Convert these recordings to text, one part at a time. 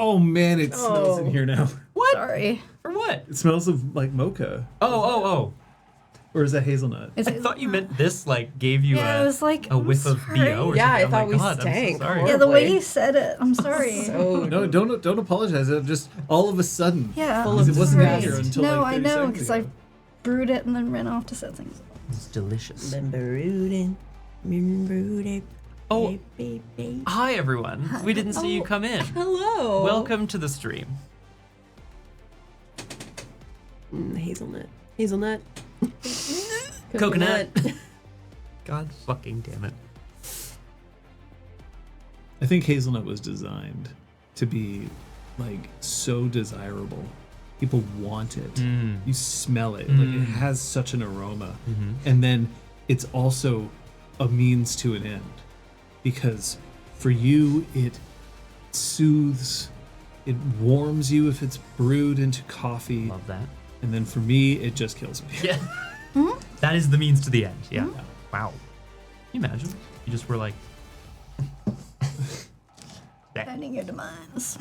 Oh man, it smells in here now. What? Sorry. For what? It smells of like mocha. Oh. Or is that hazelnut? Is I it thought you meant this gave you Yeah, it was like, a whiff of sorry. BO or Yeah, I something. thought Oh we my God, stank. I'm so sorry. Yeah, the way you said it. I'm sorry. So No, don't apologize. It just all of a sudden. Yeah. Full of It wasn't sorry. in here until No, like 30 I know, seconds because ago. I brewed it and then ran off to set things. It's delicious. been brooding. Oh, hi everyone. We didn't see you come in. Hello. Welcome to the stream. Hazelnut. Coconut. God fucking damn it. I think hazelnut was designed to be like so desirable. People want it. You smell it. Like it has such an aroma. And then it's also a means to an end. Because for you it soothes, it warms you if it's brewed into coffee. Love that. And then for me it just kills me. Yeah. That is the means to the end. Yeah. Wow. Can you imagine? You just were like Ending your demise.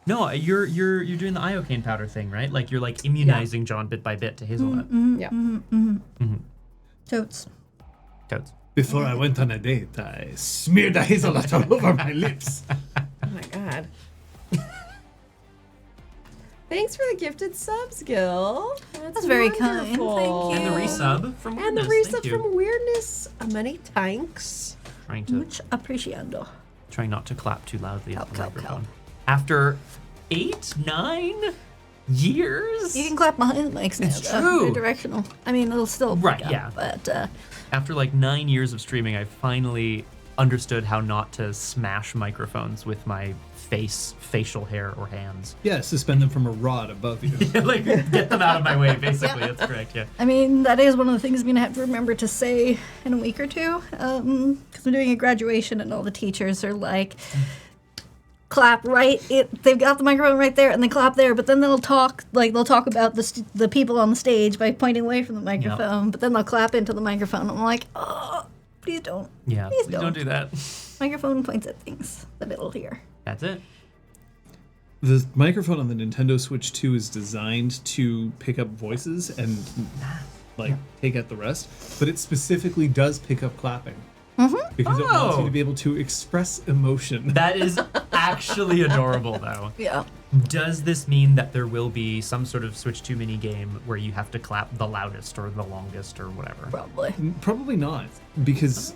No, you're doing the iocane powder thing, right? Like you're like immunizing John bit by bit to hazelnut. Yeah. Totes. Toads. Before I went on a date, I smeared the hazelnut all over my lips. Oh my God. Thanks for the gifted subs, Gil. That's very kind. Thank you. And the resub from And the Weirdness. resub Thank you. from Weirdness. Many thanks. Much appreciado. Trying not to clap too loudly at the Clap, microphone. clap. After 8-9 years. You can clap behind the mics now. It's though. true. They're directional. I mean, it'll still Right, pick up, yeah. But After like 9 years of streaming, I finally understood how not to smash microphones with my facial hair, or hands. Yeah, suspend them from a rod above you. Like, get them out of my way, basically. That's correct, yeah. I mean, that is one of the things I'm going to have to remember to say in a week or two. Because I'm doing a graduation and all the teachers are like, clap right. They've got the microphone right there and they clap there, but then they'll talk about the people on the stage by pointing away from the microphone, but then they'll clap into the microphone. I'm like, oh, please don't. Yeah, Please don't do that. Microphone points at things that it'll hear. That's it. The microphone on the Nintendo Switch 2 is designed to pick up voices and take out the rest, but it specifically does pick up clapping. Because it wants you to be able to express emotion. That is actually adorable, though. Yeah. Does this mean that there will be some sort of Switch 2 mini game where you have to clap the loudest or the longest or whatever? Probably. Probably not, because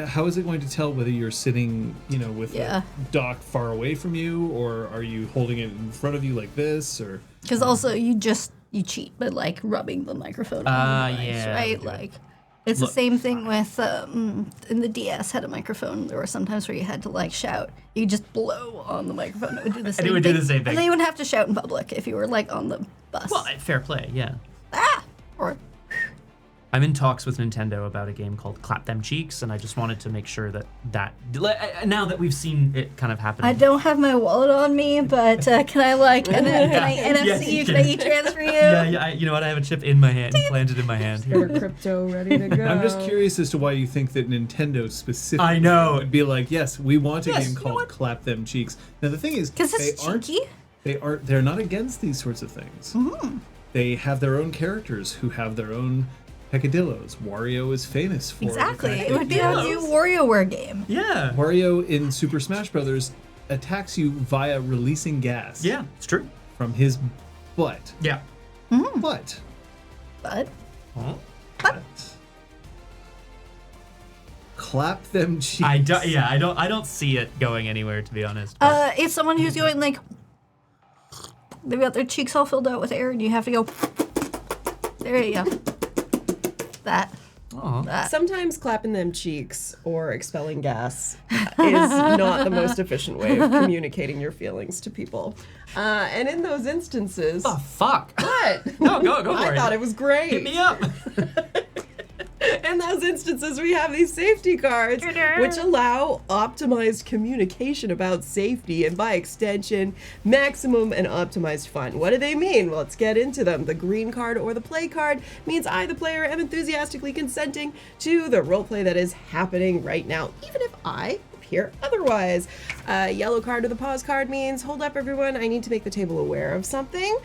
how is it going to tell whether you're sitting, with a dock far away from you, or are you holding it in front of you like this, or? Because also you cheat by like rubbing the microphone on the device, yeah, right? okay. Like it's the same thing with in the DS had a microphone. There were some times where you had to like shout. You just blow on the microphone. It would do the same And it would thing. do the same thing. And then you wouldn't have to shout in public if you were like on the bus. Well, fair play, yeah. Or I'm in talks with Nintendo about a game called Clap Them Cheeks, and I just wanted to make sure that now that we've seen it kind of happen. I don't have my wallet on me, but can I NFC Yes, you you? can. Can I e-transfer you? Yeah, you know what? I have a chip in my hand, planted in my hand. Your crypto ready to go. I'm just curious as to why you think that Nintendo specifically I know. would be like, yes, we want a Yes, game you know called what? Clap Them Cheeks. Now the thing is, Because it's cheeky. they're not against these sorts of things. They have their own characters who have their own peccadillos. Wario is famous for Exactly. the fact It would that be a new WarioWare game. Yeah. Wario in Super Smash Brothers attacks you via releasing gas. Yeah, it's true. From his butt. Yeah. But But Clap Them Cheeks. I don't see it going anywhere, to be honest. but- it's someone who's going like they've got their cheeks all filled out with air, and you have to go. There you go. That. Sometimes clapping them cheeks or expelling gas is not the most efficient way of communicating your feelings to people. And in those instances... Oh, fuck. What? No, go for it. I thought it was great. Hit me up. In those instances, we have these safety cards, which allow optimized communication about safety and, by extension, maximum and optimized fun. What do they mean? Well, let's get into them. The green card or the play card means I, the player, am enthusiastically consenting to the roleplay that is happening right now, even if I appear otherwise. Yellow card or the pause card means, hold up everyone, I need to make the table aware of something.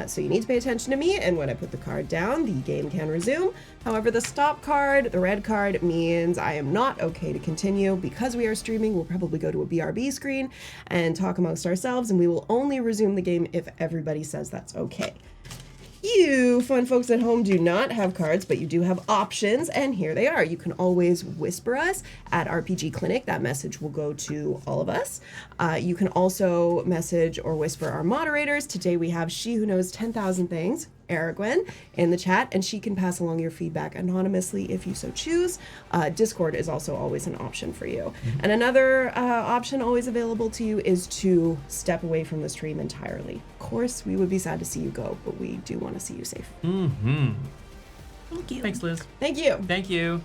So you need to pay attention to me, and when I put the card down, the game can resume. However, the stop card, the red card, means I am not okay to continue. Because we are streaming, we'll probably go to a BRB screen and talk amongst ourselves, and we will only resume the game if everybody says that's okay. You fun folks at home do not have cards, but you do have options, and here they are. You can always whisper us at RPGClinic. That message will go to all of us. You can also message or whisper our moderators. Today we have She Who Knows 10,000 Things, Aragwen, in the chat, and she can pass along your feedback anonymously if you so choose. Discord is also always an option for you. And another option always available to you is to step away from the stream entirely. Of course, we would be sad to see you go, but we do want to see you safe. Thank you. Thanks, Liz. Thank you. Thank you.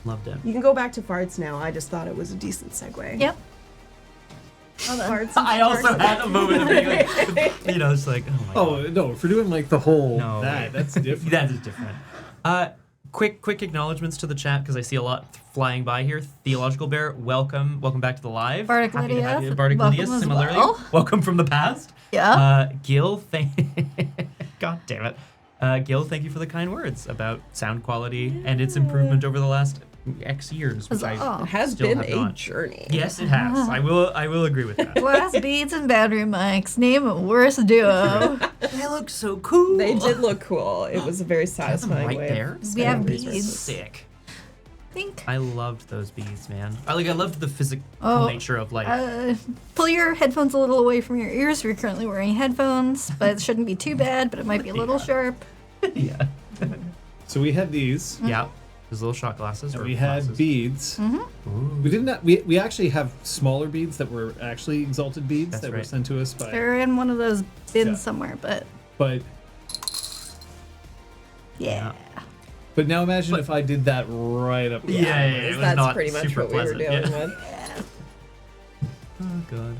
Loved it. You can go back to farts now. I just thought it was a decent segue. Yep. Farts. I also had a moment of being like, it's like, oh my god. Oh no, if we're doing like the whole No, that's different. That is different. Quick acknowledgements to the chat because I see a lot flying by here. Theological Bear, welcome back to the live. Bardic Happy to Lydia, have you. Bardic welcome Lydia, as similarly. well. Welcome from the past. Yeah. Gil, God damn it. Gil, thank you for the kind words about sound quality and its improvement over the last X years, which Huzzah. It has Still been have a not. journey. yes, it has. I will agree with that. Glass beads and battery mics. Name a worse duo. They look so cool. They did look cool. It was a very satisfying right way. there. Of We spending have resources. beads. Sick. Think. I loved those beads, man. I loved the physical Oh, nature of like. Pull your headphones a little away from your ears if you're currently wearing headphones, but it shouldn't be too bad, but it might be a little sharp. Yeah. So we had these. Yeah. Those little shot glasses. And or we had glasses. beads. Ooh. We didn't. We actually have smaller beads that were actually exalted beads That's that were right. sent to us by. They're in one of those bins Yeah. somewhere, but But yeah. now imagine if I did that right up. Yeah, it was That's not pretty much super what we were pleasant. dealing Yeah. with. Oh god.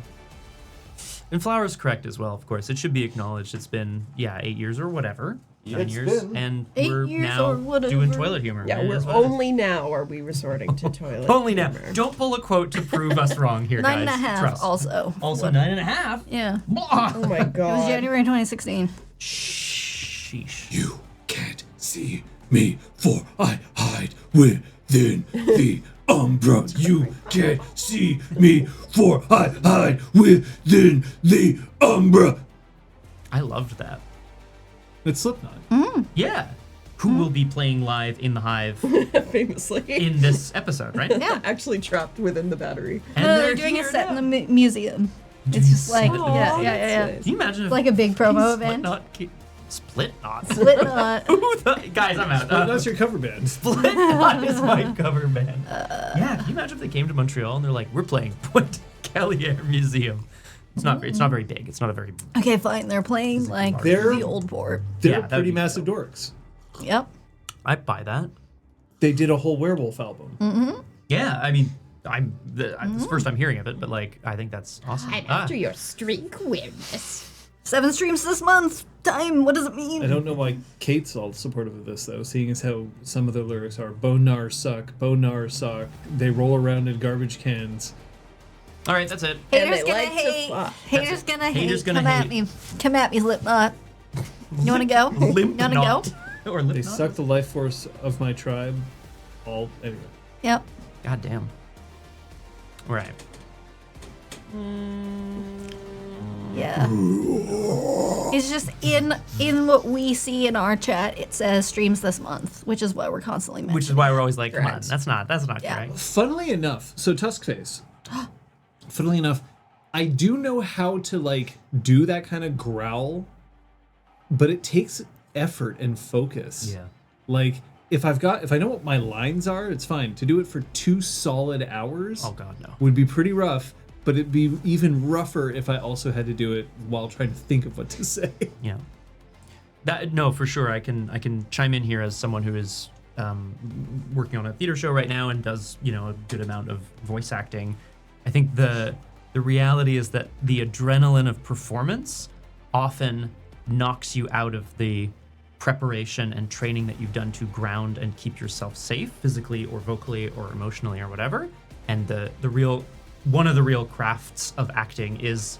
And Flower's correct as well, of course. It should be acknowledged. It's been 8 years or whatever. 9 It's years. been And 8 we're years now or whatever. doing toilet humor. Yeah, It we're is what it is. only now are we resorting to toilet. Only now. humor. Don't pull a quote to prove us wrong here, Nine guys. and a half Trust. also. Also 9.5. Yeah. Oh my It was god. January 2016. Sheesh. You can't see me, for I hide within the umbra. You can't see me, for I hide within the umbra. I loved that. It's Slipknot. Yeah. Who will be playing live in the Hive Famously. in this episode, right? Yeah. Actually trapped within the battery. And No, they're they're doing a here set now. in the museum. It's just like, Oh, yeah. Can you imagine if Like a big promo Split event. Split Knot. Split knot. Guys, I'm out. That's your cover band. Split Knot is my cover band. Yeah, can you imagine if they came to Montreal and they're like, we're playing Point Callier Museum. It's not very big. It's not a very Okay, fine. They're playing like They're- the old port. They're Yeah, that'd pretty be massive dorks. Yep. I'd buy that. They did a whole Werewolf album. Yeah, I mean, it's the first time hearing of it, but like I think that's awesome. your streak weirdness. 7 streams this month. Time. What does it mean? I don't know why Kate's all supportive of this though, seeing as how some of the lyrics are bonar suck, they roll around in garbage cans. All right, that's it. Haters And they gonna like to hate. fuck. Haters gonna hate. Haters gonna Come at hate. me. Come at me, Slipknot. You wanna go? Limp You wanna Knot. go? Or Limp They Knot? suck the life force of my tribe. Anyway. Yep. God damn. Right. Yeah. It's just in what we see in our chat. It says streams this month, which is why we're constantly mentioning. Which is why we're always like, come on, Correct. that's not Yeah. correct. Funnily enough, so Tuskface. Funnily enough, I do know how to like do that kind of growl, but it takes effort and focus. Yeah. Like if I know what my lines are, it's fine. To do it for 2 solid hours Oh god, no. would be pretty rough, but it'd be even rougher if I also had to do it while trying to think of what to say. Yeah. No, for sure. I can chime in here as someone who is working on a theater show right now and does a good amount of voice acting. I think the reality is that the adrenaline of performance often knocks you out of the preparation and training that you've done to ground and keep yourself safe physically or vocally or emotionally or whatever. And one of the real crafts of acting is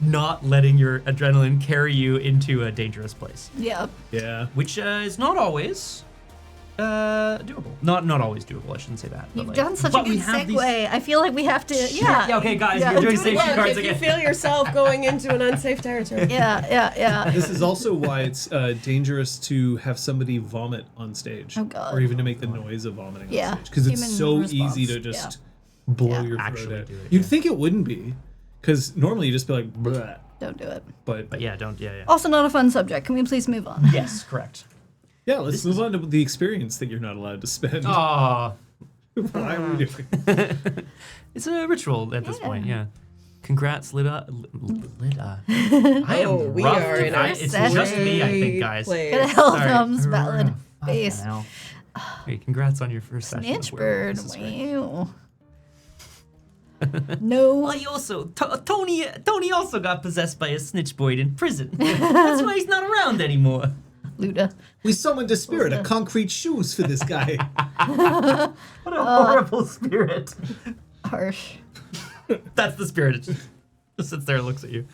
not letting your adrenaline carry you into a dangerous place. Yep. Yeah. Which is not always doable. Not always doable. I shouldn't say that. You've done such a good segue. I feel like we have to. Yeah. Okay, guys, we're doing safety Look, cards if you again. feel yourself going into an unsafe territory. Yeah. This is also why it's dangerous to have somebody vomit on stage. Oh, God. Or even to make the noise of vomiting Yeah. on stage. Because it's Human so response. easy to just Yeah. blow Yeah. your throat Actually out. do it, You'd yeah. think it wouldn't be. Because normally you just be like, bleh. Don't do it. But Yeah, don't. Yeah. Also, not a fun subject. Can we please move on? Yes, correct. yeah, let's move on to the experience that you're not allowed to spend. Aw. Why are we doing It's a ritual at this point, yeah. Congrats, Lida. I am we rough are in tonight. a It's just me, I think, guys. Good Place. hell Sorry. thumbs, valid Fucking face. hell. Hey, congrats on your first session. with Snitchbird. Werewolf. This is great. Wow. No. Well, he also Tony also got possessed by a snitchboy in prison. That's why he's not around anymore. Luda. We summoned a spirit of concrete shoes for this guy. What a horrible spirit. Harsh. That's the spirit. It just sits there and looks at you.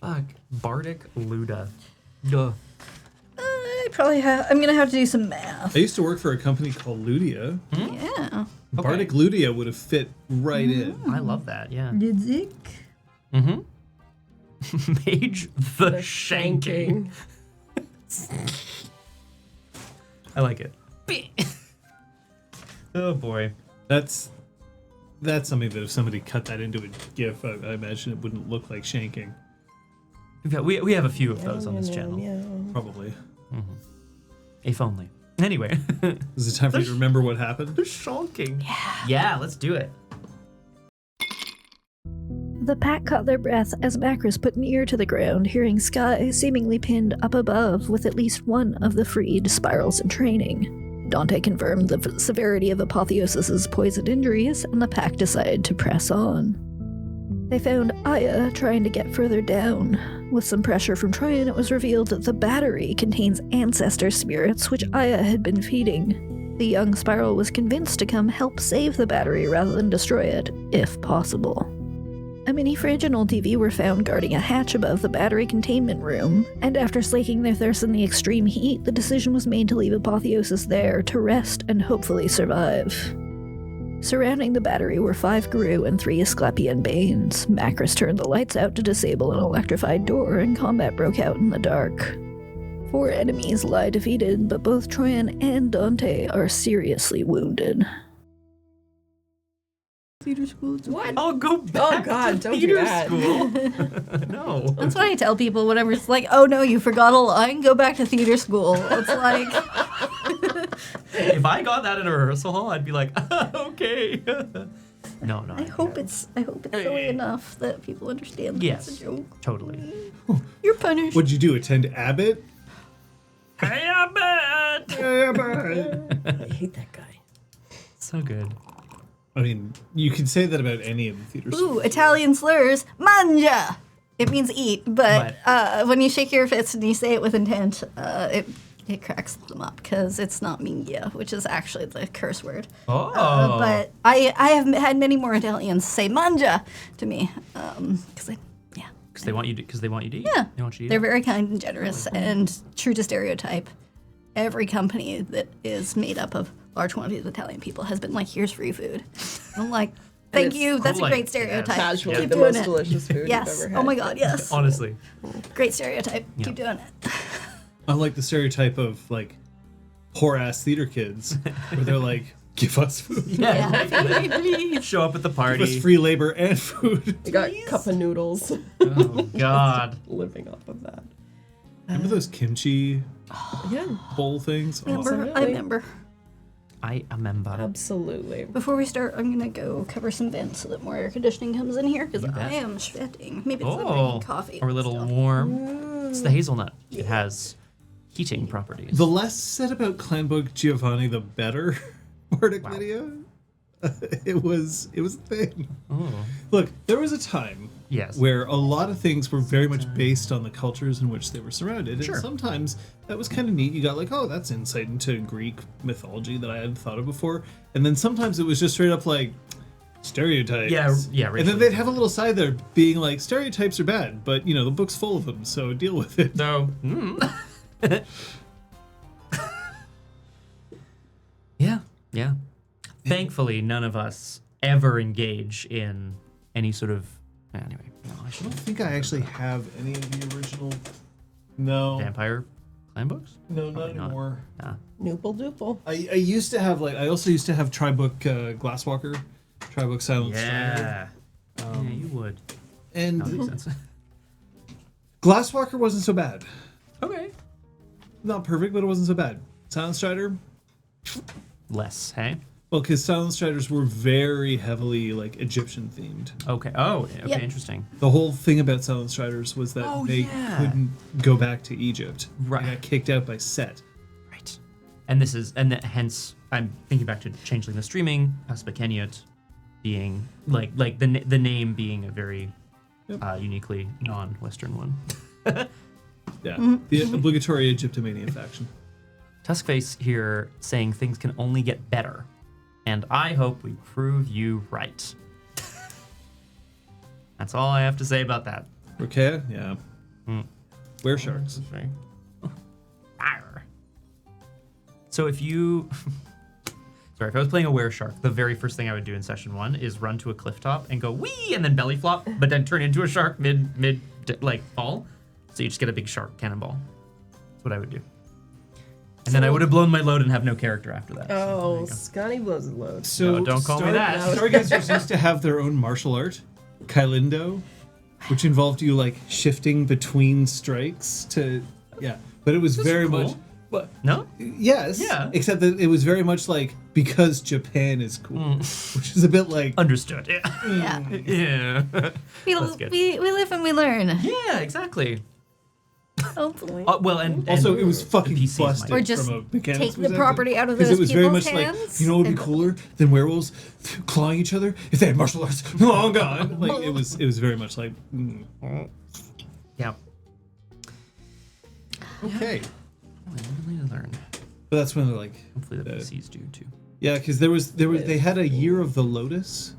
Fuck. Bardic Luda. Duh. I probably have. I'm gonna have to do some math. I used to work for a company called Ludia. Yeah. Bardic Ludia would have fit right in. I love that, yeah. Did Mm-hmm. Mage the Shanking. I like it. Oh boy. That's something that if somebody cut that into a GIF, I imagine it wouldn't look like shanking. We have a few of those on this channel. Probably. If only. Anyway. Is it time for you to remember what happened? The shonking. Yeah, let's do it. The pack caught their breath as Macris put an ear to the ground, hearing Sky seemingly pinned up above with at least one of the freed spirals in training. Dante confirmed the severity of Apotheosis's poisoned injuries, and the pack decided to press on. They found Aya trying to get further down. With some pressure from Troyan, it was revealed that the battery contains ancestor spirits which Aya had been feeding. The young spiral was convinced to come help save the battery rather than destroy it, if possible. A mini fridge and old TV were found guarding a hatch above the battery containment room, and after slaking their thirst in the extreme heat, the decision was made to leave Apotheosis there to rest and hopefully survive. Surrounding the battery were 5 Gru and 3 Asclepian Banes. Macris turned the lights out to disable an electrified door, and combat broke out in the dark. 4 enemies lie defeated, but both Troyan and Dante are seriously wounded. Theater school. What? I'll go back God, to don't do theater that. school. No. That's what I tell people whenever it's like, oh no, you forgot a line, go back to theater school. It's like, If I got that in a rehearsal hall, I'd be like, okay. No. I hope it's silly enough that people understand that Yes. it's a joke. Totally. You're punished. What'd you do? Attend Abbott? Hey, I bet. I hate that guy. So good. I mean, you can say that about any of the theater Ooh, schools. Italian slurs. Mangia! It means eat, but when you shake your fist and you say it with intent, it cracks them up because it's not mingia, which is actually the curse word. Oh. But I have had many more Italians say mangia to me because Because they want you to eat. Yeah. They want you to eat. they're very kind and generous and true to stereotype. Every company that is made up of large quantities of Italian people has been like, here's free food. And I'm like, thank it's you. That's a like, great stereotype. Casually Keep the doing most it. delicious food Yes. you've ever had. Oh my God, yes. Honestly. Great stereotype. Yeah. Keep doing it. I like the stereotype of like poor ass theater kids where they're like, give us food. Yeah. Show up at the Give us party. free labor and food. You got cup of noodles. Oh God. Living off of that. Remember those kimchi Yeah, bowl things? Oh, I remember. I remember. absolutely. Before we start, I'm gonna go cover some vents so that more air conditioning comes in here because You bet. I am sweating. Maybe it's Oh, the coffee. or a and little stuff. warm. It's the hazelnut. It has heating properties. The less said about Clanbook Giovanni, the better. Bardic video. It was a thing. Oh. Look, there was a time Yes. where a lot of things were very much based on the cultures in which they were surrounded. Sure. And sometimes that was kind of neat. You got like, oh, that's insight into Greek mythology that I hadn't thought of before. And then sometimes it was just straight up like, stereotypes. Yeah. And then they'd have a little side there being like, stereotypes are bad, but the book's full of them, so deal with it. So, yeah. Thankfully, none of us ever engage in any sort of. Anyway, no, I I don't think I actually have any of the original. No. Vampire clan books. No, Probably not anymore. Nah. Noople doople. I used to have I also used to have Tribook Glasswalker, Tribook Silent Strider. Yeah, you would. And That makes sense. Glasswalker wasn't so bad. Okay. Not perfect, but it wasn't so bad. Silent Strider, Less, hey? well, because Silent Striders were very heavily Egyptian themed. Okay. Oh, okay, Yep. interesting. The whole thing about Silent Striders was that Oh, they yeah. couldn't go back to Egypt. Right. They got kicked out by Set. Right. Hence, I'm thinking back to Changeling the Streaming, Aspakenyot being, the name being a very uniquely non-Western one. Yeah. The obligatory Egyptomania faction. Tuskface here saying things can only get better. And I hope we prove you right. That's all I have to say about that. Okay? Yeah. Were sharks. Arr. So if you... Sorry, if I was playing a were-shark, the very first thing I would do in session 1 is run to a cliff top and go wee and then belly flop, but then turn into a shark mid fall. So you just get a big shark cannonball. That's what I would do. And then I would have blown my load and have no character after that. Oh, Scotty blows his load. So No, don't call me that. Stargazers used to have their own martial art, Kailindo, which involved you shifting between strikes to but it was very cool. much but No? yes, Yeah. except that it was very much because Japan is cool, which is a bit Understood. Yeah. Yeah. We, That's good. we live and we learn. Yeah, exactly. Hopefully. Well, and also it was the fucking PCs busted Or just from a mechanics take the perspective. property out of 'Cause those it was very people's much hands. what would be and- cooler than werewolves clawing each other if they had martial arts? Oh god! It was very much Yeah. okay. Really learn. But that's when they're Hopefully the PCs do too. yeah, because they had a Year of the Lotus,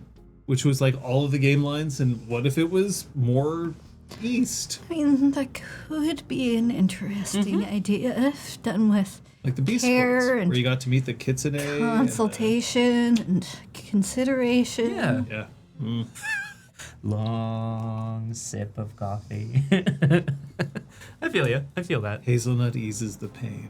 which was all of the game lines, and what if it was more east, I mean, that could be an interesting idea if done with like the Beast Care Wars, and where you got to meet the Kitsune. consultation and consideration. Yeah. Yeah. Long sip of coffee. I feel you. I feel that. Hazelnut eases the pain.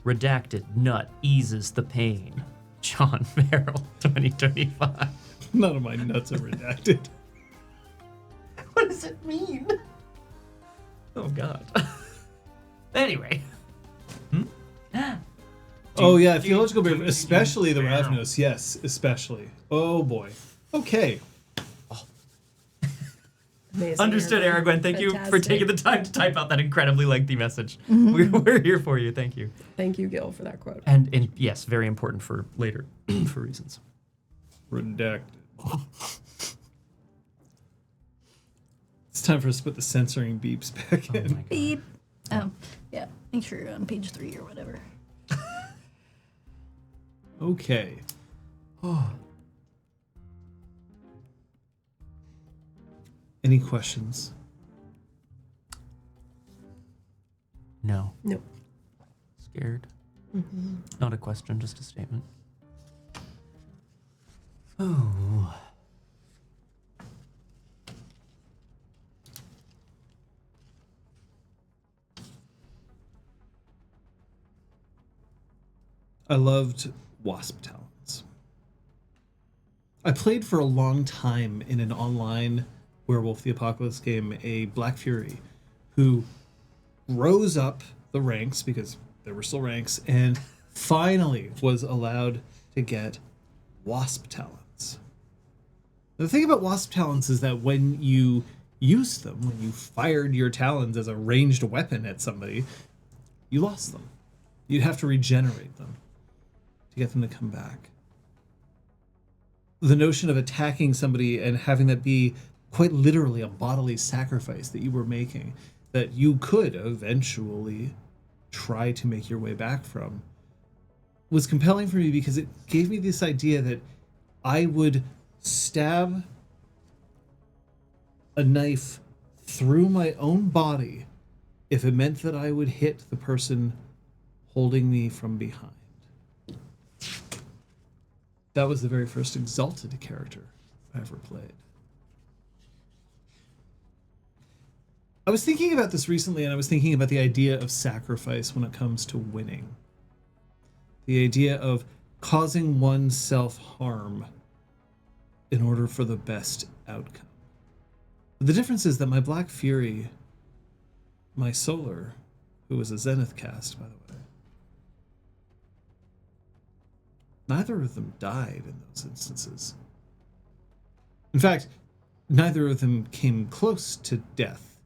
Redacted nut eases the pain. John Merrill, 2025. None of my nuts are redacted. What does it mean? Oh God. Anyway. Oh yeah, theological barrier, especially the Ravnos. Yes, especially. Oh boy. Okay. Amazing, Understood, Aragwen. Thank you for Fantastic. taking the time to type out that incredibly lengthy message. We're here for you. Thank you. Thank you, Gil, for that quote. And yes, very important for later, for reasons. Redacted. It's time for us to put the censoring beeps back in. Oh my God. Beep. Oh, yeah. Make sure you're on page 3 or whatever. Okay. Any questions? No. Nope. Scared? Not a question, just a statement. Oh. I loved Wasp Talons. I played for a long time in an online Werewolf the Apocalypse game a Black Fury who rose up the ranks, because there were still ranks, and finally was allowed to get Wasp Talons. The thing about Wasp Talons is that when you used them, when you fired your talons as a ranged weapon at somebody, you lost them. You'd have to regenerate them to get them to come back. The notion of attacking somebody and having that be quite literally a bodily sacrifice that you were making, that you could eventually try to make your way back from, was compelling for me because it gave me this idea that I would stab a knife through my own body if it meant that I would hit the person holding me from behind. That was the very first Exalted character I ever played. I was thinking about this recently, and I was thinking about the idea of sacrifice when it comes to winning. The idea of causing oneself harm in order for the best outcome. The difference is that my Black Fury, my Solar, who was a Zenith cast, by the way, neither of them died in those instances. In fact, neither of them came close to death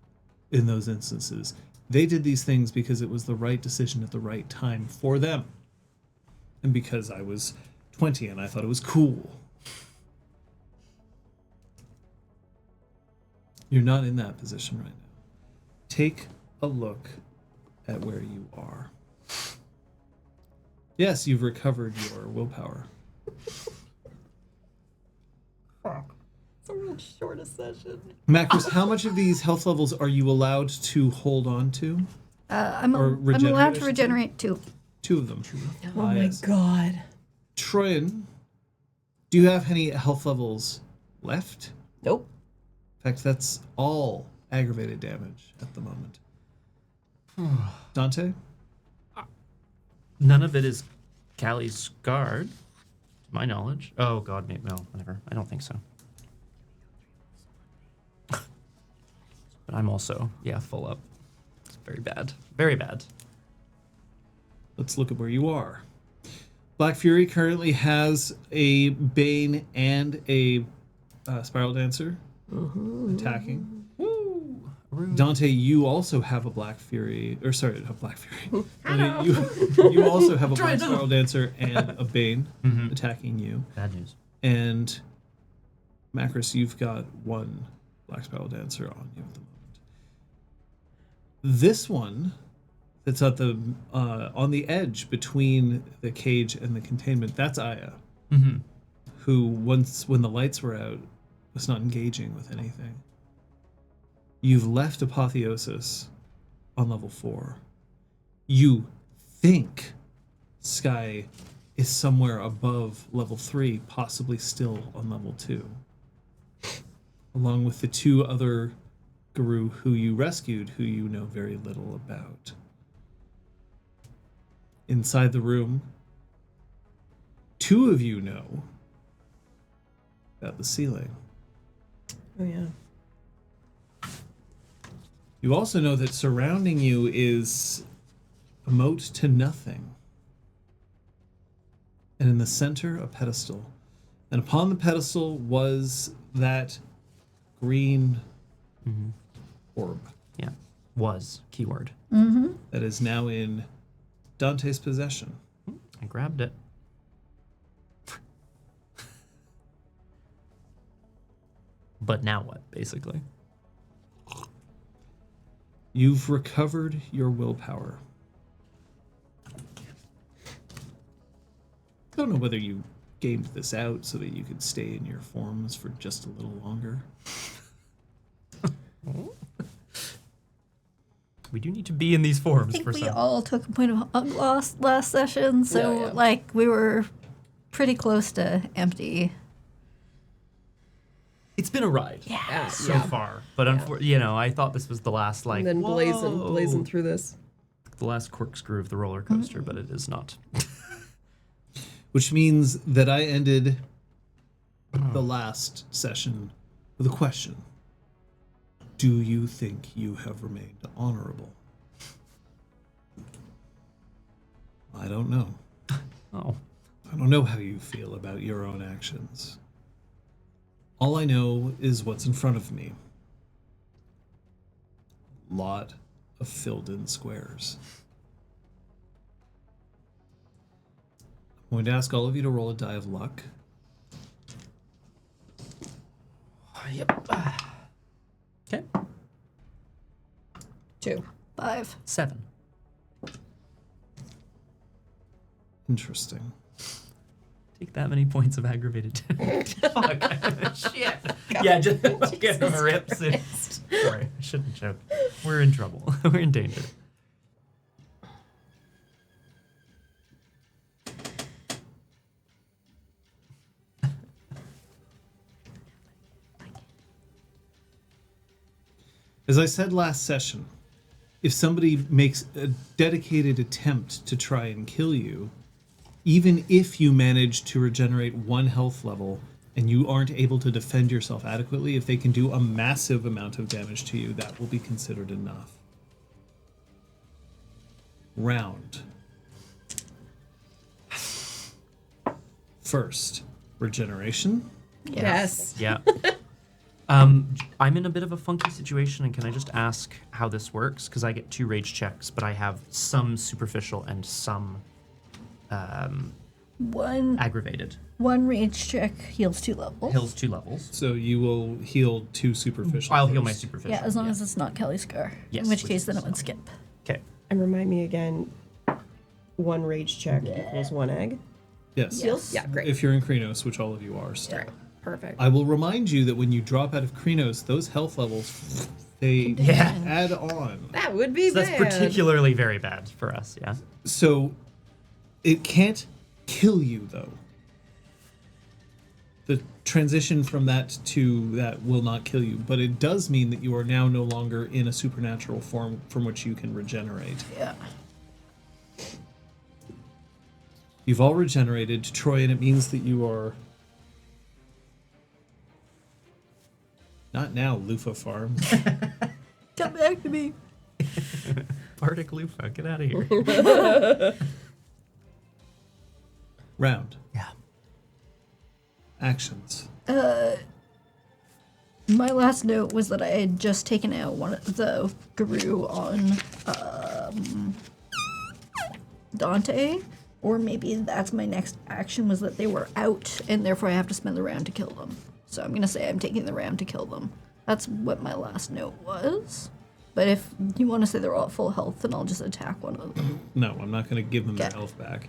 in those instances. They did these things because it was the right decision at the right time for them. And because I was 20 and I thought it was cool. You're not in that position right now. Take a look at where you are. Yes, you've recovered your willpower. It's a real short session. Macros, how much of these health levels are you allowed to hold on to? I'm allowed to regenerate 2. 2 of them. Oh my god. Troyan, do you have any health levels left? Nope. In fact, that's all aggravated damage at the moment. Dante? None of it is Callie's scarred, to my knowledge. Oh god, maybe no, whatever. I don't think so. But I'm also, full up. It's very bad. Very bad. Let's look at where you are. Black Fury currently has a Bane and a Spiral Dancer attacking. Woo! Dante, you also have a Black Fury, or sorry, not Black Fury. you also have a Black Spiral Dancer and a Bane attacking you. Bad news. And Macros, you've got 1 Black Spiral Dancer on you at the moment. This one that's at the on the edge between the cage and the containment, that's Aya, who once when the lights were out was not engaging with anything. You've left Apotheosis on level 4. You think Sky is somewhere above level 3, possibly still on level 2. Along with the 2 other Guru who you rescued, who you know very little about. Inside the room, 2 of you know about the ceiling. Oh yeah. You also know that surrounding you is a moat to nothing. And in the center, a pedestal. And upon the pedestal was that green orb. Yeah. Was, keyword. That is now in Dante's possession. I grabbed it. But now what, basically? You've recovered your willpower. I don't know whether you gamed this out so that you could stay in your forms for just a little longer. We do need to be in these forms I think for we some. all took a point of loss last session, so we were pretty close to empty. It's been a ride. Yeah. So far, but I thought this was the last And then blazing through this. the last corkscrew of the roller coaster, but it is not. Which means that I ended the last session with a question. Do you think you have remained honorable? I don't know. Oh. I don't know how you feel about your own actions. All I know is what's in front of me. Lot of filled-in squares. I'm going to ask all of you to roll a die of luck. Yep. Okay. 2. 5. 7. Interesting. Take that many points of aggravated damage. Fuck. Shit. Yeah, just fucking rips it. Sorry, I shouldn't joke. We're in trouble. We're in danger. As I said last session, if somebody makes a dedicated attempt to try and kill you, even if you manage to regenerate 1 health level and you aren't able to defend yourself adequately, if they can do a massive amount of damage to you, that will be considered enough. Round. First, regeneration. Yes. Yeah. I'm in a bit of a funky situation, and can I just ask how this works? Because I get 2 rage checks, but I have some superficial and some One aggravated. rage check heals 2 levels. Heals 2 levels. So you will heal 2 superficial. I'll heal my first. superficial. Yeah, as long as it's not Kelly Scar. Yes, In which which case, is then it would not. skip. Okay. And remind me again, 1 rage check equals 1 egg. Yes. Yes. Yeah, great. If you're in Krenos, which all of you are still. Right. Perfect. I will remind you that when you drop out of Krenos, those health levels, they Yeah. add on. That would be So that's bad. particularly very bad for us, yeah. So it can't kill you, though. The transition from that to that will not kill you, but it does mean that you are now no longer in a supernatural form from which you can regenerate. Yeah. You've all regenerated, Troy, and it means that you are... Not now, Lufa Farm. Come back to me. Bardic Lufa, get out of here. Round. Yeah. Actions. My last note was that I had just taken out one of the guru on Dante, or maybe that's my next action, was that they were out and therefore I have to spend the round to kill them. So I'm gonna say I'm taking the round to kill them. That's what my last note was. But if you want to say they're all at full health, then I'll just attack one of them. No, I'm not going to give them their Okay. health back.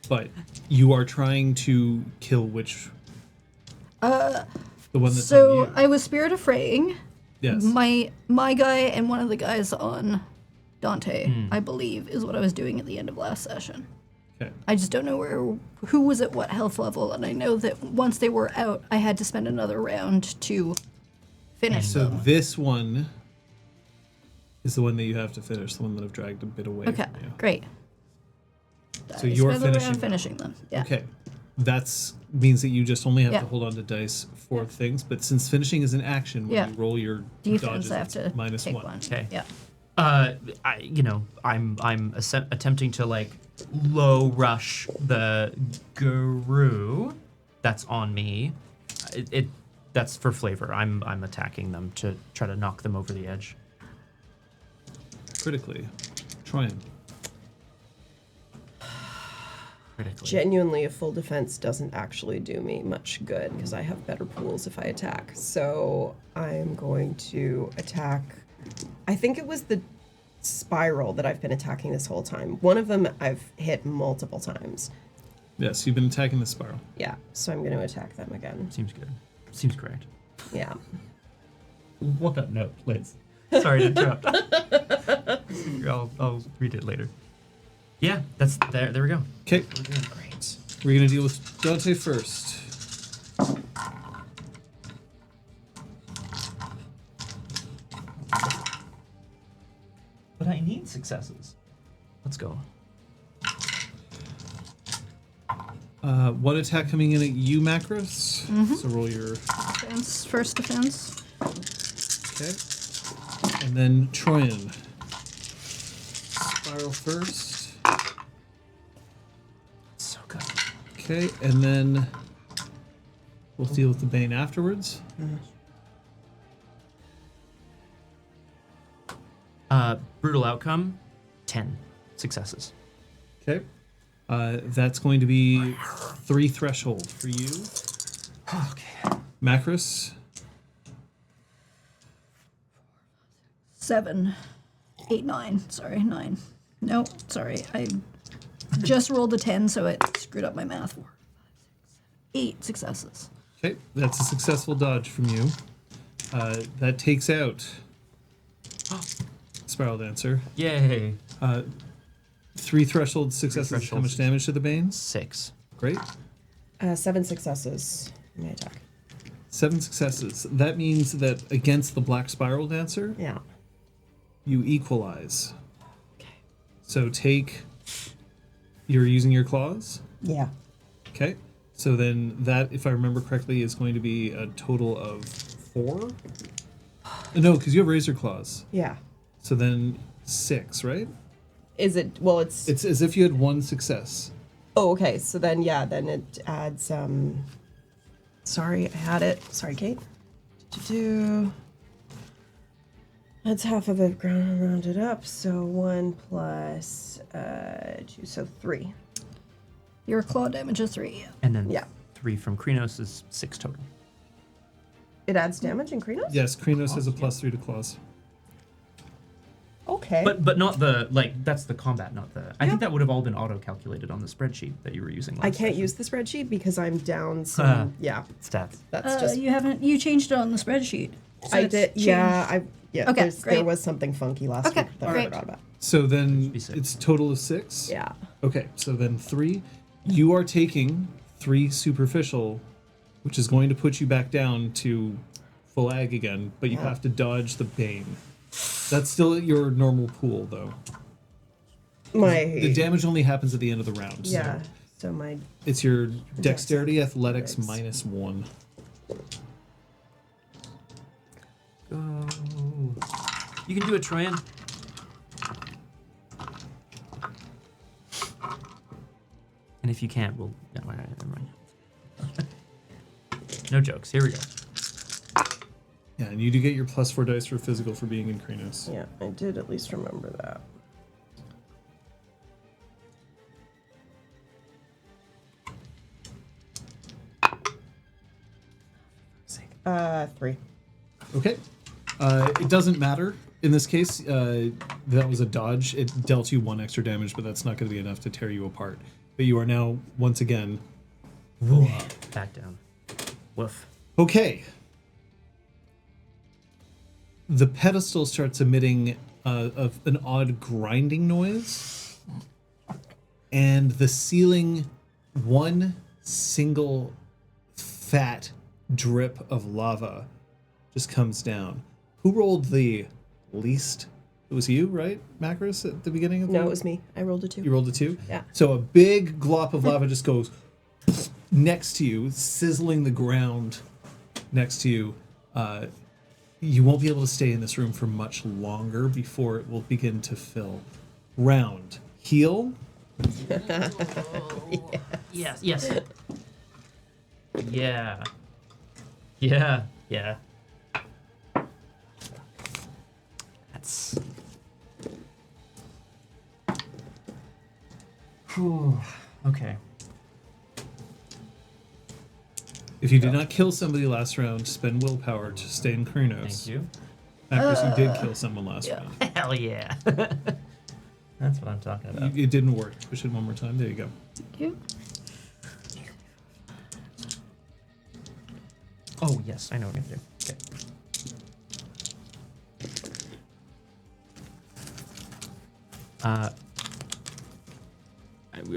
But you are trying to kill which? The one that's on So you. I was Spirit of Fraying. Yes. My guy and one of the guys on Dante, I believe, is what I was doing at the end of last session. Okay. I just don't know who was at what health level, and I know that once they were out, I had to spend another round to finish So them. this one is the one that you have to finish, the one that I've dragged a bit away Okay, from you. great. So I you're spend the round finishing them. finishing them. Yeah. Okay. That's means that you just only have Yeah. to hold on to dice for things, but since finishing is an action, when Yeah. you roll your Defense, dodges, I have it's to minus take 1. one. Okay. Yeah. I'm attempting to like low rush the guru that's on me. That's for flavor. I'm attacking them to try to knock them over the edge. Critically. Trying. Critically. Genuinely, a full defense doesn't actually do me much good because I have better pools if I attack. So I'm going to attack. I think it was the spiral that I've been attacking this whole time. One of them I've hit multiple times. Yes, you've been attacking the spiral. Yeah, so I'm going to attack them again. Seems good. Seems correct. Yeah. What note, Liz? Sorry to interrupt. I'll read it later. Yeah, that's there. There we go. Okay. We're doing great. We're going to deal with Dante first. But I need successes. Let's go. One attack coming in at you, Macros. So roll your... Defense, first defense. Okay. And then Troyan. Spiral first. So good. Okay, and then we'll deal with the Bane afterwards. Brutal outcome, 10 successes. Okay. That's going to be 3 threshold for you. Okay. Macros. 7, 8, 9. Sorry, 9. No, sorry. just rolled a 10, so it screwed up my math. 4, 5, 6, 7, 8 successes. Okay, that's a successful dodge from you. That takes out Spiral Dancer. Yay. 3 threshold successes. How much damage to the Bane? 6. Great. 7 successes in my attack. 7 successes. That means that against the Black Spiral Dancer, Yeah. you equalize. So you're using your claws? Yeah. Okay. So then that, if I remember correctly, is going to be a total of 4? No, because you have razor claws. Yeah. So then 6, right? Is it? Well, it's. It's as if you had 1 success. Oh, okay. So then, yeah, then it adds. Sorry, I had it. Sorry, Kate. That's half of it rounded up. So 1 plus 2, so 3. Your claw damage is 3. And then Yeah. 3 from Krenos is 6 total. It adds damage in Krenos? Yes, Krenos has a +3 to claws. Okay. But not the, like, that's the combat, not the... I think that would have all been auto-calculated on the spreadsheet that you were using last I can't session. use the spreadsheet because I'm down some. Yeah. Stats. That's just. You changed it on the spreadsheet. So I it's did. changed. Yeah. Okay, There great. was something funky last Okay, week that I great. forgot about. So then Be 6. it's total of 6? Yeah. Okay, so then 3. You are taking 3 superficial, which is going to put you back down to full ag again, but you Yeah. have to dodge the Bane. That's still your normal pool, though. The damage only happens at the end of the round. Yeah. So So my. it's your dexterity athletics Athletics. -1. Go. You can do it, Troyan. And if you can't, we'll... No, all right, never mind. No jokes. Here we go. Yeah, and you do get your +4 dice for physical for being in Krenos. Yeah, I did at least remember that. Sake. 3. Okay. It doesn't matter. In this case, that was a dodge. It dealt you 1 extra damage, but that's not going to be enough to tear you apart. But you are now, once again... Back down. Woof. Okay. The pedestal starts emitting an odd grinding noise, and the ceiling, one single fat drip of lava just comes down. Who rolled the least? It was you, right, Macros, at the beginning of the... No, it was me. I rolled a 2. You rolled a 2? Yeah. So a big glop of lava just goes next to you, sizzling the ground next to you. You won't be able to stay in this room for much longer before it will begin to fill. Round. Heal. Yes. Yeah. Yeah. Yeah. That's... Whew. Okay. If you did not kill somebody last round, spend willpower to stay in Krenos. Thank you. Macros, you did kill someone last yeah. round. Hell yeah. That's what I'm talking about. It didn't work. Push it one more time. There you go. Thank you. Oh, yes. I know what I'm going to do. Okay.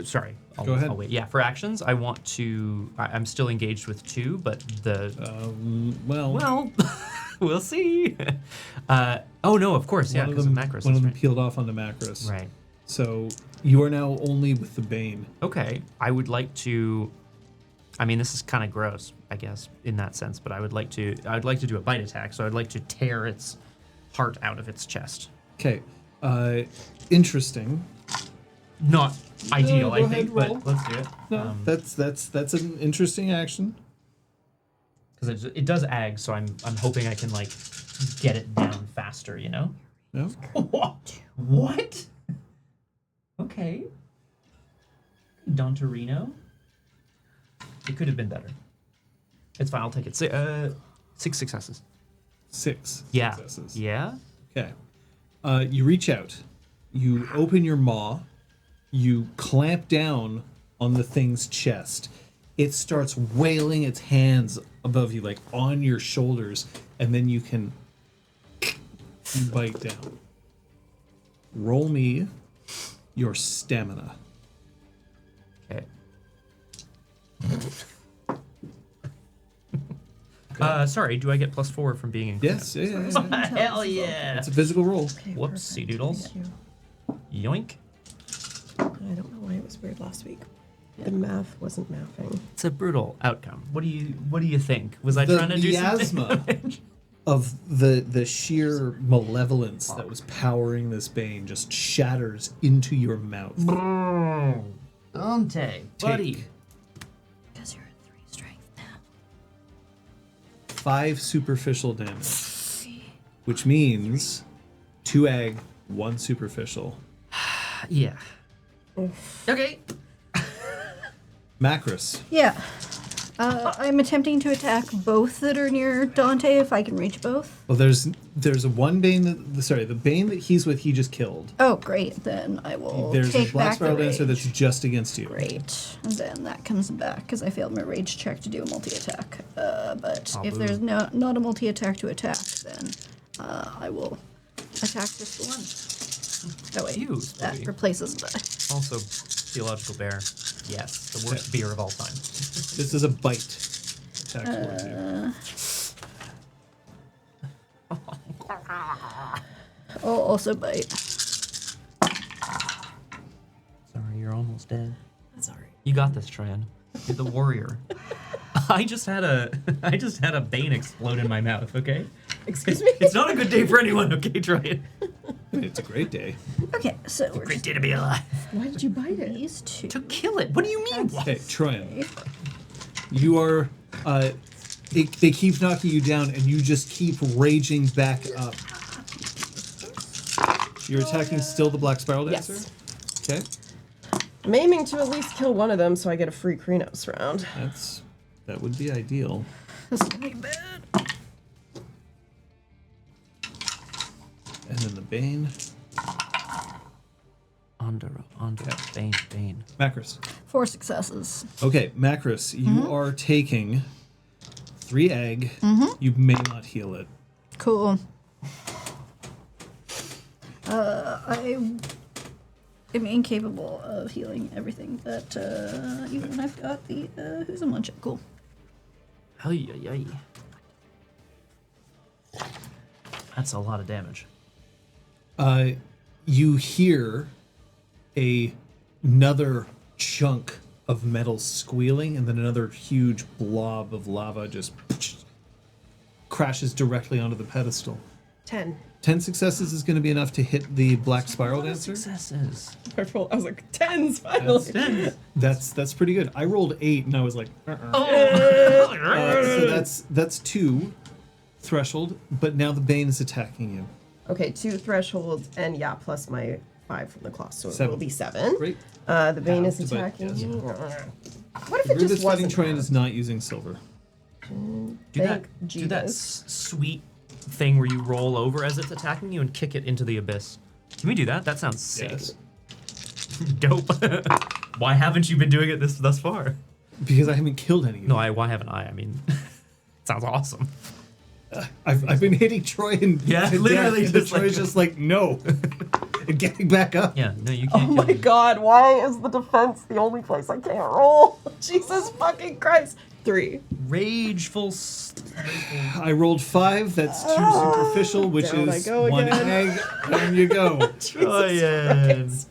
Sorry. Go ahead. I'll wait. Yeah, for actions, I want to... I'm still engaged with 2, but the... Well, we'll see. Oh, no, of course. Yeah, one of because them, of Macros. one of them right. peeled off on the Macros. Right. So you are now only with the Bane. Okay. I would like to... I mean, this is kind of gross, I guess, in that sense, but I would like to do a bite attack, so I'd like to tear its heart out of its chest. Okay. Interesting. Not ideal, go I ahead, think, roll. but let's do it. No, that's an interesting action. Because it does ag, so I'm hoping I can like get it down faster, you know? No. What? Okay. Don-Torino. It could have been better. It's fine. I'll take it. 6 successes. 6 Yeah. successes. Yeah. Okay. You reach out. You open your maw, you clamp down on the thing's chest. It starts wailing its hands above you, like on your shoulders, and then you can bite down. Roll me your stamina. Okay. Sorry, do I get +4 from being in? Yes, yeah. Hell yeah! It's a physical roll. Okay, Whoopsie perfect. doodles. Thank you. Yoink. I don't know why it was weird last week. The math wasn't mathing. It's a brutal outcome. What do you think? Was I trying to do something? miasma of the sheer malevolence that was powering this bane just shatters into your mouth. Dante, buddy. Take Because you're at 3 strength now. 5 superficial damage, which means 2 ag, 1 superficial. Yeah. Okay. Macros. Yeah. I'm attempting to attack both that are near Dante if I can reach both. Well, there's a one bane the bane that he's with he just killed. Oh, great. Then I will There's take a black back the spiral dancer rage. that's just against you. Great. And then that comes back because I failed my rage check to do a multi-attack. But Oh, if boo. there's not a multi-attack to attack, then I will attack just the one. Oh wait, Phew, that Spoopy. replaces the... Also, theological bear. Yes, the worst beer of all time. This is a bite attack towards you. I'll also bite. Sorry, you're almost dead. That's all right. You got this, Tran. You're the warrior. I just had a bane explode in my mouth. Okay. Excuse me? It's not a good day for anyone. Okay, try it. It's a great day. Okay, so we're Great just day to be alive. Why did you bite it? these two. To kill it. What do you mean? Okay, Troyan, you are. They keep knocking you down, and you just keep raging back up. You're attacking still the black spiral dancer. Yes. Okay, I'm aiming to at least kill one of them so I get a free Krenos round. that would be ideal. This is gonna be bad. And then the bane, Under, bane. Macros. 4 successes. Okay, Macros, you are taking 3 egg. You may not heal it. Cool. I am incapable of healing everything, but even when I've got the who's a munchkin. Cool. Ay. That's a lot of damage. You hear another chunk of metal squealing, and then another huge blob of lava just crashes directly onto the pedestal. 10. 10 successes is going to be enough to hit the black spiral dancer. Successes. I was like, 10's finally. That's pretty good. I rolled 8, and I was like, Oh. so that's 2 threshold, but now the bane is attacking you. Okay, 2 thresholds, and yeah, plus my 5 from the claw, so it 7. will be 7. Great. The Bane is Half to bite, attacking. yes. What if The it group that's just fighting wasn't Troyan half? is not using silver. Do Thank that Jeebus. sweet thing where you roll over as it's attacking you and kick it into the abyss. Can we do that? That sounds sick. Yes. Dope. Why haven't you been doing it thus far? Because I haven't killed any of you. No, why haven't I? I mean, it sounds awesome. I've been hitting Troyan. Yeah, to literally death, and just Troy's like- just like, no. And getting back up. Yeah, no, you Oh can't. my god, why is the defense the only place I can't roll? Jesus fucking Christ. 3. Rageful. I rolled 5. That's 2 superficial, which Down I is go 1 again. egg. Down you go. Troyan.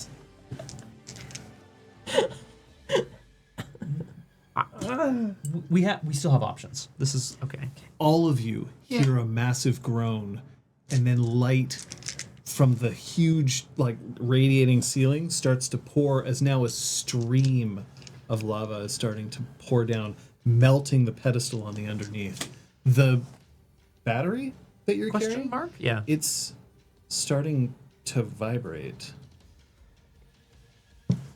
We still have options. This is okay. All of you Yeah. hear a massive groan, and then light from the huge, like, radiating ceiling starts to pour as now a stream of lava is starting to pour down, melting the pedestal on the underneath. The battery that you're Question carrying, mark? Yeah. it's starting to vibrate.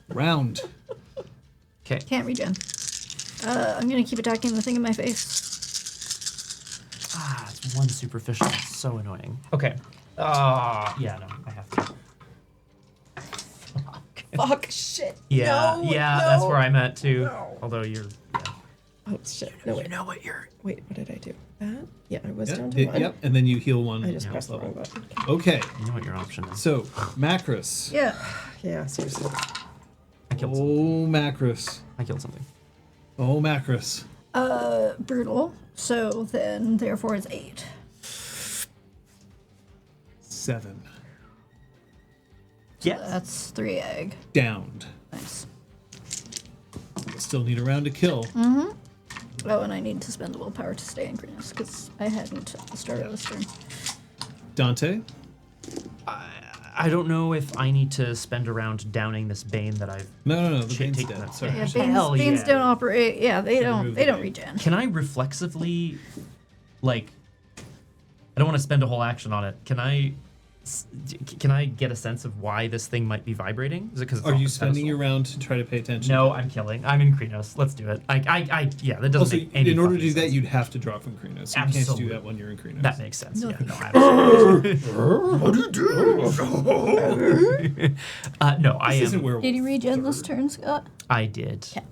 Round. Okay. Can't regen. I'm gonna keep attacking the thing in my face. Ah, it's 1 superficial. It's so annoying. Okay. Yeah, no, I have to. fuck, shit. Yeah, no, yeah, no. that's where I'm at too. No. Although you're, Oh shit! No, wait. you know what you're. Wait, what did I do? That? Yeah, I was Yep, down to one. yep, and then you heal one. I just health pressed the level. wrong button. Okay, You know what your option is. so Macros. Yeah. Yeah, seriously. I killed something. Oh, Macros. I killed something. Oh, Macros. Brutal. So then, therefore, it's 8. 7. Yes. That's 3 egg. Downed. Nice. Still need a round to kill. Oh, and I need to spend the willpower to stay in Greenus because I hadn't at the start of this turn. Dante. I don't know if I need to spend a round downing this Bane that I've. No. The Shit, Bane's take dead. that. Sorry. Yeah, Hell beans yeah. don't operate. Yeah, they remove don't the regen. Can I reflexively, like, I don't want to spend a whole action on it. Can I get a sense of why this thing might be vibrating? Is it because Are you spending your round to try to pay attention? No, I'm killing. I'm in Krenos. Let's do it. Yeah, that doesn't Also, make any in order to fucking do that, sense. you'd have to draw from Krenos. You can't do Absolutely. that when you're in Krenos. That makes sense. No, Yeah, thank no, absolutely. No, I This am. isn't Werewolf. Did you regen this turn, Scott? I did. Okay.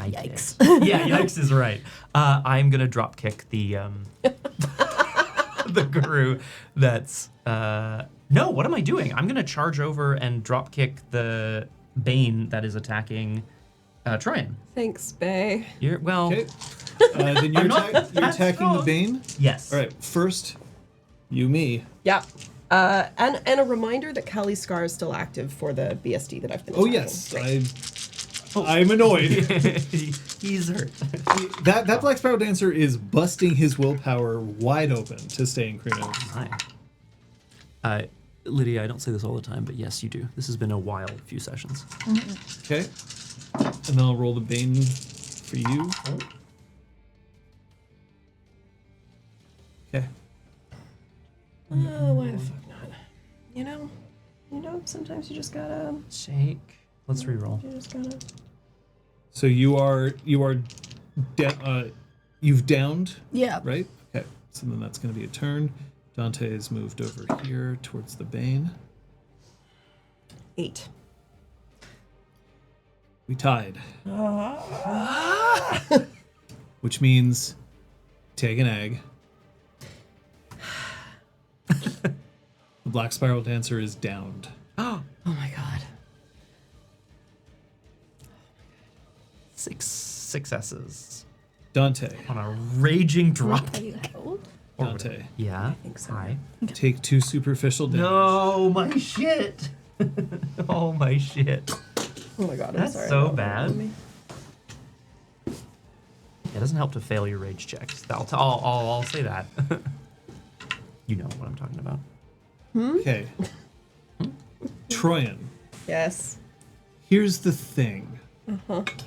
I Yikes. did. Yeah, yikes is right. I'm gonna drop kick the the guru. That's no. What am I doing? I'm gonna charge over and drop kick the Bane that is attacking Troyan. Thanks, Bay. You're well. Okay. Then you're, I'm not you're that attacking the strong. Bane. Yes. All right. First, me. Yeah. And a reminder that Kali's Scar is still active for the BSD that I've been Oh attacking. yes, I'm annoyed. He's hurt. that Black Spiral Dancer is busting his willpower wide open to stay in Krenos. Hi. Lydia, I don't say this all the time, but yes, you do. This has been a wild few sessions. Okay. And then I'll roll the Bane for you. Okay. Oh, why the fuck not? You know, sometimes you just gotta. Shake. Let's reroll. You just gotta. So you've downed, Yeah. right? Okay. So then that's going to be a turn. Dante has moved over here towards the Bane. 8. We tied. Which means take an egg. The Black Spiral Dancer is downed. Oh my god. Six successes Dante. on a raging drop. Are you old? Dante. Yeah. think so. Hi. Take 2 superficial damage. No, my shit. Oh my shit. Oh my god, I'm That's sorry. so about bad. me. It doesn't help to fail your rage checks. I'll say that. You know what I'm talking about. Okay. Troyan. Yes. Here's the thing.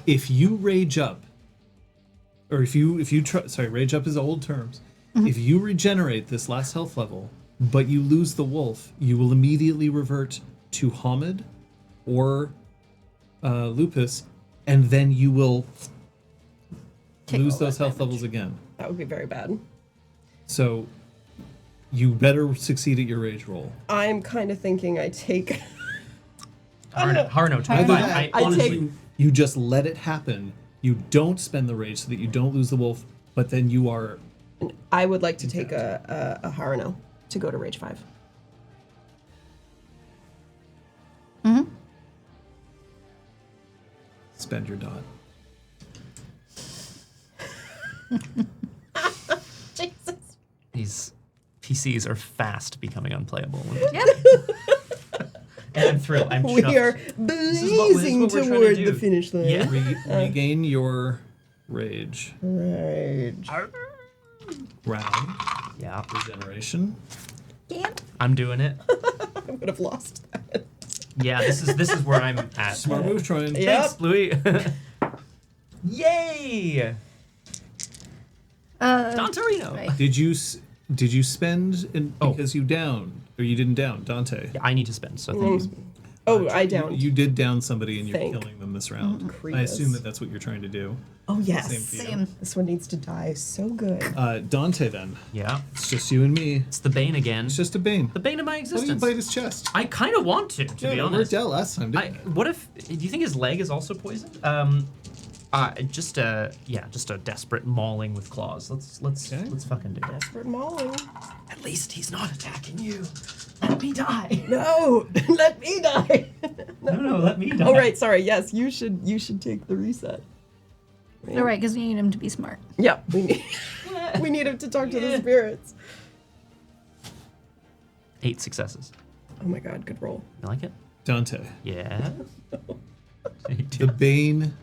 If you rage up, or if you rage up is old terms. If you regenerate this last health level, but you lose the wolf, you will immediately revert to Hamid or Lupus, and then you will lose all those that health levels again. That would be very bad. So you better succeed at your rage roll. I'm kind of thinking I take. Harno, Either I that, honestly. you just let it happen. You don't spend the rage so that you don't lose the wolf, but then you are. I would like to take a Harano to go to Rage 5. Spend your dot. Jesus. These PCs are fast becoming unplayable. Yep. And I'm thrilled. I'm We chuffed. are This is blazing what we're trying to toward do. the finish line. Yeah. Regain your rage. Rage. Round. Yeah. Regeneration. Can't. I'm doing it. I would have lost that. Yeah, this is where I'm at. Smart move, Troyan. Yeah. Thanks, Louis. Yay! Dantarino. Right. Did you spend Oh. because you down or you didn't down Dante? Yeah, I need to spend, so thanks. Oh, I downed. You did down somebody and you're Thank killing them this round. Cretus. I assume that that's what you're trying to do. Oh, yes. Same for you. Same. This one needs to die so good. Dante then. Yeah. It's just you and me. It's the bane again. It's just a bane. The bane of my How do you existence. bite his chest? I kind of want to be it honest. worked out last time, didn't it? What if? Do you think his leg is also poisoned? Just a desperate mauling with claws. Let's fucking do it. Desperate mauling. At least he's not attacking you. Let me die. No, let me die. No, let me die. Oh, right. Sorry. Yes, you should take the reset. All right, because we need him to be smart. Yeah, we need him to talk to the spirits. 8 successes. Oh my God, good roll. You like it? Dante. Yeah. The Bane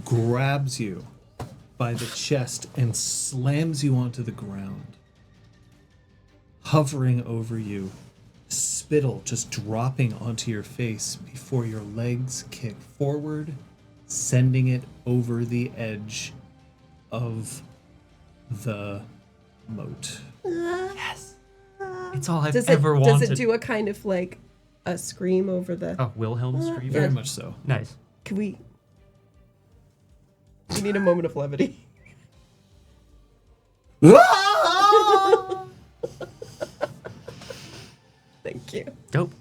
grabs you by the chest and slams you onto the ground. Hovering over you, spittle just dropping onto your face before your legs kick forward, sending it over the edge of the moat. Yes. It's all I've Does ever wanted. Does it do a kind of like a scream over the? Oh, Wilhelm scream? Very much so. Nice. Can we need a moment of levity. Thank you. Dope.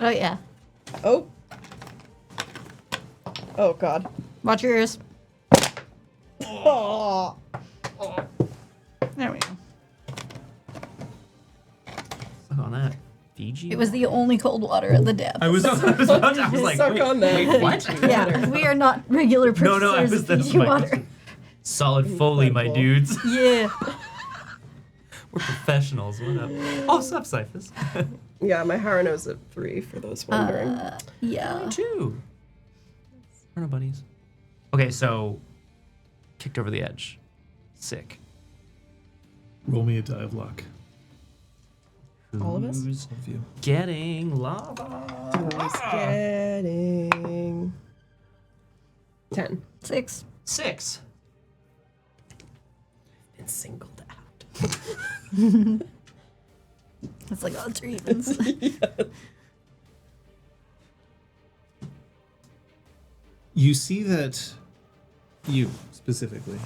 Oh yeah. Oh. Oh God. Watch your ears. Oh. There we go. Look on that. Fiji? It was the only cold water at the depth. I was like, Suck wait, on that. wait, what? Yeah, we are not regular No, purchasers that's of Fiji my water. question. Solid Foley, my Incredible. dudes. Yeah. We're professionals. What up? Oh, sup, Cyphus. Yeah, my Harano's at 3 for those wondering. Yeah. 2. We're no buddies. Okay, so kicked over the edge. Sick. Roll me a die of luck. All of us? Who's Of you. getting lava? Who's getting 10. 6. 6. Been singled out. It's like odds or evens. You see that, you specifically,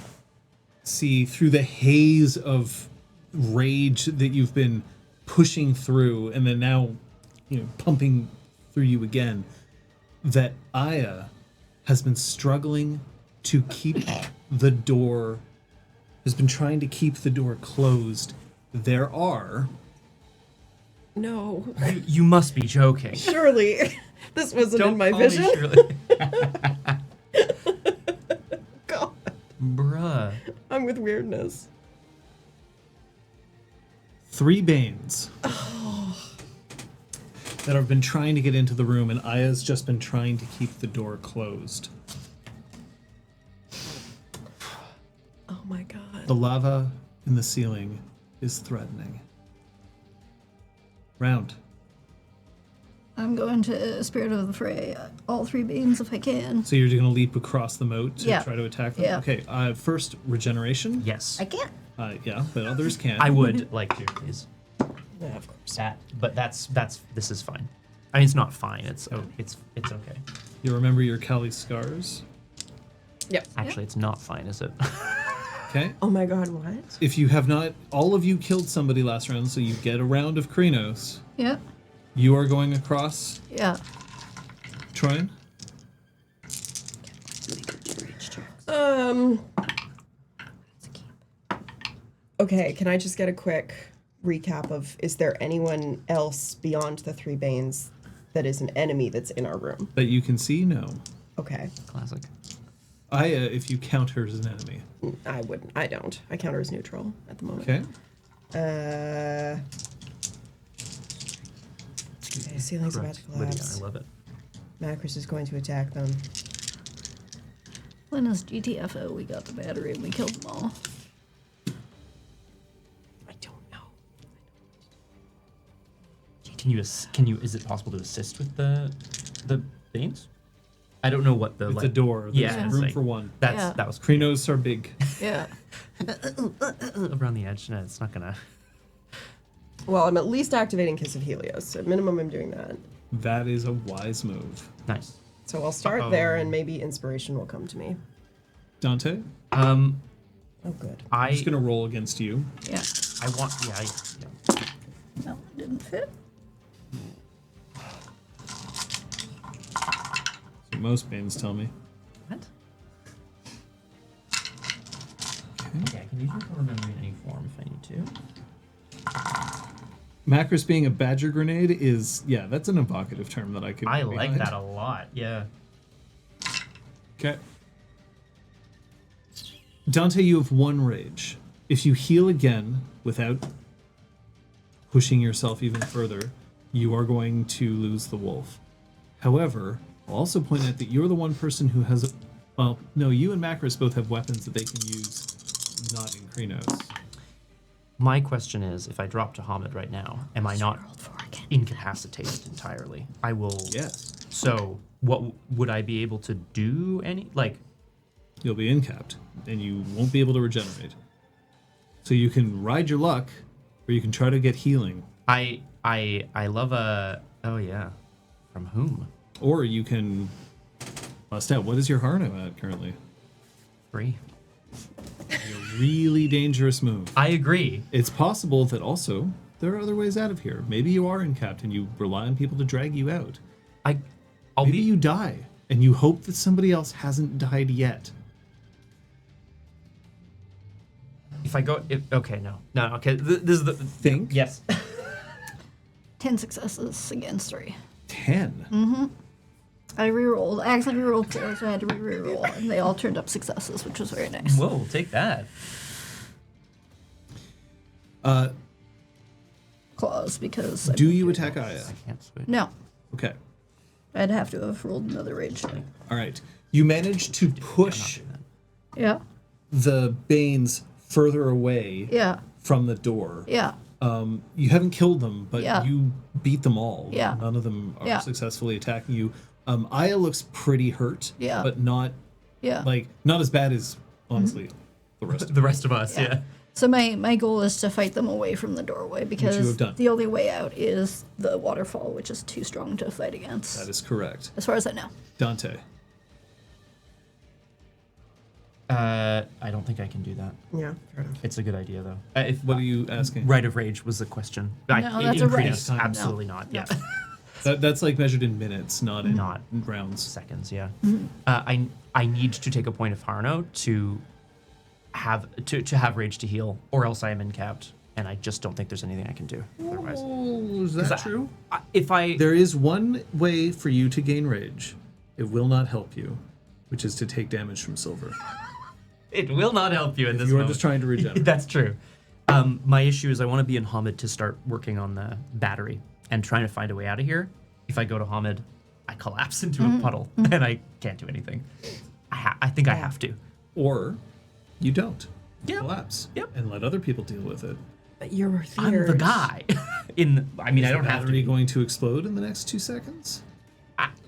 see through the haze of rage that you've been pushing through and then now, pumping through you again, that Aya has been struggling to keep the door, has been trying to keep the door closed. There are... No. You must be joking. Surely. This wasn't Don't in my call me vision. Shirley. God. Bruh. I'm with weirdness. 3 Banes that have been trying to get into the room, and Aya's just been trying to keep the door closed. Oh my God. The lava in the ceiling is threatening. Round. I'm going to Spirit of the Fray, all 3 beams if I can. So you're going to leap across the moat to Yeah. try to attack them? Yeah. Okay, first, regeneration. Yes. I can't. Yeah, but others can't. I would like to, please. Yeah, of course. But this is fine. I mean, it's not fine. It's okay. You remember your Kali scars? Yep. Actually, it's not fine, is it? Okay. Oh my God, what? If you have not, all of you killed somebody last round, so you get a round of Krynos. Yeah. You are going across, Yeah. Troyan? Okay, can I just get a quick recap of, is there anyone else beyond the 3 Banes that is an enemy that's in our room? That you can see? No. Okay. Classic. Aya, if you count her as an enemy. I wouldn't. I don't. I count her as neutral at the moment. Okay. Okay, ceiling's about to Lydia, collapse. I love it. Macros is going to attack them. When as GTFO, we got the battery and we killed them all. I don't know. Can you? Is it possible to assist with the Banes? I don't know what the With the door. There's Yeah, room like- for one. That's Yeah. that was Krynos are big. Yeah. around the edge. No, it's not gonna. Well, I'm at least activating Kiss of Helios. So at minimum, I'm doing that. That is a wise move. Nice. So I'll start there, and maybe inspiration will come to me. Dante, Um, Oh, good. I'm just gonna roll against you. Yeah. I want. Yeah. No, it didn't fit. So most banes tell me. What? Okay, I can use your core memory in any form if I need to. Macros being a badger grenade is, yeah, that's an evocative term that I could. I get like behind. that a lot. Yeah. Okay. Dante, you have 1 rage. If you heal again without pushing yourself even further, you are going to lose the wolf. However, I'll also point out that you're the one person who has well, no, you and Macros both have weapons that they can use not in Krenos. My question is, if I drop to Hamid right now, am I not incapacitated entirely? I will. Yes. So, what would I be able to do? You'll be incapped, and you won't be able to regenerate. So you can ride your luck, or you can try to get healing. I love a. Oh yeah, from whom? Or you can bust out. What is your Harno at currently? 3. A really dangerous move. I agree. It's possible that also there are other ways out of here. Maybe you are incapped and you rely on people to drag you out. I'll Maybe be. you die and you hope that somebody else hasn't died yet. If I go. Okay, no. Okay. This is the. Think? Yes. 10 successes against 3. 10. I rerolled. I actually rerolled 4, so I had to re-reroll, and they all turned up successes, which was very nice. Whoa, take that. Claws, because... Do you attack Aya? I can't switch. No. Okay. I'd have to have rolled another rage check. All right. You manage to push Yeah. the Banes further away Yeah. from the door. Yeah. You haven't killed them, but Yeah. you beat them all. Yeah. None of them are Yeah. successfully attacking you. Aya looks pretty hurt, Yeah. but not Yeah. not as bad as honestly the rest of The rest of us, yeah. So my goal is to fight them away from the doorway, because have done. the only way out is the waterfall, which is too strong to fight against. That is correct. As far as I know. Dante. I don't think I can do that. Yeah, fair enough. It's a good idea, though. What are you asking? Right of rage was the question. No, that's a right. Krenos, absolutely not. Yeah. That's like measured in minutes, not in Not. rounds. Seconds, yeah. I need to take a point of Harno to have rage to heal, or else I am incapped, and I just don't think there's anything I can do otherwise. Oh, is that true? If I There is one way for you to gain rage. It will not help you, which is to take damage from silver. it will not help you in this You are moment. just trying to regenerate. That's true. My issue is I want to be in Hamid to start working on the battery and trying to find a way out of here. If I go to Hamid, I collapse into a puddle and I can't do anything. I think I have to. Or you don't. Yep. Collapse. Yep. And let other people deal with it. But you're I'm the guy. I mean, I don't have to. Battery Be. going to explode in the next 2 seconds?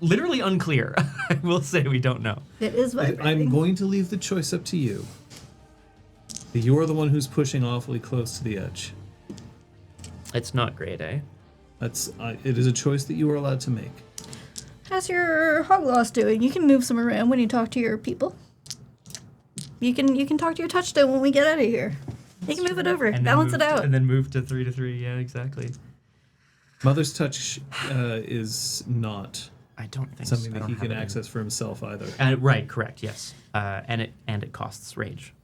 Literally unclear. I will say we don't know. It is vibrating. I'm going to leave the choice up to you. You are the one who's pushing awfully close to the edge. It's not great, eh? It is a choice that you are allowed to make. How's your hogloss doing? You can move some around when you talk to your people. You can talk to your touchstone when we get out of here. You can move it over, balance it out. And then move to 3 to 3. Yeah, exactly. Mother's touch is not I don't think something I that don't he have can it in- access for himself either. Right, correct, yes. And it costs rage.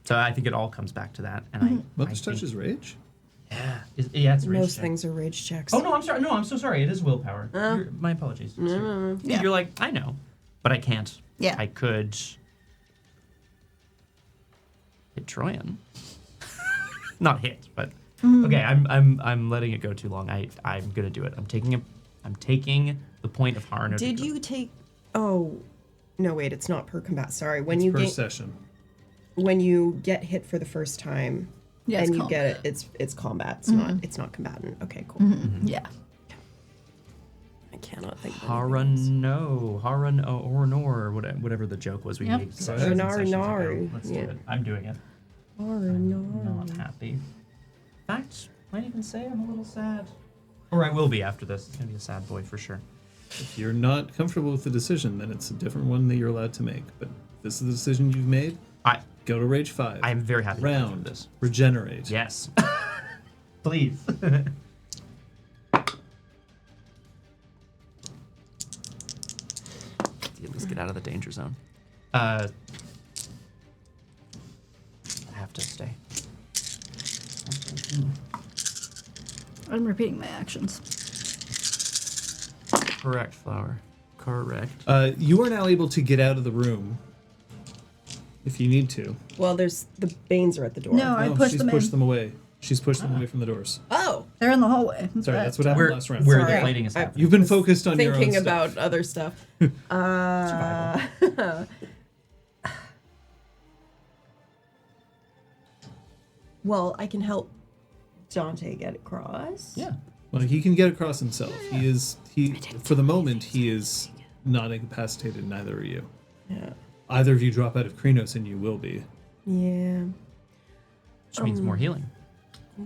So I think it all comes back to that. And Mother's I touch think, is rage? yeah, it's a rage Most check. things are rage checks. Oh no, I'm sorry. No, I'm so sorry. It is willpower. My apologies. Yeah. You're like, I know, but I can't. Yeah. I could hit Troyan. Not hit, but okay. I'm letting it go too long. I'm gonna do it. I'm taking the point of Harno. Did you take? Oh, no, wait. It's not per combat. Sorry. When It's you per get session. when you get hit for the first time, Yeah, and it's you combat. get it, it's combat. It's not combatant. Okay, cool. Yeah. I cannot think. of anything else. Harun or nor whatever the joke was we Yep. made. Sorry. sessions Naru, ago. Naru. Let's Yeah. do it. I'm doing it. Or no. Not happy. fact, might even say I'm a little sad. Or I will be after this. It's gonna be a sad boy for sure. If you're not comfortable with the decision, then it's a different one that you're allowed to make. But if this is the decision you've made, go to Rage 5. I am very happy to do Round. this. Regenerate. Yes. Please. Let's get out of the danger zone. I have to stay. I'm repeating my actions. Correct, Flower. Correct. You are now able to get out of the room if you need to. Well, the Banes are at the door. No, I pushed she's them pushed in. them away. She's pushed them away from the doors. Oh, They're in the hallway. Sorry, that's what happened last round. Where Sorry. the fighting is I- happening. You've been focused on your own thinking stuff. about other stuff. Well, I can help Dante get across. Yeah. Well, he can get across himself. He for the moment he is not incapacitated. Neither are you. Yeah. Either of you drop out of Krenos, and you will be. Yeah. Which means more healing.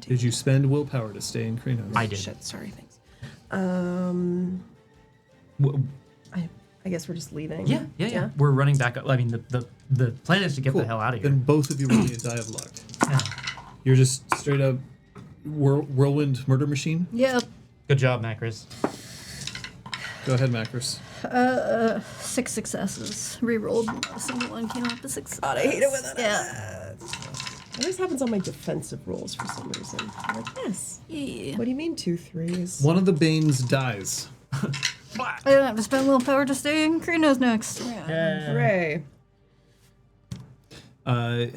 Did you spend willpower to stay in Krenos? I did. Shit, sorry, thanks. W- I guess we're just leaving. Yeah. We're running back up. I mean, the plan is to get Cool. the hell out of here. Then both of you roll me a die of luck. Yeah. You're just straight up whirlwind murder machine. Yep. Good job, Macris. Go ahead, Macros. 6 successes. Rerolled. A single one came up a success. God, I hate it when that Yeah. always happens on my defensive rolls for some reason. I'm like, yes. Yeah. What do you mean 2 3s? One of the Banes dies. I don't have to spend willpower to stay in Krenos next. Yeah. Hooray.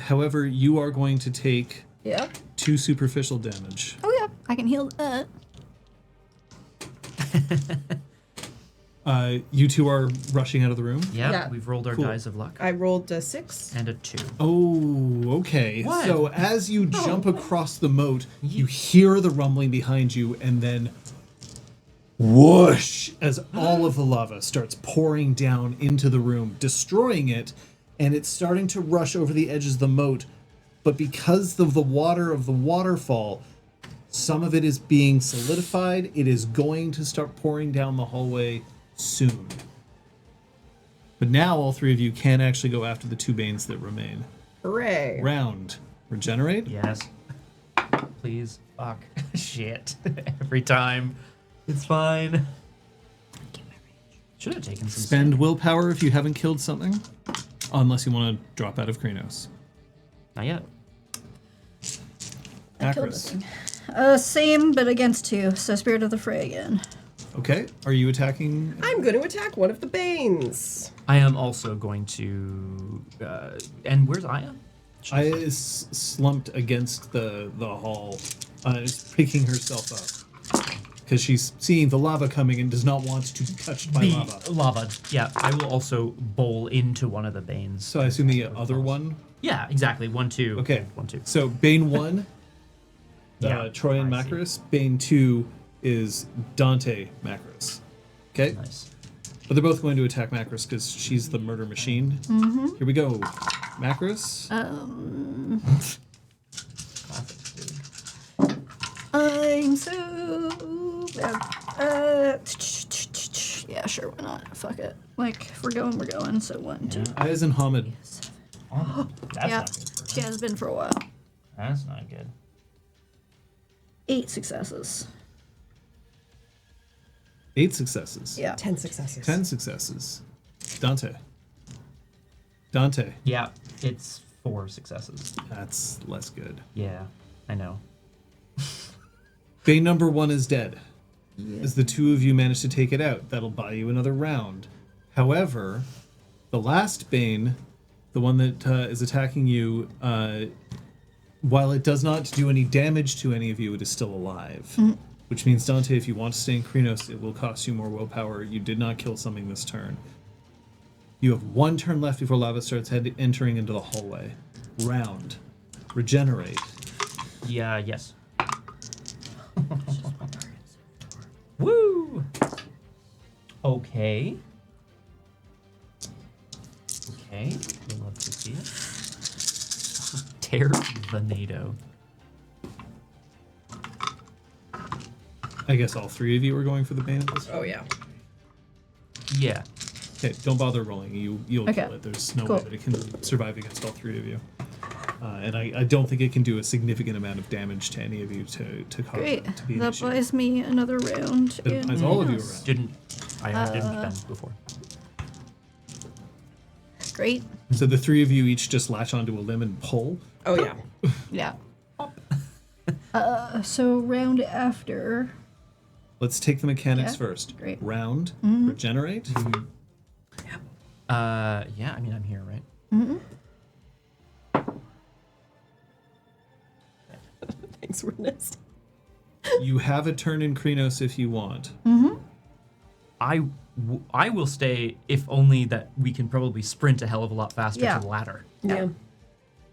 However, you are going to take Yep. 2 superficial damage. Oh, yeah. I can heal that. You two are rushing out of the room. Yeah, Yeah. we've rolled our Cool. dice of luck. I rolled a 6. And a 2. Oh, okay. What? So as you jump across the moat, you hear the rumbling behind you, and then whoosh, as all of the lava starts pouring down into the room, destroying it, and it's starting to rush over the edges of the moat. But because of the water of the waterfall, some of it is being solidified. It is going to start pouring down the hallway soon. But now all 3 of you can actually go after the 2 Banes that remain. Hooray. Round. Regenerate. Yes. Please. Fuck. Shit. Every time. It's fine. Should have taken some. Spend willpower if you haven't killed something. Unless you want to drop out of Krenos. Not yet. I killed the Acris. thing. Same, but against 2. So Spirit of the Fray again. Okay. Are you attacking? I'm going to attack one of the Banes. I am also going to. And where's Aya? Aya is slumped against the hall, is picking herself up because she's seeing the lava coming and does not want to be touched by lava. Lava. Yeah, I will also bowl into one of the Banes. So I assume the other one. Yeah, exactly. 1, 2. Okay. 1, 2. So Bane 1, Yeah, Troy and I see. Macris. Bane 2 is Dante Macris. Okay? Nice. But they're both going to attack Macris because she's the murder machine. Mm-hmm. Here we go. Macris. Classic, dude. I'm so bad. Yeah, sure, why not? Fuck it. Like, if we're going, we're going. So 1, 2. Ayaz and Hamid. Oh, that's Yeah, not good. For she her. has been for a while. That's not good. 8 successes. 8 successes. Yeah. 10 successes. 10 successes. Dante. Dante. Yeah, it's 4 successes. That's less good. Yeah, I know. Bane number 1 is dead. As the 2 of you manage to take it out, that'll buy you another round. However, the last Bane, the one that is attacking you, while it does not do any damage to any of you, it is still alive. Which means, Dante, if you want to stay in Krenos, it will cost you more willpower. You did not kill something this turn. You have 1 turn left before lava starts entering into the hallway. Round. Regenerate. Yeah, yes. Woo! Okay. Okay, we'll love to see it. Tear the NATO. I guess all three of you are going for the bane at this point? Oh yeah. Yeah. Okay, don't bother rolling. You'll Okay. kill it. There's no Cool. way that it can survive against all three of you. And I don't think it can do a significant amount of damage to any of you to cause Great. that to be an That issue. buys me another round. It buys all of you Yes. around. I didn't spend before. Great. So the three of you each just latch onto a limb and pull. Oh yeah. Yeah. So round after. Let's take the mechanics Yeah, first. great. Round, regenerate. Yeah, I mean, I'm here, right? Thanks, Ernest. You have a turn in Krenos if you want. I will stay if only that we can probably sprint a hell of a lot faster Yeah. to the ladder, Yeah.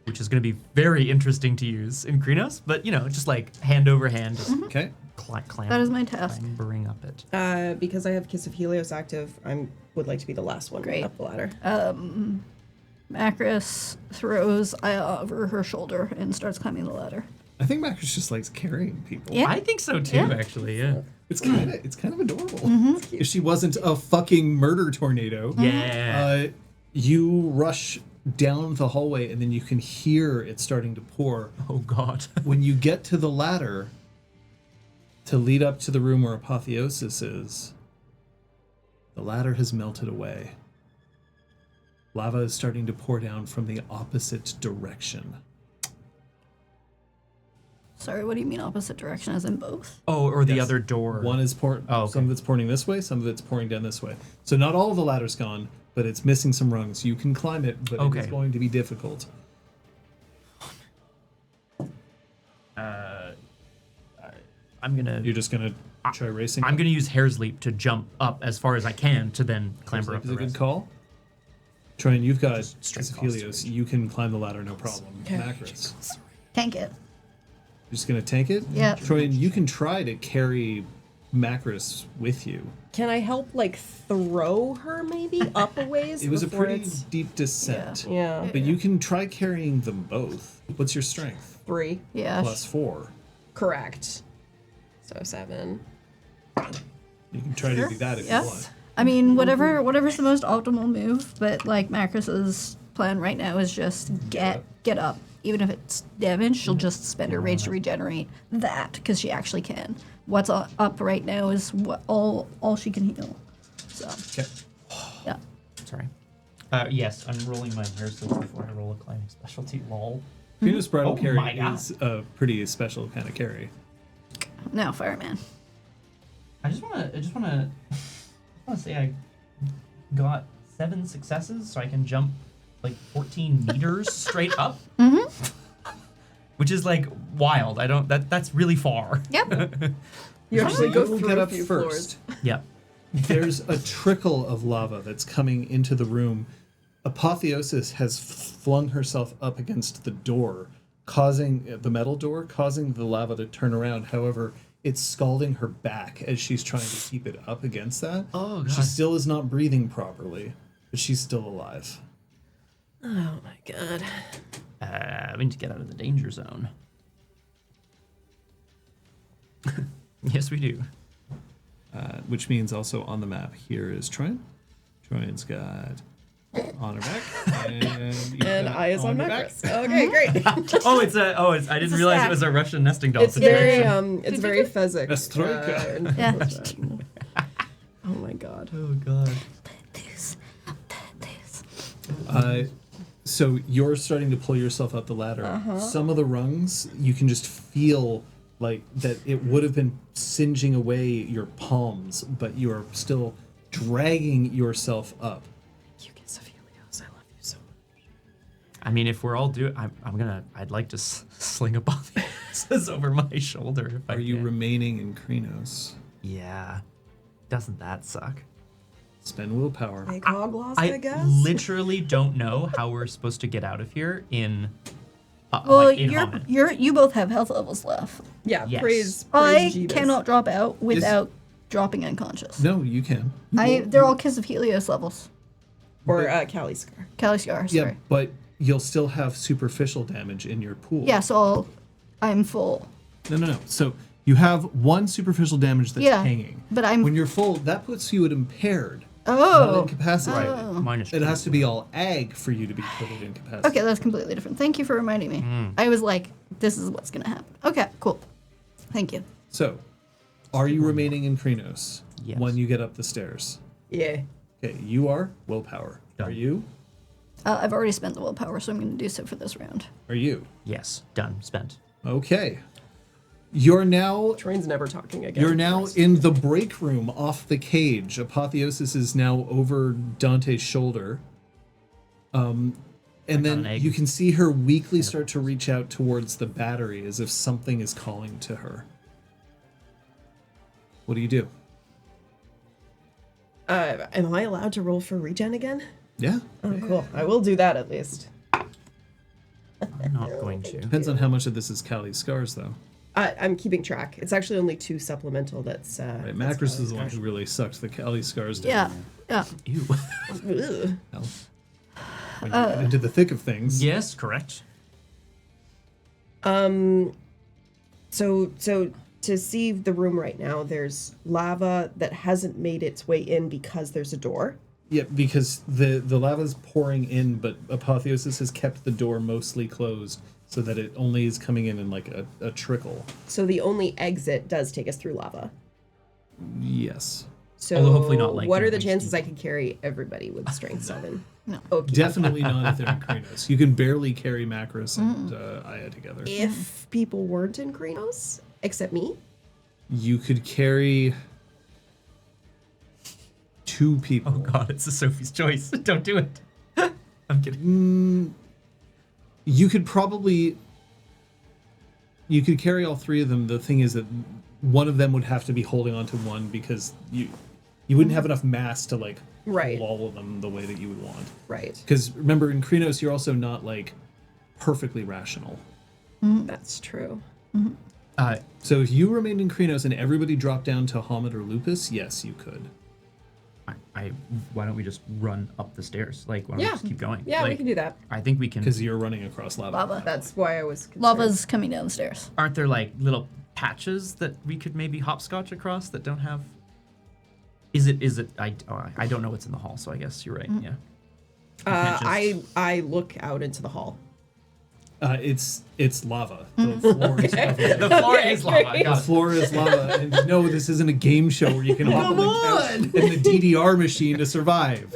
which is going to be very interesting to use in Krenos, but, just like hand over hand, just Okay. clamber, That is my task. clambering up it. Because I have Kiss of Helios active, I would like to be the last one Great. up the ladder. Macris throws Aya over her shoulder and starts climbing the ladder. I think Macros just likes carrying people. Yeah. I think so too, Yeah. actually, yeah. It's kind of adorable. If she wasn't a fucking murder tornado. Yeah. You rush down the hallway and then you can hear it starting to pour. Oh, God. When you get to the ladder to lead up to the room where Apotheosis is, the ladder has melted away. Lava is starting to pour down from the opposite direction. Sorry, what do you mean opposite direction, as in both? Oh, or the Yes. other door. One is pouring. Oh, okay. Some of it's pouring this way. Some of it's pouring down this way. So not all of the ladder's gone, but it's missing some rungs. You can climb it, but Okay. it's going to be difficult. I'm gonna You're just gonna try racing. I'm gonna use Hair's Leap to jump up as far as I can to then clamber up Is the a good rest. call. Troyan, you've got strength Kiss of cost Helios. You can climb the ladder, no problem. Macros. Tank it. You're just gonna tank it. Yeah. Troyan, you can try to carry Macros with you. Can I help, like, throw her maybe up a ways? It was a before pretty it's- deep descent. Yeah. But you can try carrying them both. What's your strength? 3. Yeah. Plus 4. Correct. So 7. You can try to do that if Yeah. you want. I mean, whatever's the most optimal move, but like Macris's plan right now is just get up. Even if it's damage, she'll just spend her rage to regenerate that because she actually can. What's up right now is all she can heal. So Okay. yeah. Sorry. Yes, I'm rolling my Hair's Leap before I roll a climbing specialty. Lol. Krenos Bridal Oh my Carry God. is a pretty special kind of carry. Now fireman. I just wanna say I got 7 successes, so I can jump like 14 meters straight up. Which is like wild. That's really far. Yep. You actually go will through get a up few first. floors. Yeah. There's a trickle of lava that's coming into the room. Apotheosis has flung herself up against the door, causing the metal door, causing the lava to turn around. However, it's scalding her back as she's trying to keep it up against that. Oh, God. She still is not breathing properly, but she's still alive. Oh my god. We need to get out of the danger zone. Yes, we do. Which means also on the map here is Troyan. Troyan's got on her back, And I is on her back. Macros. Okay, great. I didn't a realize stack. it was a Russian nesting doll It's very situation. it's very Fezzik. Nastroika. Yeah. Oh my god. Oh, God. This. So you're starting to pull yourself up the ladder. Some of the rungs, you can just feel like that it would have been singeing away your palms, but you are still dragging yourself up. You Kiss of Helios, I love you so much. I mean, if we're all I'd like to sling a Apotheosis over my shoulder. If I Are you can. remaining in Krenos? Yeah. Doesn't that suck? Spend willpower. Big hog lost, I guess. literally don't know how we're supposed to get out of here in. Well, like in Hammond. you both have health levels left. Yeah, Yes. praise I Jeebus. cannot drop out without dropping unconscious. No, you can. They're all Kiss of Helios levels. Or Cali Scar. Cali Scar, Yeah, sorry. but you'll still have superficial damage in your pool. Yeah, so I'm full. No. So You have 1 superficial damage that's hanging. but I'm- When you're full, that puts you at impaired. Oh. Not incapacitated. Minus It 2. has to be all ag for you to be put at incapacitated. Okay, that's completely different. Thank you for reminding me. I was like, this is what's going to happen. Okay, cool. Thank you. So, are you remaining in Krenos Yes. when you get up the stairs? Yeah. Okay, you are willpower. Done. Are you? I've already spent the willpower, so I'm going to do so for this round. Are you? Yes. Done. Spent. Okay. You're now Train's never talking again. You're now in the break room off the cage. Apotheosis is now over Dante's shoulder. And an then egg. you can see her weakly start to reach out towards the battery as if something is calling to her. What do you do? Am I allowed to roll for regen again? Yeah. Oh, cool. I will do that at least. I'm not going to. Depends on how much of this is Callie's scars, though. I'm keeping track. It's actually only 2 supplemental that's... Right, Macros is the one who really sucked the Callie's scars down. Yeah. Ew. Ugh. Well, when you get into the thick of things. Yes, correct. So to see the room right now, there's lava that hasn't made its way in because there's a door. Yeah, because the lava's pouring in, but Apotheosis has kept the door mostly closed so that it only is coming in like a trickle. So the only exit does take us through lava. Yes. So Although hopefully not, like, what are the waist chances deep. I can carry everybody with strength 7? No. Okay. Definitely not if they're in Krenos. You can barely carry Macros and Aya together. If people weren't in Krenos, except me, You could carry 2 people. Oh god, it's a Sophie's choice. Don't do it. I'm kidding. You could probably... You could carry all 3 of them. The thing is that one of them would have to be holding onto one because you wouldn't have enough mass to like Right. hold all of them the way that you would want. right? Because remember, in Krenos, you're also not like perfectly rational. That's true. So if you remained in Krenos and everybody dropped down to Hamid or Lupus, yes, you could. Why don't we just run up the stairs? Like, why don't we Yeah. just keep going? Yeah, like, we can do that. I think we can. Because you're running across lava. Lava. That's why I was concerned. Lava's coming down the stairs. Aren't there like little patches that we could maybe hopscotch across that don't have? Is it? I don't know what's in the hall, so I guess you're right. Yeah. can't just- I look out into the hall. It's lava. The floor is covered. The floor is lava. The Got it. floor is lava, and no, this isn't a game show where you can hop on the couch and the DDR machine to survive.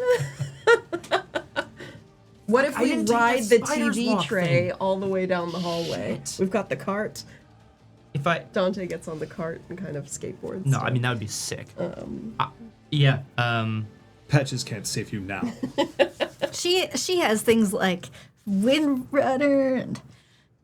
What if I we didn't take ride that the spider's TV walk tray thing. all the way down the hallway? Shit. We've got the cart. If I Dante gets on the cart and kind of skateboards. no, stuff. I mean that would be sick. Yeah. Patches can't save you now. She has things like Windrunner and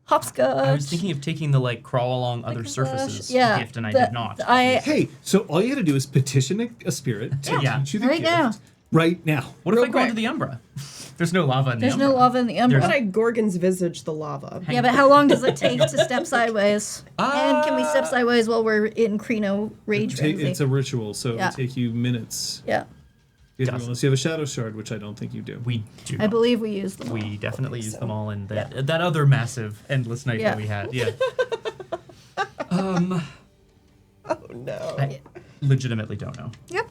Hopscotch. I was thinking of taking the like crawl along other Like surfaces yeah, gift, and I the- did not. Hey, so all you got to do is petition a spirit to Yeah. teach you the Right gift now. right now. What if real I go into quick. the Umbra? There's no lava in the There's Umbra. no lava in the Umbra. But I Gorgon's visage the lava. Yeah, but how long does it take to step sideways? And can we step sideways while we're in Kreno rage frenzy? It's a ritual, so Yeah. it'll take you minutes. Yeah, Unless you have a shadow shard, which I don't think you do. We do. I believe we used them. We definitely used so. them all in that other massive endless night Yeah. that we had. Yeah. Oh no. I legitimately don't know. Yep.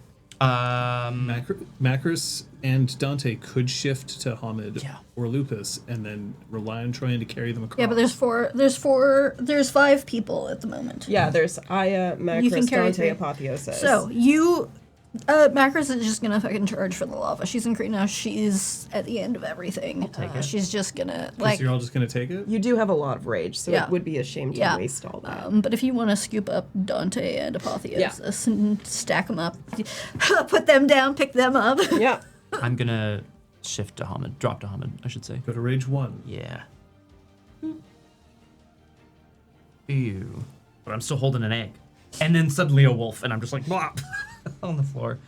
Macros and Dante could shift to Hamid Yeah. or Lupus and then rely on trying to carry them across. Yeah, but there's 5 people at the moment. Yeah, there's Aya, You can Macros, carry Dante, 3. Apotheosis. So you, Macros is just gonna fucking charge for the lava. She's in Kreno. She's at the end of everything. take it. She's just gonna So like. you're all just going to take it? you do have a lot of rage, so Yeah. it would be a shame to Yeah. waste all that. But if you want to scoop up Dante and Apotheosis and stack them up, put them down, pick them up. Yeah. I'm gonna shift to Hamid, drop to Hamid, I should say. Go to Rage 1. Yeah. Ew. But I'm still holding an egg. And then suddenly a wolf, and I'm just like, blah, on the floor.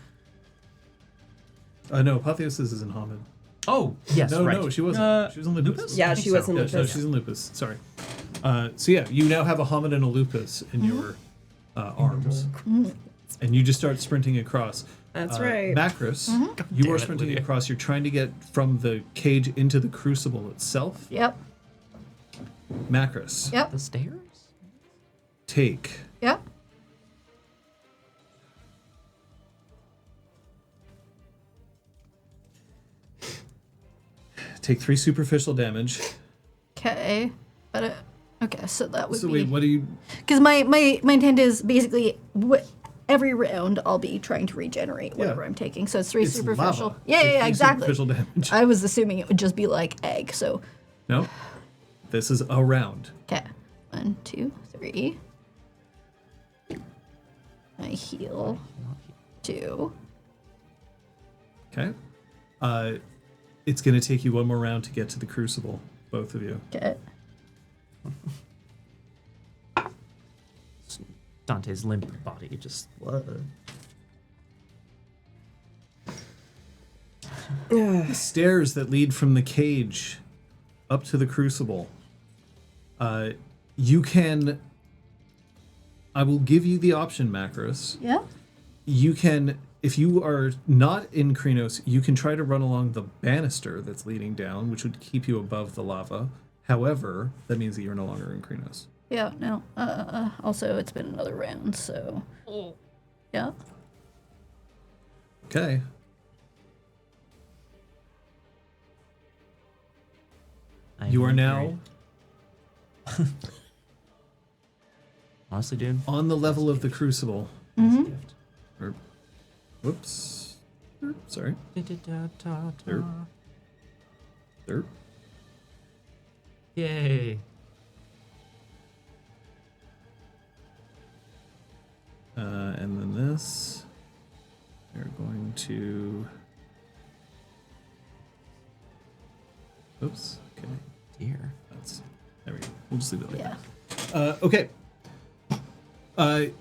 No, Apotheosis is in Hamid. Oh, yes, No, right. no, she wasn't. She was in Lupus. Lupus? Yeah, I she think was in so. Yeah, no, Lupus. she's in Lupus. Sorry. So yeah, you now have a Hamid and a Lupus in your arms. And you just start sprinting across. That's right. Macros, you damn are it, sprinting Lydia. across. You're trying to get from the cage into the crucible itself. Yep. Macros, Yep. The stairs? take Yep. take 3 superficial damage. Okay. But okay, so that would So be. wait, what do you? Because my intent is basically every round I'll be trying to regenerate whatever I'm taking. So it's 3 It's superficial. lava. Yeah, Take yeah, yeah, 3 exactly. Superficial damage. I was assuming it would just be like egg. So No, this is a round. okay, 1, 2, 3. I heal 2. Okay. It's gonna take you one more round to get to the crucible, both of you. Okay. Dante's limp body just. The stairs that lead from the cage up to the crucible. You can. I will give you the option, Macros. Yeah. You can, if you are not in Krenos, you can try to run along the banister that's leading down, which would keep you above the lava. However, that means that you're no longer in Krenos. Yeah. No. Also, it's been another round, so. Yeah. Okay. You are now Honestly, dude. on the level of the crucible. Mm-hmm. Or, whoops. Sorry. Derp. Derp. Yay. And then this. We're going to. Oops. Okay. Dear. That's. There we go. We'll just leave it like Yeah. that. Okay.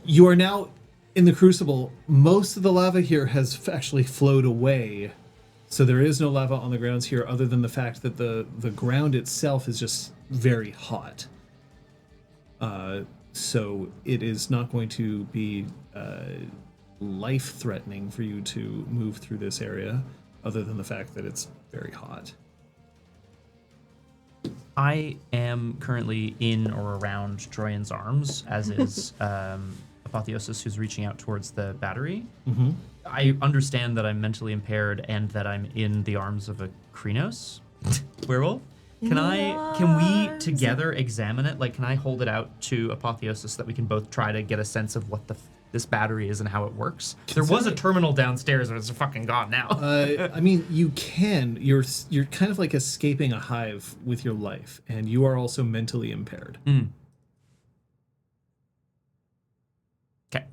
You are now in the crucible. Most of the lava here has actually flowed away. So there is no lava on the grounds here other than the fact that the ground itself is just very hot. So it is not going to be life-threatening for you to move through this area other than the fact that it's very hot. I am currently in or around Troyan's arms, as is Apotheosis, who's reaching out towards the battery. Mm-hmm. I understand that I'm mentally impaired and that I'm in the arms of a Krenos werewolf. Can we together examine it? Like, can I hold it out to Apotheosis so that we can both try to get a sense of what this battery is and how it works? There was a terminal downstairs, but it's fucking gone now. I mean, you can. You're kind of like escaping a hive with your life, and you are also mentally impaired. Okay.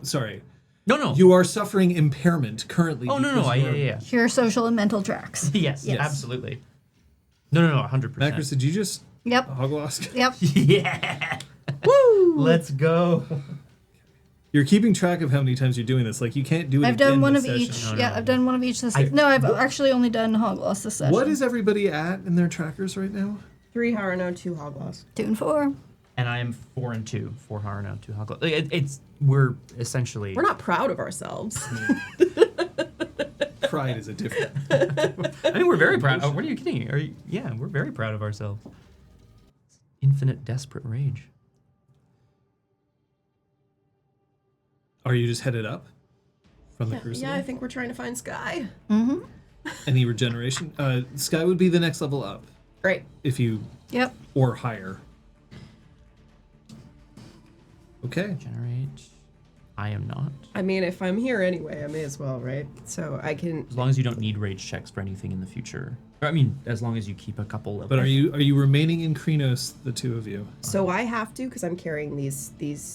Sorry. No. You are suffering impairment currently. Oh, no. Yeah. Cure social and mental tracks. Yes, Yes. absolutely. No, 100%. Macros, did you just Yep. hogwask? Yep. Yeah. Woo! Let's go. You're keeping track of how many times you're doing this. Like, you can't do it I've done again one of this each. session. Yeah, I've done one of each this. No, I've actually only done Hogloss this session. What is everybody at in their trackers right now? 3 Harano, 2 Hogloss. 2 and 4? And I am 4 and 2. 4 Harano, 2 Hogloss. We're essentially. We're not proud of ourselves. Pride is a different. I mean, we're very proud. Oh, what are you kidding? Yeah, we're very proud of ourselves. Infinite desperate rage. Are you just headed up from the crucible? Yeah, I think we're trying to find Sky. Mm-hmm. Any regeneration? Sky would be the next level up. Great. If you. Yep. Or higher. Okay. Generate. I am not. I mean, if I'm here anyway, I may as well, right? So I can. As long as you don't need rage checks for anything in the future. Or, I mean, as long as you keep a couple of. But are you remaining in Krenos, the two of you? So I have to because I'm carrying these.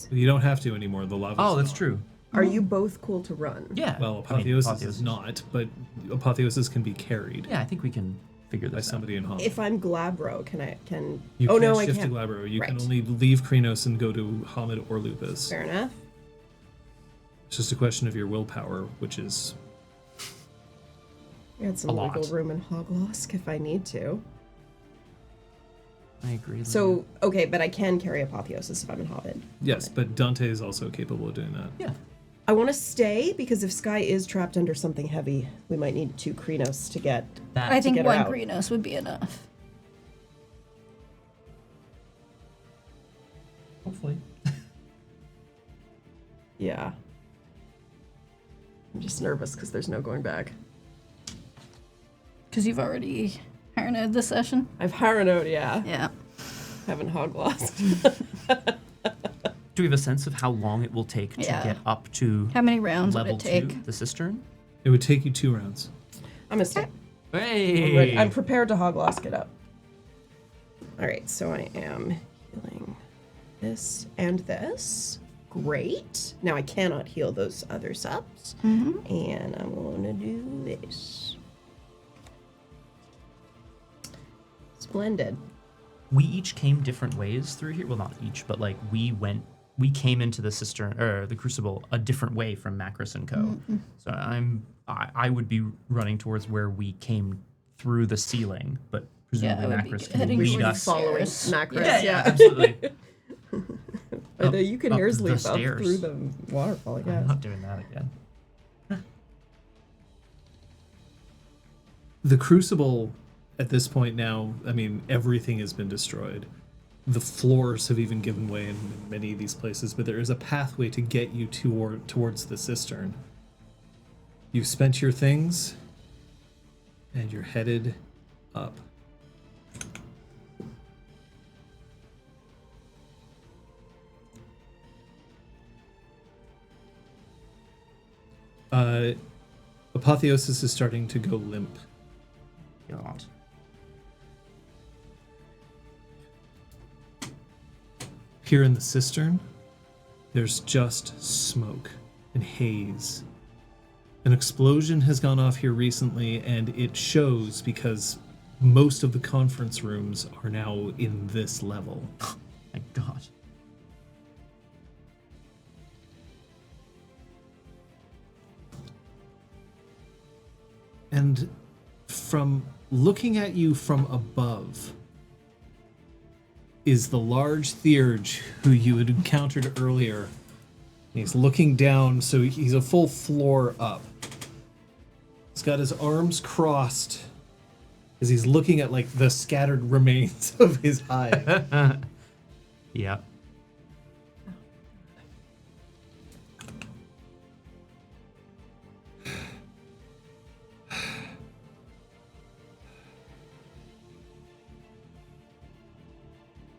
You don't have to anymore. The lava. Oh, that's true. Are you both cool to run? Yeah. Well, I mean, Apotheosis is not, but Apotheosis can be carried Yeah, I think we can figure by this out. somebody in Hobbit. If I'm Glabro, can I? You oh can't no, I shift can't. to Glabro. You can Right. only leave Krenos and go to Hamid or Lupus. Fair enough. It's just a question of your willpower, which is We had some A wiggle lot. room in Hoglosk if I need to. I agree. So okay, but I can carry Apotheosis if I'm in Hobbit. yes, but Dante is also capable of doing that. Yeah. I want to stay because if Sky is trapped under something heavy, we might need 2 Krenos to get. That. I think get her 1 out. Greenos would be enough. Hopefully. Yeah. I'm just nervous because there's no going back. Because you've already Harned this session? I've Harned, yeah. Yeah. Haven't hog lost. Do we have a sense of how long it will take to get up to How many rounds would level it take? 2, the cistern? It would take you 2 rounds. I'm gonna stay. Hey! I'm prepared to hog lost it up. Alright, so I am healing this and this. Great. Now I cannot heal those other subs. And I'm going to do this. Splendid. We each came different ways through here. Well, not each, but like we came into the cistern or the crucible a different way from Macros and Co. So I would be running towards where we came through the ceiling, but presumably I would be Macros can heading lead towards us. Following stairs. Macros. Yeah, absolutely. Although you can up hairs the leap up stairs. through the waterfall, I I'm guess. not doing that again. The crucible, at this point now, I mean, everything has been destroyed. The floors have even given way in many of these places, but there is a pathway to get you towards the cistern. You've spent your things, and you're headed up. Apotheosis is starting to go limp. God. Here in the cistern, there's just smoke and haze. An explosion has gone off here recently, and it shows because most of the conference rooms are now in this level. My God. And from looking at you from above is the large Theurge who you had encountered earlier. He's looking down, so he's a full floor up. He's got his arms crossed as he's looking at like the scattered remains of his hive. Yeah.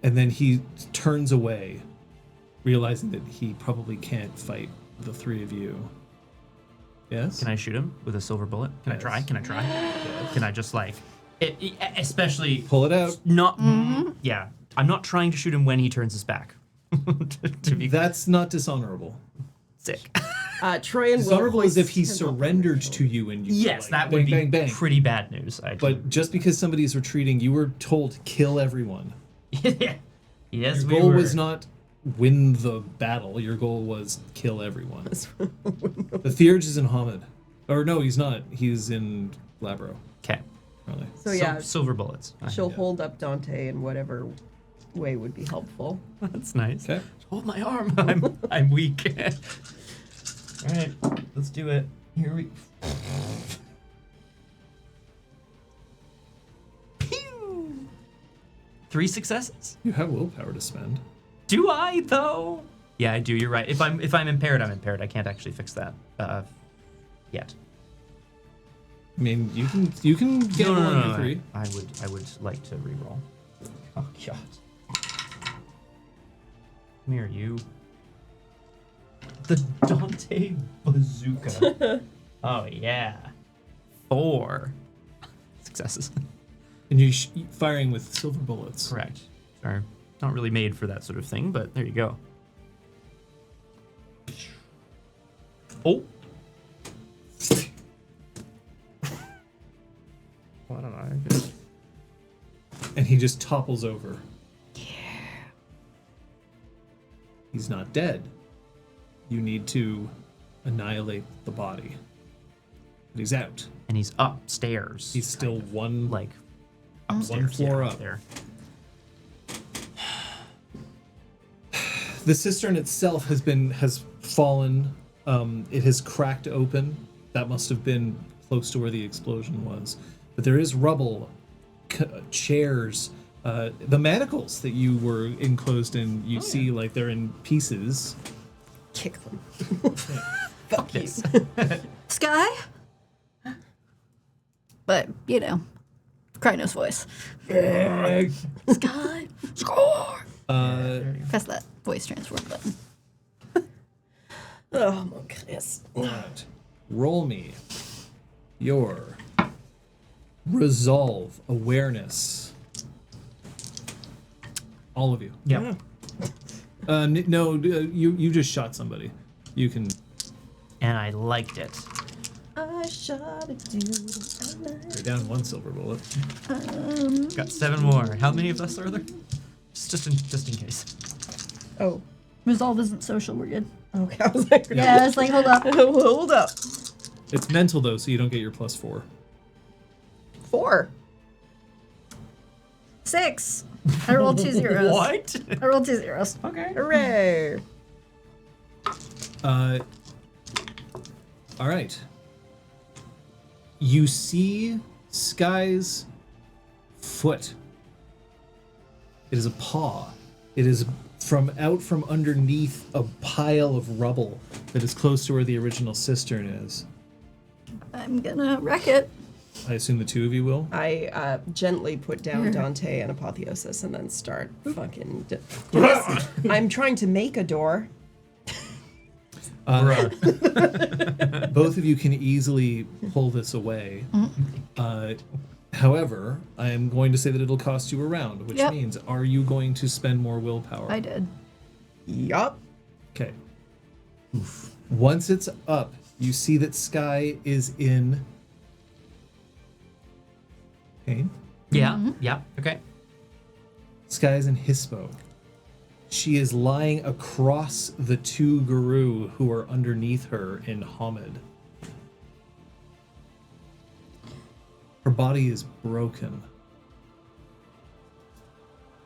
And then he turns away, realizing that he probably can't fight the three of you. Yes? Can I shoot him with a silver bullet? Can Yes. I try? Can I try? Can I just like, especially Pull it out. not? Yeah, I'm not trying to shoot him when he turns his back. to be That's not dishonorable. sick. Troy and Will Dishonorable is if he hoist him up. surrendered to you and you Yes, like, that bang, would be bang, bang. pretty bad news. But just because somebody's retreating, you were told kill everyone. yeah. Yes, Your we goal were. was not win the battle. Your goal was kill everyone. The Theurge is in Hamid. Or no, he's not. He's in Labro. Okay. Probably. So yeah, silver bullets. she'll hold up Dante in whatever way would be helpful. That's nice. Okay. Hold my arm. I'm weak. All right, let's do it. Here we. Pew! 3 successes. You have willpower to spend. Do I though? Yeah, I do. You're right. If I'm impaired, I'm impaired. I can't actually fix that yet. I mean, you can get No, one no, to no, 3. I would like to reroll. Oh God. Come here, you. The Dante bazooka. Oh yeah. 4 successes. And you're firing with silver bullets. Correct. Sorry. Not really made for that sort of thing, but there you go. Oh. Why don't I just... And he just topples over. Yeah. He's not dead. You need to annihilate the body. But he's out. And he's upstairs. He's still one like upstairs. one floor yeah, up. There. The cistern itself has fallen. It has cracked open. That must have been close to where the explosion was. But there is rubble, chairs, the manacles that you were enclosed in. You see, like they're in pieces. Kick them. Fuck this. Sky? But, Krynos voice. Sky, score! Press that voice transform button. Oh, mon Christ. Alright. Roll me your resolve awareness. All of you. Yep. No, you just shot somebody. You can. And I liked it. I shot a dude. You're down 1 silver bullet. Got 7 more. How many of us are there? Just in case. Oh. Resolve isn't social, we're good. Okay, I was like, Yeah, it's like, hold up. hold up. It's mental though, so you don't get your +4. 4. 6. I rolled 2 zeros. What? I rolled 2 zeros. Okay. Hooray. All right. You see Sky's foot. It is a paw. It is from underneath a pile of rubble that is close to where the original cistern is. I'm gonna wreck it. I assume the two of you will. I gently put down Dante and Apotheosis and then start fucking... I'm trying to make a door. Both of you can easily pull this away. However, I am going to say that it'll cost you a round, which means, are you going to spend more willpower? I did. Yup. Okay. Once it's up, you see that Sky is in pain. Yeah. Yeah. Okay. Sky is in Hispo. She is lying across the 2 Guru who are underneath her in Hamid. Her body is broken,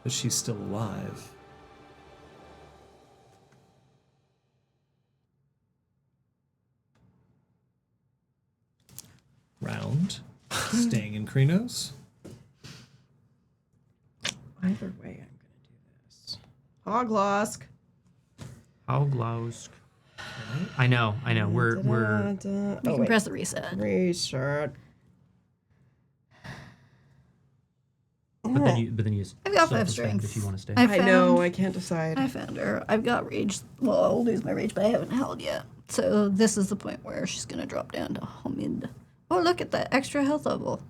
but she's still alive. Round. Staying in Krynos. Either way, I'm going to do this. Hoglosk. Hoglosk. I know. We're You can press the reset. Reset. but then you I've got 5 self-defend strength. if you want to stay. I know, I can't decide. I found her. I've got rage. Well, I'll lose my rage, but I haven't held yet. So this is the point where she's gonna drop down to Hamid. Oh, look at that extra health level.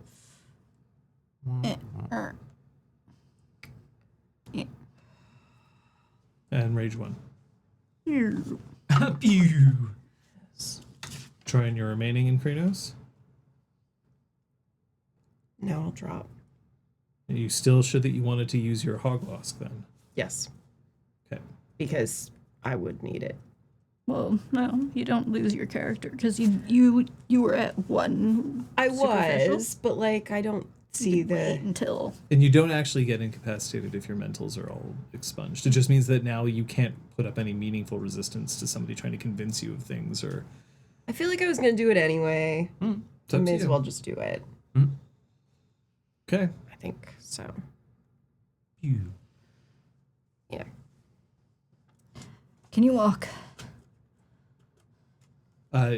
And Rage 1. Pew. Trying your remaining in Krynos. No, I'll drop. You still should that you wanted to use your Hoglosk then. Yes, Okay. because I would need it. Well, no, you don't lose your character because you were at 1. I superficial. was, but like I don't see You can wait the. until. And you don't actually get incapacitated if your mentals are all expunged. It just means that now you can't put up any meaningful resistance to somebody trying to convince you of things or... I feel like I was gonna do it anyway. It's I up may to as you. well just do it. Okay. I think so. Pew. Yeah. Can you walk?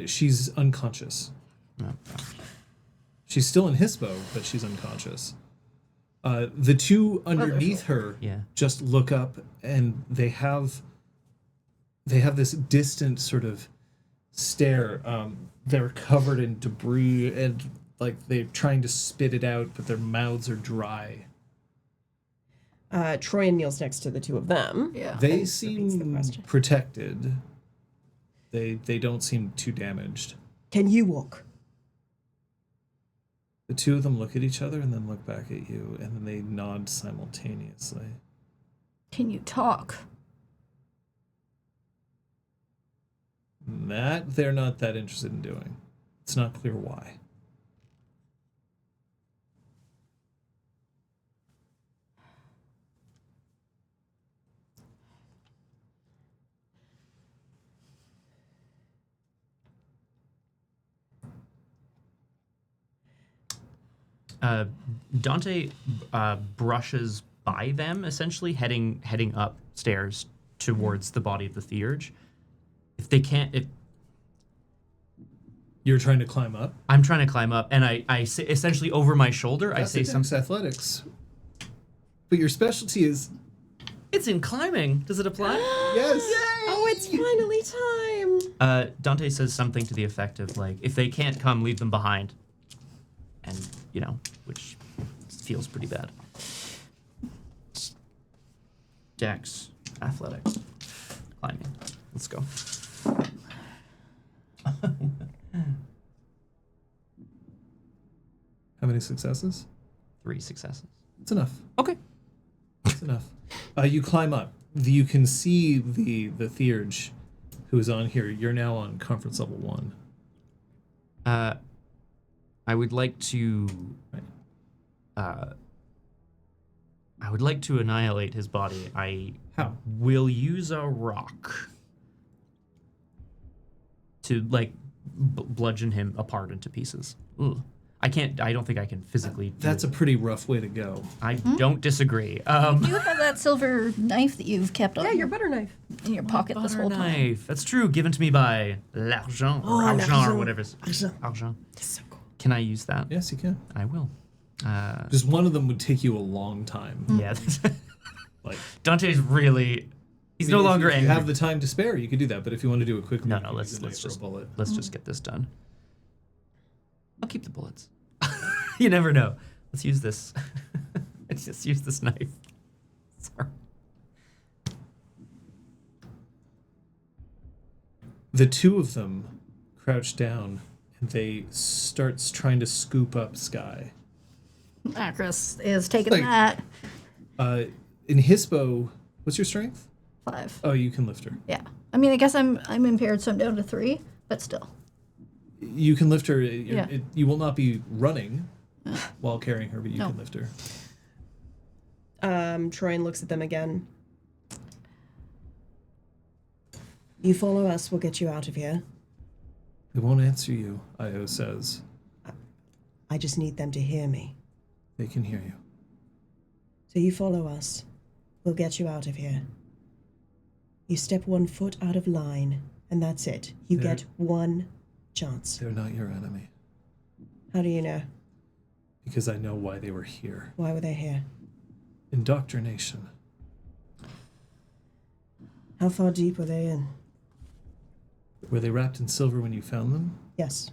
She's unconscious. No. She's still in Hispo, but she's unconscious. The two underneath her Yeah. just look up, and they have this distant sort of stare. They're covered in debris, and like they're trying to spit it out, but their mouths are dry. Troy kneels next to the two of them. Yeah. They repeats the seem question. protected. They don't seem too damaged. Can you walk? The two of them look at each other and then look back at you, and then they nod simultaneously. Can you talk? That they're not that interested in doing. It's not clear why. Dante brushes by them, essentially heading upstairs towards the body of the Theurge. If You're trying to climb up? I'm trying to climb up, and I say, essentially over my shoulder, I say something. Athletics. But your specialty is... It's in climbing. Does it apply? Yes. Oh, it's finally time. Dante says something to the effect of, like, if they can't come, leave them behind. And, which feels pretty bad. Dex, athletics, climbing. Let's go. How many successes? 3 successes. It's enough. Okay. It's enough. You climb up. You can see the Theurge who is on here. You're now on conference level 1. I would like to... I would like to annihilate his body. I How? will use a rock to, like, bludgeon him apart into pieces. Ugh. I don't think I can physically do That's a pretty rough way to go. I don't disagree. You have that silver knife that you've kept on your butter knife. in your pocket this whole time. Knife. That's true. Given to me by l'argent or argent or whatever. Argent. So cool. Can I use that? Yes, you can. I will. Just one of them would take you a long time. Yeah. Like Dante's really... He's no longer if you angry. have the time to spare, you could do that. But if you want to do it quickly, No, you can let's use a knife for just a bullet. let's just get this done. I'll keep the bullets. You never know. Let's use this. Let's just use this knife. Sorry. The two of them crouch down, and they starts trying to scoop up Sky. Acris is taking Like- that. In Hispo, what's your strength? 5. Oh, you can lift her. Yeah. I mean, I guess I'm impaired, so I'm down to 3, but still. You can lift her. Yeah. You will not be running while carrying her, but you can lift her. Troyan looks at them again. You follow us, we'll get you out of here. They won't answer you, Io says. I just need them to hear me. They can hear you. So you follow us, we'll get you out of here. You step 1 foot out of line, and that's it. You They're- get 1 chance. They're not your enemy. How do you know? Because I know why they were here. Why were they here? Indoctrination. How far deep were they in? Were they wrapped in silver when you found them? Yes,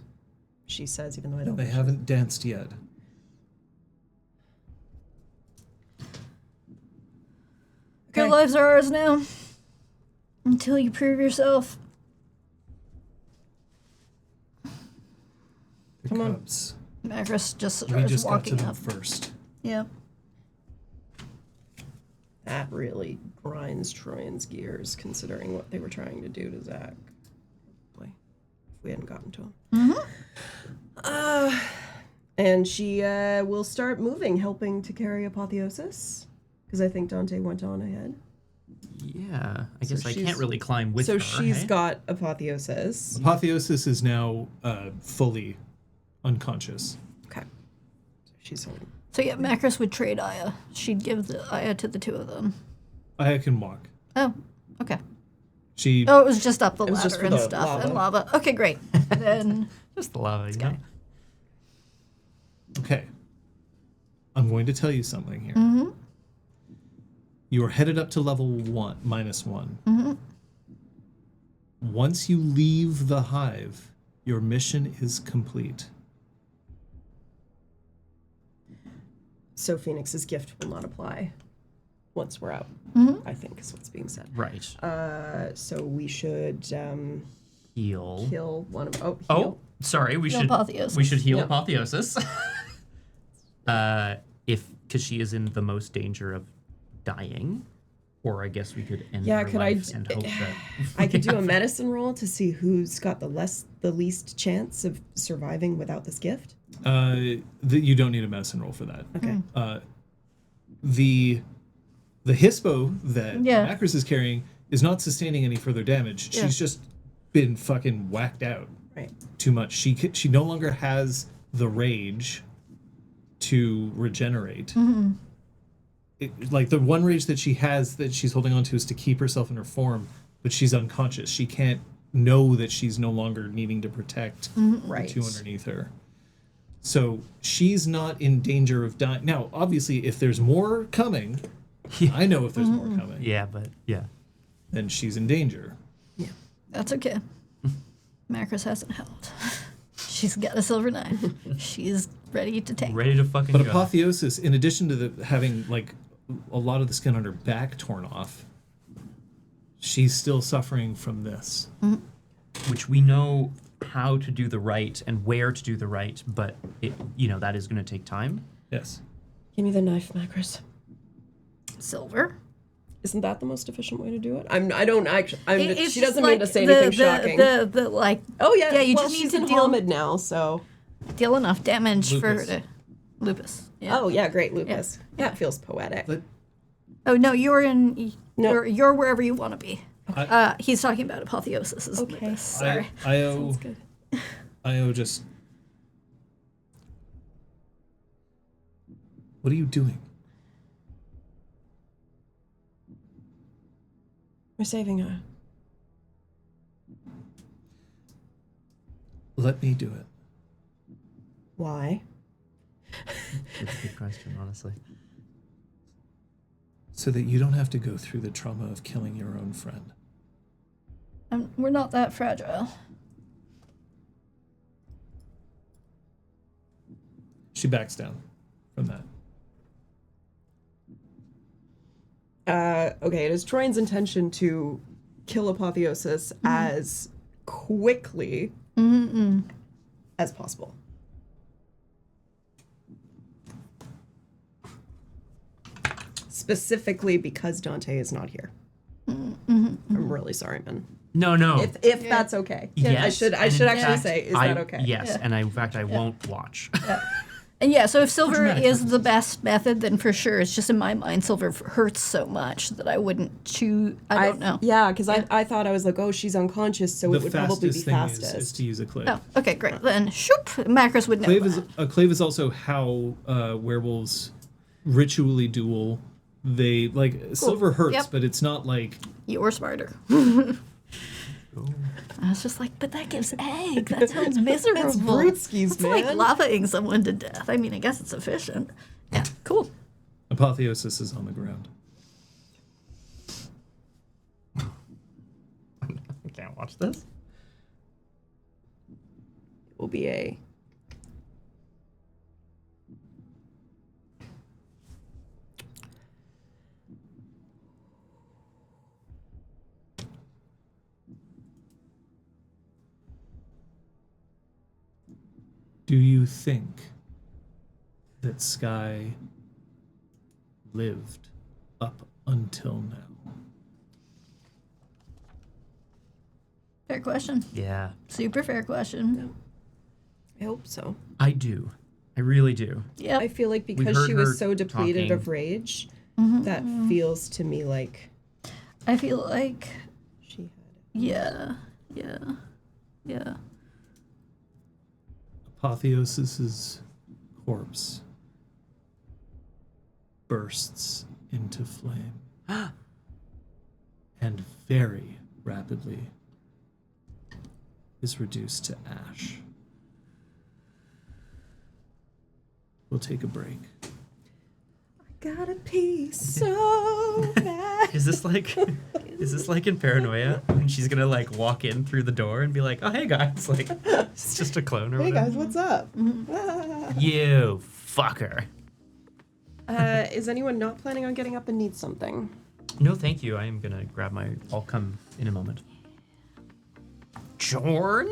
she says, even though I don't. They haven't danced yet. Your lives are ours now. Until you prove yourself. The Come on. cubs. Acris just We starts just got to walking them up. first. Yeah. That really grinds Troyan's gears, considering what they were trying to do to Zach. Boy, if we hadn't gotten to him. Mm-hmm. And she will start moving, helping to carry Apotheosis, because I think Dante went on ahead. Yeah. I guess I she's- can't really climb with So her. she's hey? got Apotheosis. Apotheosis is now fully unconscious. Okay. So she's holding. So yeah, Macris would trade Aya. She'd give the Aya to the two of them. Aya can walk. Oh, okay. She Oh, it was just up the was ladder just for and the stuff lava. and lava. Okay, great. Then Just the lava, you know? Okay. I'm going to tell you something here. Mm-hmm. You are headed up to level 1, -1. Mm-hmm. Once you leave the hive, your mission is complete. So Phoenix's gift will not apply once we're out, I think is what's being said. Right. So we should Heal. kill one of... Oh, Oh, heal. sorry. We Heal should Apotheosis. we should heal Yeah. Apotheosis. Because she is in the most danger of dying, or I guess we could end Yeah, her could I life d- and hope that I could do a medicine roll to see who's got the least chance of surviving without this gift. You don't need a medicine roll for that. Okay. The Hispo that Yeah. Macris is carrying is not sustaining any further damage. Yeah. She's just been fucking whacked out Right. too much. She no longer has the rage to regenerate. Mm-hmm. Like the one rage that she has that she's holding on to is to keep herself in her form, but she's unconscious. She can't know that she's no longer needing to protect Right. the two underneath her. So she's not in danger of dying. Now, obviously, if there's more coming, I know if there's more coming, Yeah, but yeah. then she's in danger. That's okay. Macros hasn't held. She's got a silver knife. She's ready to tank. Ready to fucking But go. Apotheosis, in addition to having like a lot of the skin on her back torn off, she's still suffering from this. Which we know how to do the right and where to do the right, but that is going to take time. Yes. Give me the knife, Macros. Silver. Isn't that the most efficient way to do it? I don't actually. It's She just doesn't mean to say anything shocking. The like. Oh yeah. Yeah, you well, just need she's to in deal- Hamid now, so. Deal enough damage for her Lupus. to. Lupus. Yeah. Oh yeah, great, Lupus. That feels poetic. But Oh no, you're in. No. You're wherever you want to be. I- He's talking about apotheosis. Is Okay. lupus. Sorry. Io Sounds good. just. What are you doing? We're saving her. Let me do it. Why? That's a good question, honestly. So that you don't have to go through the trauma of killing your own friend. We're not that fragile. She backs down from that. Okay, it is Troyan's intention to kill Apotheosis as quickly as possible. Specifically because Dante is not here. I'm really sorry, man. No. If that's okay. Yes. I should and in actually fact, say, is that okay? Yes, Yeah. and in fact, I won't watch. And yeah, so if silver dramatic is the best method, then for sure, it's just in my mind, silver hurts so much that I wouldn't choose. I don't know. Yeah, because I thought I was like, oh, she's unconscious, so The it would probably be fastest thing fastest. is to use a clave. Oh, okay, great. Then, shoop, Macros would know. A clave is also how werewolves ritually duel. They silver hurts, Yep. but it's not like You're smarter. I was just like, but that gives egg. That sounds miserable. That's Brutskis, It's like man. lavaing someone to death. I mean, I guess it's efficient. Yeah, cool. apotheosis is on the ground. I can't watch this. Will be a Do you think that Sky lived up until now? Fair question. Yeah, Super fair question. I hope so. I do. I really do. Yep. I feel like because heard she was her so depleted talking. of rage, that feels to me like I feel like, she had. yeah. Apotheosis's corpse bursts into flame and very rapidly is reduced to ash. We'll take a break. Got a piece so bad. Is this like in Paranoia? And she's gonna like walk in through the door and be like, "Oh hey guys," like it's just a clone or Hey whatever. guys, what's up? Ah. You fucker. Is anyone not planning on getting up and need something? No, thank you. I am gonna grab my. I'll come in a moment. Jorn.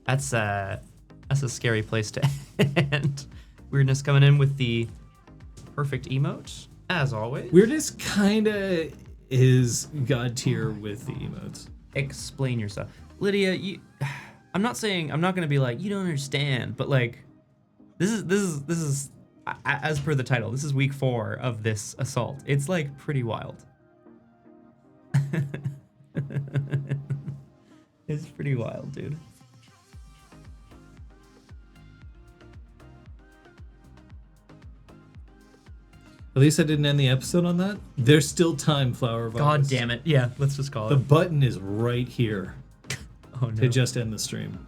That's a scary place to end. Weirdness coming in with the perfect emote, as always. Weirdness kinda is god tier with the emotes. Explain yourself, Lydia. I'm not gonna be like you don't understand, but like, this is as per the title. This is week 4 of this assault. It's like pretty wild. It's pretty wild, dude. At least I didn't end the episode on that. There's still time, Flower of God August. damn it. Yeah, let's just call The it. button is right here Oh, no. to just end the stream.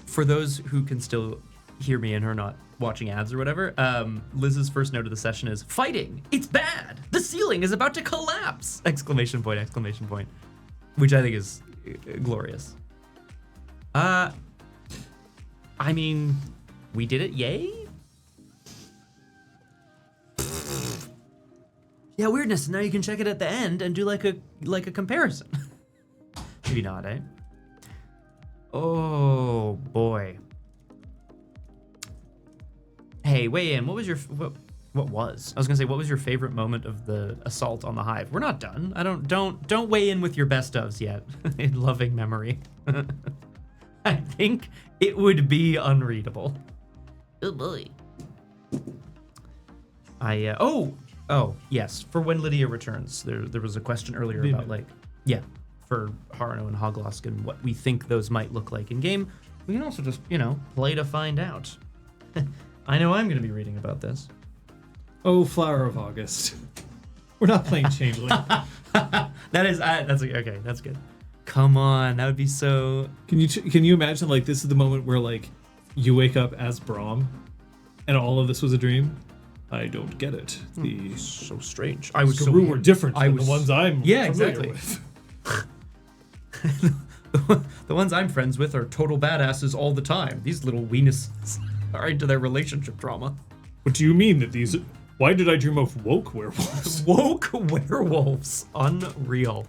For those who can still hear me and are not watching ads or whatever, Liz's first note of the session is, fighting! It's bad! The ceiling is about to collapse! Exclamation point, exclamation point. Which I think is glorious. I mean, we did it, yay? Yeah, weirdness. Now you can check it at the end and do like a comparison. Maybe not, eh? Oh boy. Hey, weigh in. What was your what was? I was gonna say, what was your favorite moment of the assault on the hive? We're not done. Don't weigh in with your best ofs yet. In loving memory. I think it would be unreadable. Oh boy. Oh yes. For when Lydia returns, there was a question earlier about for Haruno and Hoglosk and what we think those might look like in game. We can also just play to find out. I know I'm going to be reading about this. Oh, Flower of August. We're not playing Changeling. That's okay. That's good. Come on, that would be so. Can you imagine like this is the moment where like you wake up as Braum, and all of this was a dream? I don't get it. The So strange. I was Garou were different I than was- the ones I'm Yeah, familiar exactly. with. The ones I'm friends with are total badasses all the time. These little weenuses are into their relationship drama. What do you mean that these? Why did I dream of woke werewolves? Woke werewolves. Unreal.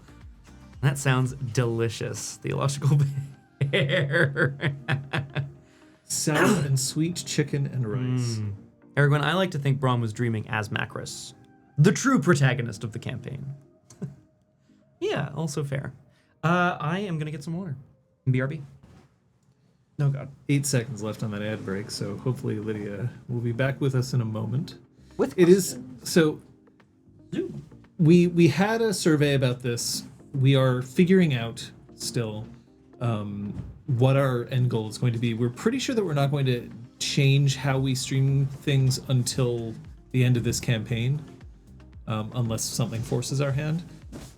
That sounds delicious. Theological bear. Sour and sweet chicken and rice. Aragorn, I like to think Braum was dreaming as Macris, the true protagonist of the campaign. Yeah, also fair. I am gonna get some water. BRB. Oh god. 8 seconds left on that ad break, so hopefully Lydia will be back with us in a moment. With It is so. We had a survey about this. We are figuring out still what our end goal is going to be. We're pretty sure that we're not going to change how we stream things until the end of this campaign, unless something forces our hand.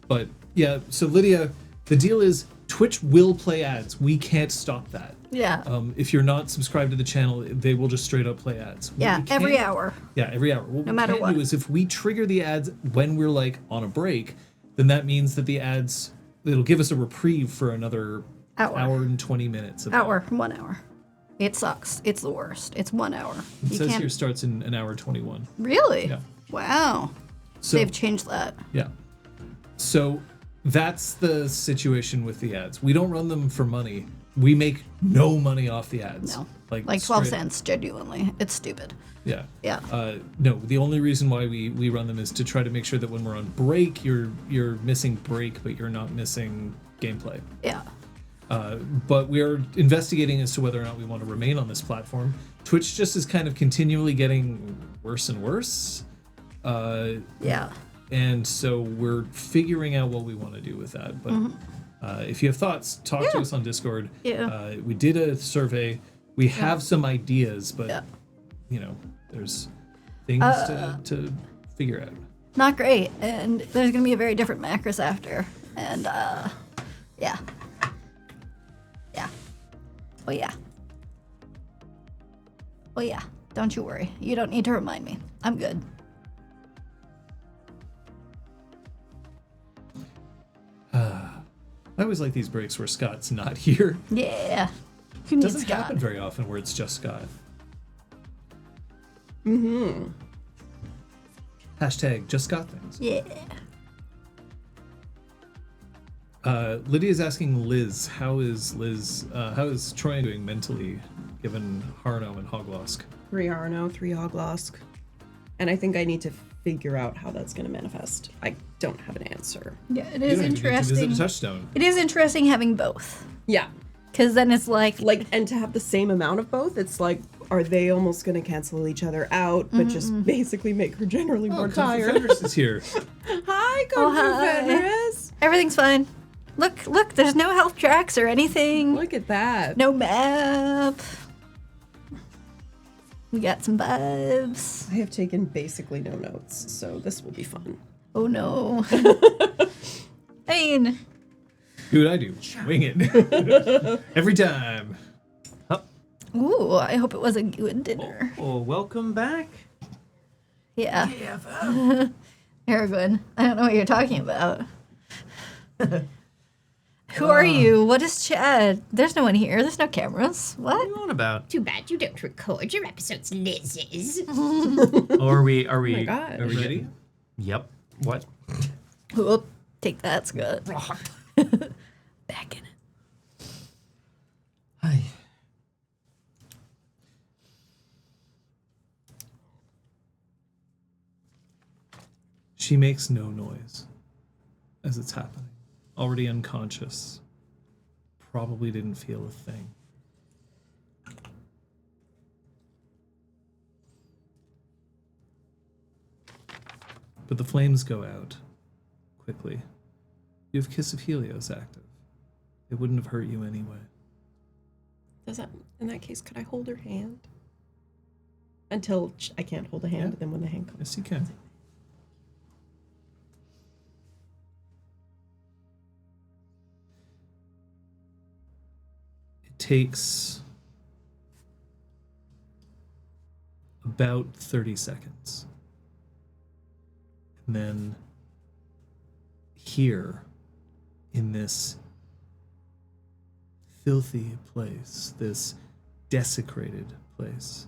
But yeah, so Lydia, the deal is Twitch will play ads. We can't stop that. Yeah. If you're not subscribed to the channel, they will just straight up play ads. What Yeah, we every can't- hour. Yeah, every hour. What No we matter can't what. do is if we trigger the ads when we're like on a break, then that means that the ads, it'll give us a reprieve for another hour and 20 minutes. Of Hour, 1 hour. It sucks. It's the worst. It's 1 hour. It You says can't. here starts in an hour 21. Really? Yeah. Wow. So They've changed that. yeah. So that's the situation with the ads. We don't run them for money. We make no money off the ads. No. Like 12 straight- cents, genuinely. It's stupid. Yeah. Yeah. No, the only reason why we run them is to try to make sure that when we're on break, you're missing break, but you're not missing gameplay. Yeah. But we're investigating as to whether or not we want to remain on this platform. Twitch just is kind of continually getting worse and worse. Yeah. And so we're figuring out what we want to do with that. But if you have thoughts, talk to us on Discord. Yeah. We did a survey. We have some ideas, but Yeah. there's things to figure out. Not great. And there's going to be a very different Macris after. And, yeah. Yeah. Oh, yeah. Oh, yeah. Don't you worry. You don't need to remind me. I'm good. I always like these breaks where Scott's not here. Yeah. Who needs Doesn't God? happen very often where it's just Scott. Hashtag just Scott things. Yeah. Lydia's asking Liz, how is Troy doing mentally, given Harno and Hoglosk? 3 Arno, 3 Hoglosk. And I think I need to figure out how that's going to manifest. I don't have an answer. Yeah, it You is don't even get to interesting. visit a touchstone. It is interesting having both. Yeah. Because then it's like, And to have the same amount of both, it's like, are they almost going to cancel each other out, but just basically make her generally more Kung Fu tired? Fenris is here. Hi, Kung Fu hi. Fenris. everything's fine. Look, there's no health tracks or anything. Look at that. No map. We got some vibes. I have taken basically no notes, so this will be fun. Oh no. I mean, Do what I do. Wing it. Every time. ooh, I hope it was a good dinner. Oh, welcome back. Yeah. Aragorn, I don't know what you're talking about. Who are you? What is Chad? There's no one here. There's no cameras. What are What? you on about? Too bad you don't record your episodes, Liz's. Oh, are we? Oh my god. Are we ready? Yep. What? Whoop. Take that, Scott. Back in it. Hi. She makes no noise as it's happening. Already unconscious. Probably didn't feel a thing. But the flames go out quickly. You have Kiss of Helios active. It wouldn't have hurt you anyway. Does that, in that case, could I hold her hand? Until I can't hold a hand, Yeah. but then when the hand comes. Yes, you can. It takes about 30 seconds. And then here, in this filthy place, this desecrated place,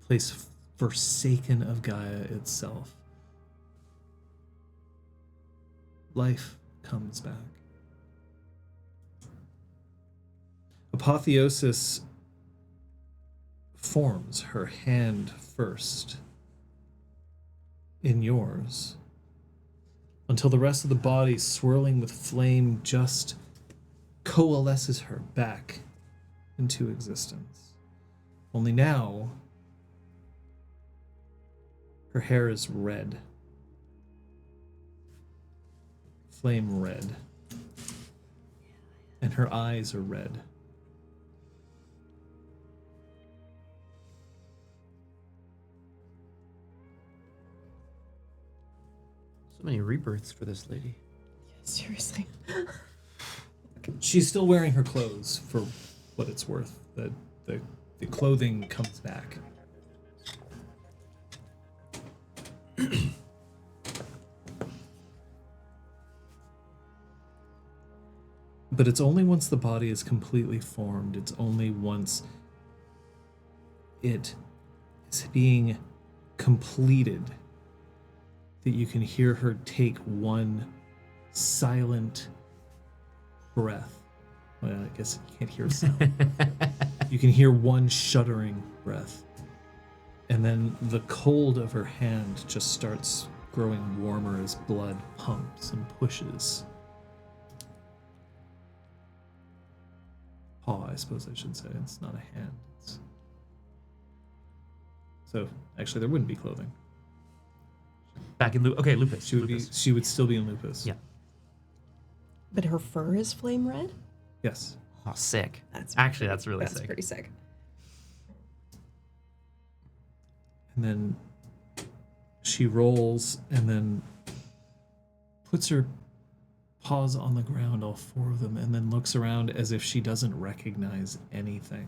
a place forsaken of Gaia itself, life comes back. Apotheosis forms her hand first in yours, until the rest of the body, swirling with flame, just coalesces her back into existence. Only now, her hair is red. Flame red. And her eyes are red. So many rebirths for this lady. Seriously. She's still wearing her clothes for what it's worth. The clothing comes back. But it's only once the body is completely formed, it's only once it is being completed that you can hear her take one silent breath. Well, I guess you can't hear a sound. You can hear one shuddering breath. And then the cold of her hand just starts growing warmer as blood pumps and pushes. Paw, I suppose I should say. It's not a hand. So, actually, there wouldn't be clothing. Back in okay, lupus. She would lupus. she would still be in lupus. Yeah. But her fur is flame red? Yes. Oh, sick. That's That's really That's sick. pretty sick. And then she rolls and then puts her paws on the ground, all four of them, and then looks around as if she doesn't recognize anything.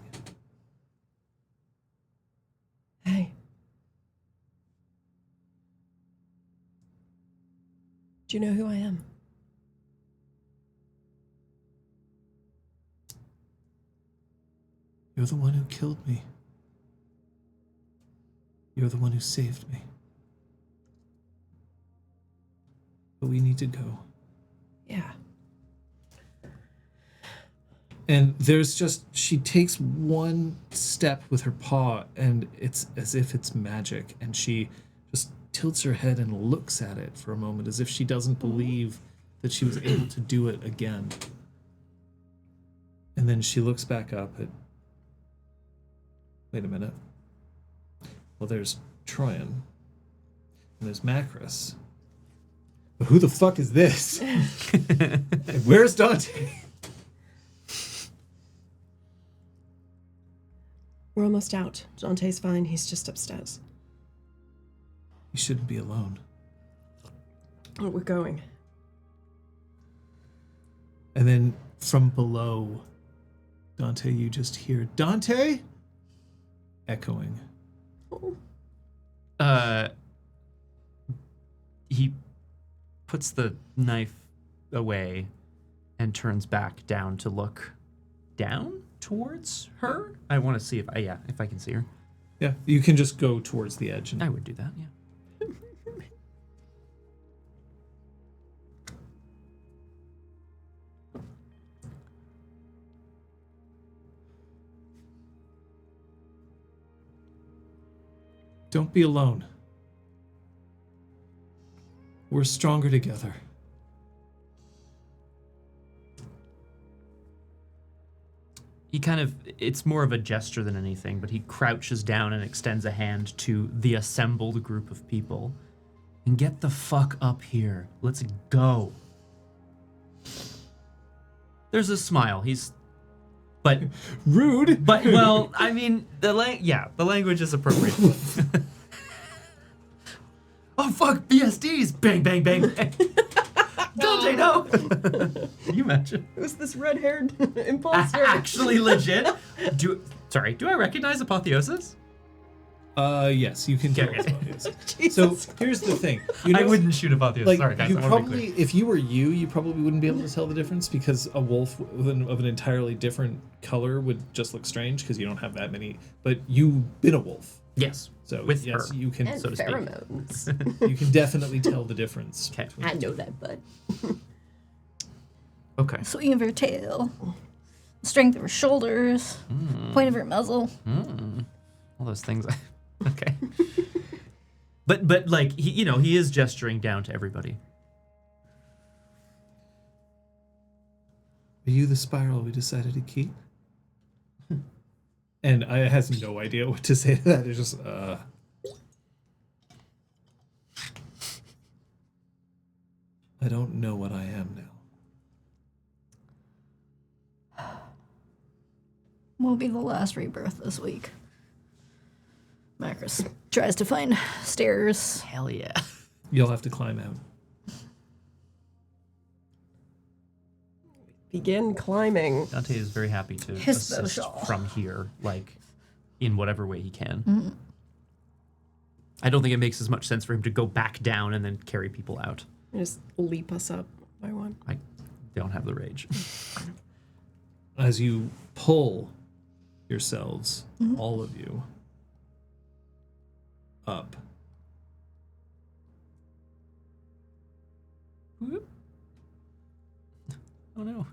Hey. Do you know who I am? You're the one who killed me. You're the one who saved me. But we need to go. Yeah. And there's just, she takes one step with her paw, and it's as if it's magic. And she just tilts her head and looks at it for a moment, as if she doesn't believe that she was able to do it again. And then she looks back up at, wait a minute. Well, there's Troyan. And there's Macris. But who the fuck is this? And where's Dante? We're almost out. Dante's fine. He's just upstairs. You shouldn't be alone. Oh, we're going. And then from below, Dante, you just hear, Dante? Echoing. He puts the knife away and turns back down to look down towards her. I want to see if I can see her. Yeah, you can just go towards the edge. And I would do that, yeah. Don't be alone. We're stronger together. He kind of, it's more of a gesture than anything, but he crouches down and extends a hand to the assembled group of people. And get the fuck up here. Let's go. There's a smile. But rude. But well, I mean, the language is appropriate. Oh fuck, BSDs! Bang, bang, bang, bang. Dante, no. Can you imagine? Who's this red-haired imposter? Actually, legit. Do I recognize Apotheosis? Yes, you can kill Okay. Apotheosis. Jesus So here's the thing. I wouldn't shoot Apotheosis. Like, Sorry, guys. you I want to be probably, clear. if you were you probably wouldn't be able to tell the difference because a wolf of an entirely different color would just look strange because you don't have that many. But you've been a wolf, Yes. so With yes, her. you can. and so to speak. pheromones. You can definitely tell the difference. Okay. I know that, bud. Okay. Swing of her tail, strength of her shoulders, point of her muzzle. All those things. Okay. But like he is gesturing down to everybody. Are you the spiral we decided to keep? And I has no idea what to say to that. It's just, I don't know what I am now. Will be the last rebirth this week. Macros tries to find stairs. Hell yeah. You'll have to climb out. Begin climbing. Dante is very happy to His assist social. from here, like in whatever way he can. I don't think it makes as much sense for him to go back down and then carry people out. Just leap us up by one. I don't have the rage. As you pull yourselves, all of you, up. Oh no.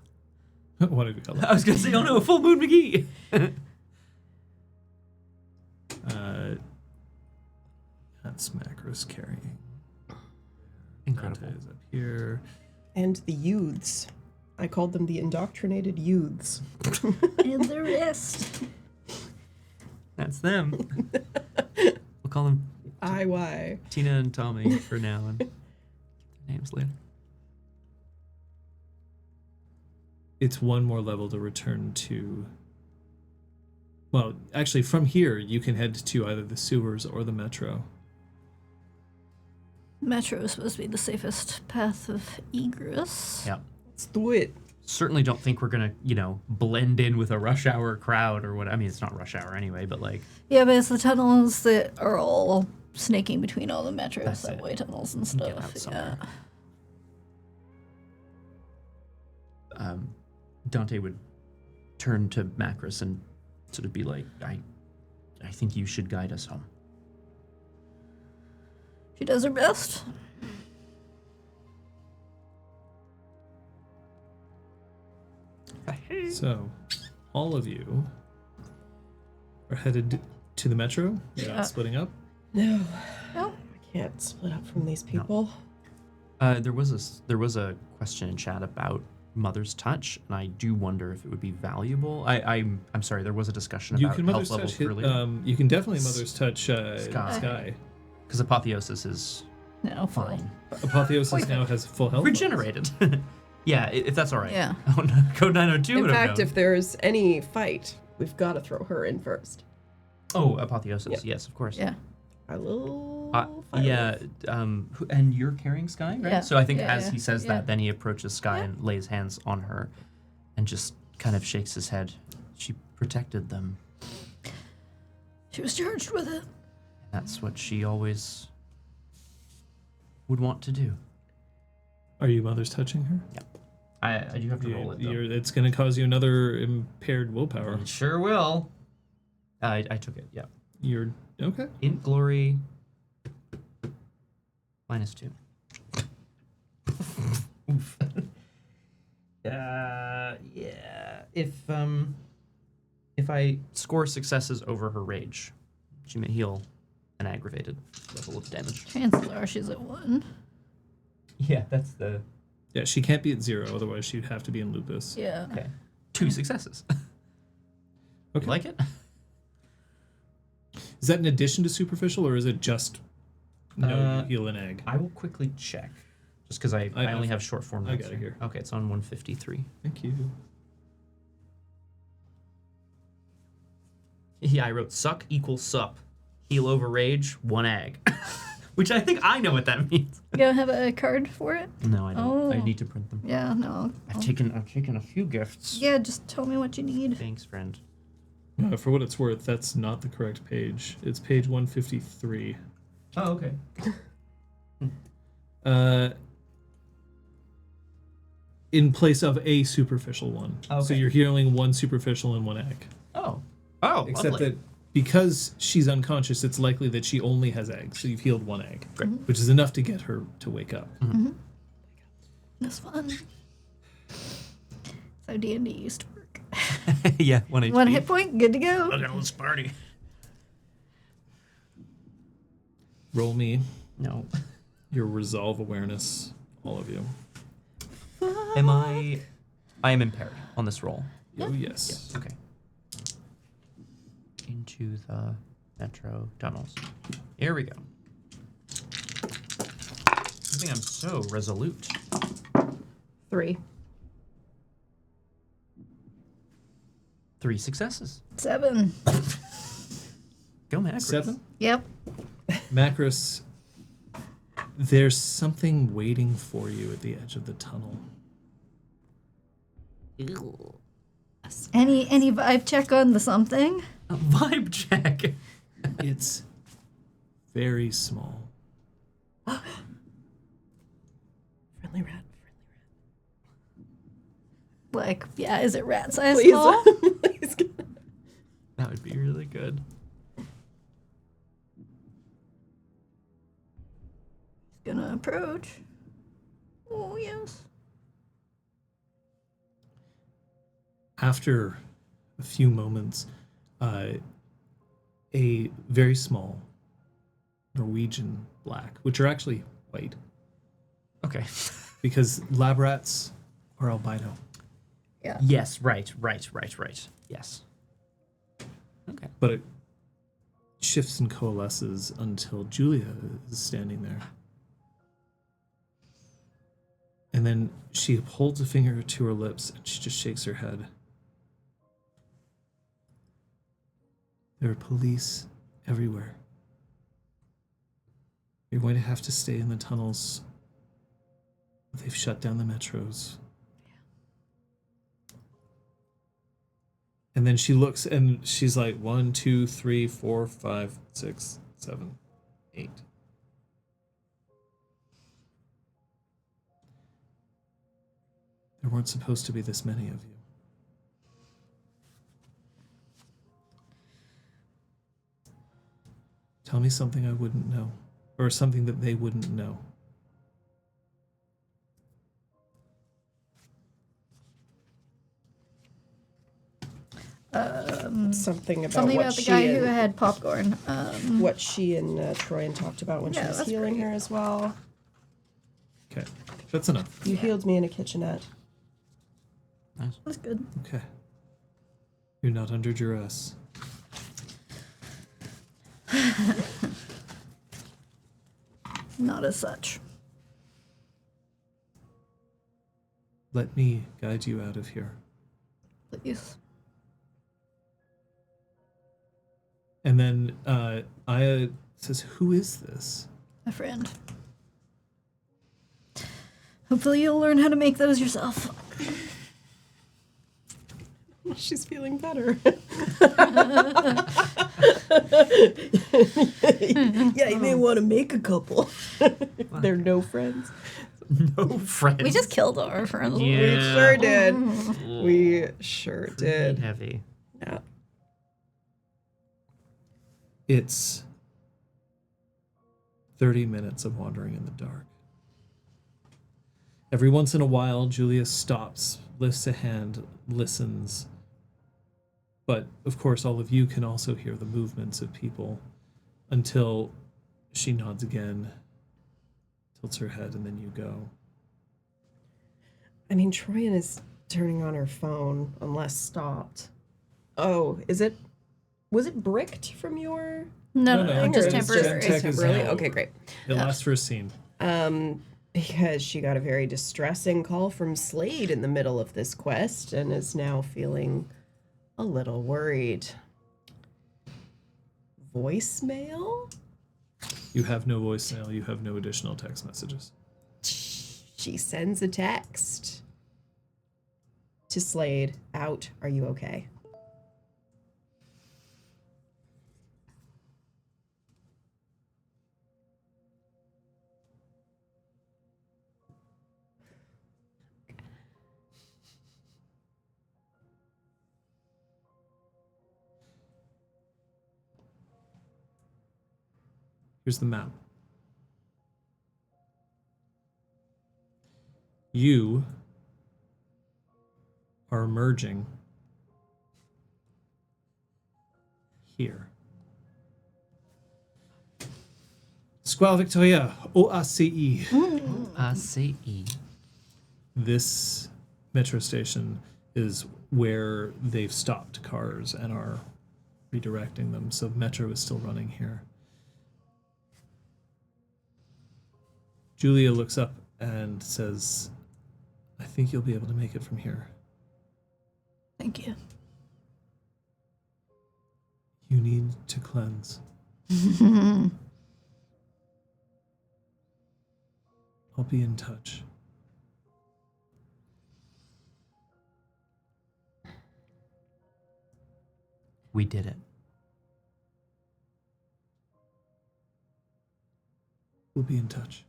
What did we call I was gonna say, oh no, full moon McGee. That's Macros carrying. Incredible. Dante is up here. And the youths. I called them the indoctrinated youths. And the rest. That's them. We'll call them IY. Tina and Tommy for now and get their names later. It's one more level to return to. Well, actually, from here, you can head to either the sewers or the metro. Metro is supposed to be the safest path of egress. Yeah. Let's do it. Certainly don't think we're gonna, blend in with a rush hour crowd or what. I mean, it's not rush hour anyway, but like. Yeah, but it's the tunnels that are all snaking between all the metro That's it. subway tunnels and Get stuff. out somewhere. Yeah. Dante would turn to Macros and sort of be like, I think you should guide us home. She does her best. So, all of you are headed to the metro. You're not splitting up. No. No. I can't split up from these people. There was a question in chat about Mother's Touch, and I do wonder if it would be valuable. I'm sorry. There was a discussion You about can health Mother's levels Touch. earlier. You can definitely Mother's Touch Sky. Because Apotheosis is No, fine. Apotheosis now has full health. Regenerated. Yeah, if that's all right. Yeah. Oh, no, Code 902 In would have fact, known. if there's any fight, we've got to throw her in first. Oh, apotheosis. Yeah. Yes, of course. Yeah. Our little Yeah. And you're carrying Sky, right? Yeah. So I think Yeah, as yeah, he says yeah. that, then he approaches Sky and lays hands on her, and just kind of shakes his head. She protected them. She was charged with it. That's what she always would want to do. Are you mother's touching her? I do have to roll it, though. It's going to cause you another impaired willpower. It sure will. I took it, yeah. You're okay. Int glory -2. Oof. Yeah. If I score successes over her rage, she may heal an aggravated level of damage. Chances are she's at 1. Yeah, that's the... Yeah, she can't be at 0, otherwise she'd have to be in lupus. Yeah. Okay. 2 successes. Okay. You like it? Is that in addition to superficial, or is it just you heal an egg? I will quickly check, just because I only have short form I notes got it here. Okay, it's on 153. Thank you. Yeah, I wrote suck equals sup. Heal over rage, 1 egg. Which I think I know what that means. You don't have a card for it? No, I don't. I Oh. need to print them. Yeah, no. I've taken a few gifts. Yeah, just tell me what you need. Thanks, friend. For what it's worth, that's not the correct page. It's page 153. Oh, okay. In place of a superficial one. So Okay. you're healing 1 superficial and 1 egg. Oh, Except lovely. that because she's unconscious, it's likely that she only has eggs. So you've healed 1 egg, Great. which is enough to get her to wake up. That's fun. That's how D&D used to work. yeah, 1 HP. 1 hit point, good to go. Look at this party. Roll me No. your resolve awareness, all of you. Am I am impaired on this roll. Oh, yes. Okay. Into the metro tunnels. Here we go. I think I'm so resolute. 3. 3 successes. 7. Go, Max. 7? Yep. Macros, there's something waiting for you at the edge of the tunnel. Any vibe check on the something? A vibe check. It's very small. Friendly rat. Like, yeah, is it rat size Please. small? Please. That would be really good. Gonna approach. Oh, yes. After a few moments, a very small Norwegian black, which are actually white, Okay. because lab rats are albino. Yeah. Yes, right. Yes. Okay. But it shifts and coalesces until Julia is standing there. And then she holds a finger to her lips and she just shakes her head. There are police everywhere. You're going to have to stay in the tunnels. They've shut down the metros. And then she looks and she's like 1, 2, 3, 4, 5, 6, 7, 8. There weren't supposed to be this many of you. Tell me something I wouldn't know, or something that they wouldn't know. Something about Something what about the she guy and, who had popcorn. what she and Troyan talked about when she Yeah, was that's healing great. her as well. Okay, that's enough. You healed me in a kitchenette. That's good. Okay. You're not under duress. Not as such. Let me guide you out of here. Please. And then Aya says, "Who is this?" A friend. Hopefully you'll learn how to make those yourself. She's feeling better. Yeah, you may want to make a couple. They're no friends. No friends. We just killed our friends. Yeah. We sure did. We sure Pretty did. heavy. Yeah. It's 30 minutes of wandering in the dark. Every once in a while, Julia stops, lifts a hand, listens. But, of course, all of you can also hear the movements of people until she nods again, tilts her head, and then you go. I mean, Troyan is turning on her phone unless stopped. Oh, was it bricked from your No, No, just it's temporary. Gen Tech is temporarily? held. Okay, great. It lasts for a scene. Because she got a very distressing call from Slade in the middle of this quest and is now feeling a little worried. Voicemail? You have no voicemail. You have no additional text messages. She sends a text to Slade. Out. Are you okay? Here's the map. You are emerging here. Square Victoria, OACE. ACE. This metro station is where they've stopped cars and are redirecting them, so metro is still running here. Julia looks up and says, "I think you'll be able to make it from here. Thank you. You need to cleanse. I'll be in touch." We did it. We'll be in touch.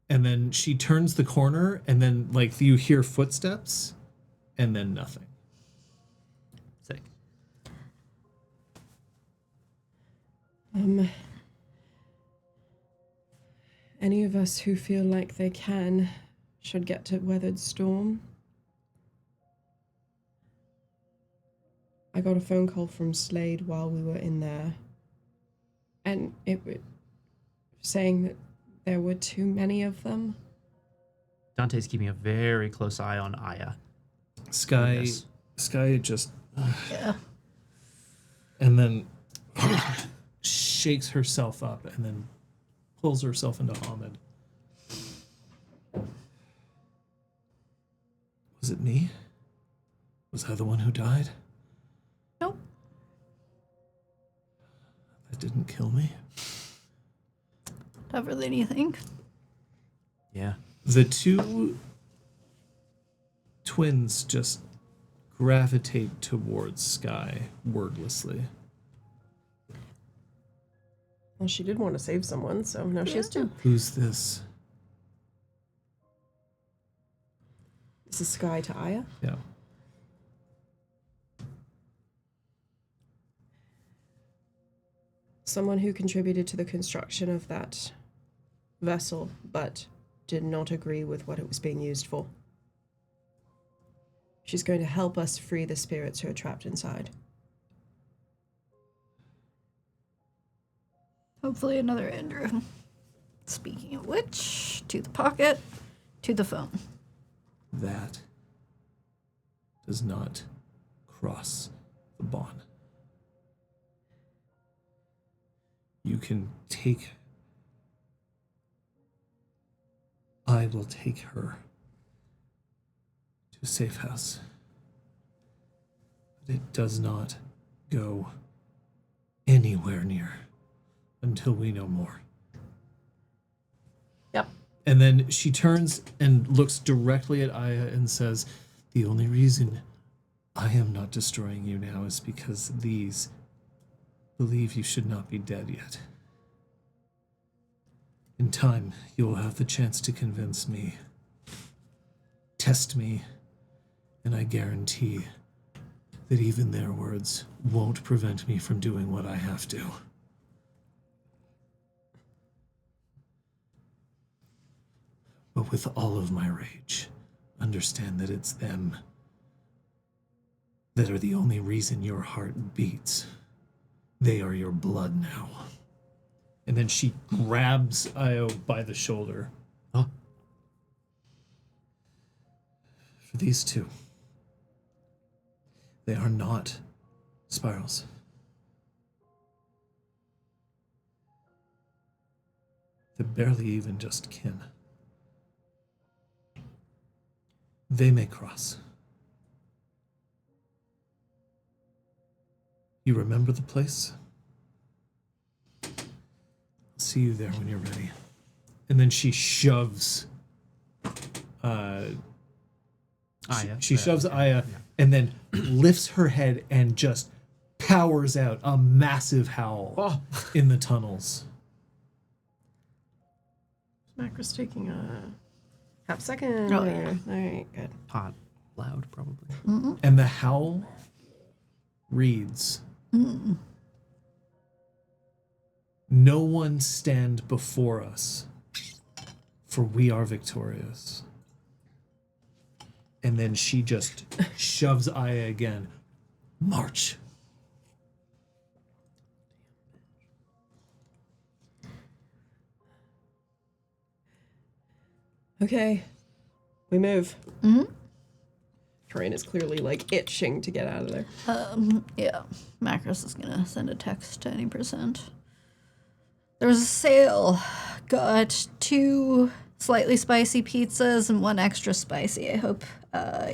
And then she turns the corner, and then, like, you hear footsteps, and then nothing. Sick. Any of us who feel like they can should get to Weathered Storm. I got a phone call from Slade while we were in there, and it was saying that there were too many of them. Dante's keeping a very close eye on Aya. Sky Yes. just, Yeah. and then shakes herself up, and then pulls herself into Ahmed. Was it me? Was I the one who died? Nope. That didn't kill me. Tougher than you think. Yeah. The two twins just gravitate towards Sky wordlessly. Well, she did want to save someone, so now she has two. Who's this? This is Sky to Aya. Yeah. Someone who contributed to the construction of that vessel, but did not agree with what it was being used for. She's going to help us free the spirits who are trapped inside. Hopefully another Andrew. Speaking of which, to the pocket, to the phone. That does not cross the bond. You can take. I will take her to a safe house. But it does not go anywhere near until we know more. Yep. And then she turns and looks directly at Aya and says, the only reason I am not destroying you now is because these believe you should not be dead yet. In time, you will have the chance to convince me. Test me, and I guarantee that even their words won't prevent me from doing what I have to. But with all of my rage, understand that it's them that are the only reason your heart beats. They are your blood now. And then she grabs Io by the shoulder. Huh? For these two, they are not spirals. They're barely even just kin. They may cross. You remember the place? I'll see you there when you're ready. And then she shoves Aya. she shoves Aya and then lifts her head and just powers out a massive howl in the tunnels. Macro's taking a half second. Oh, yeah. All right, good. Hot. Loud, probably. And the howl reads, no one stand before us, for we are victorious. And then she just shoves Aya again. March. Okay, we move. Troyan is clearly like itching to get out of there. Yeah, Macros is gonna send a text to any percent. There was a sale. Got 2 slightly spicy pizzas and 1 extra spicy. I hope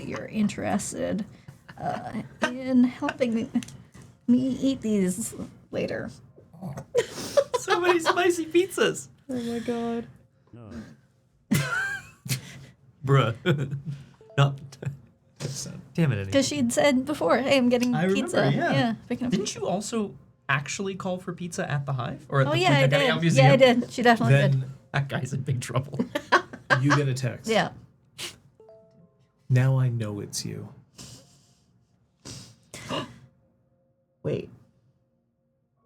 you're interested in helping me eat these later. So many spicy pizzas. Oh my god. Bruh. No. Damn it, Eddie. Because she'd said before, hey, I'm getting I pizza. remember, yeah. Picking up Didn't you also actually call for pizza at the Hive? Or at Oh, the yeah, I Pookajutsu did. Museum? Yeah, I did. She definitely did. Then That guy's in big trouble. you get a text. Yeah. Now I know it's you. Wait.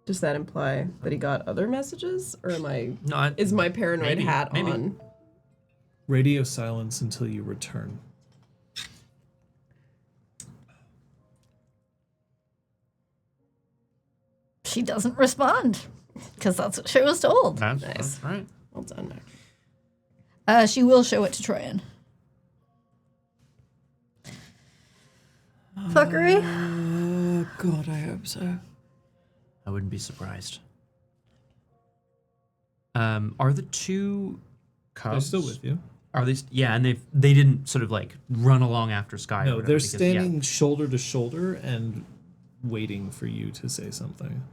Does that imply that he got other messages? Or am I... No, Is my paranoid maybe, hat maybe. on? Radio silence until you return. She doesn't respond. Because that's what she was told. That's right. Well done, Mac. She will show it to Troyan. Fuckery? God, I hope so. I wouldn't be surprised. Are the 2 They're cubs still with you. Are they? Yeah, and they didn't sort of like run along after Sky. or No, whatever they're because, standing shoulder to shoulder and waiting for you to say something.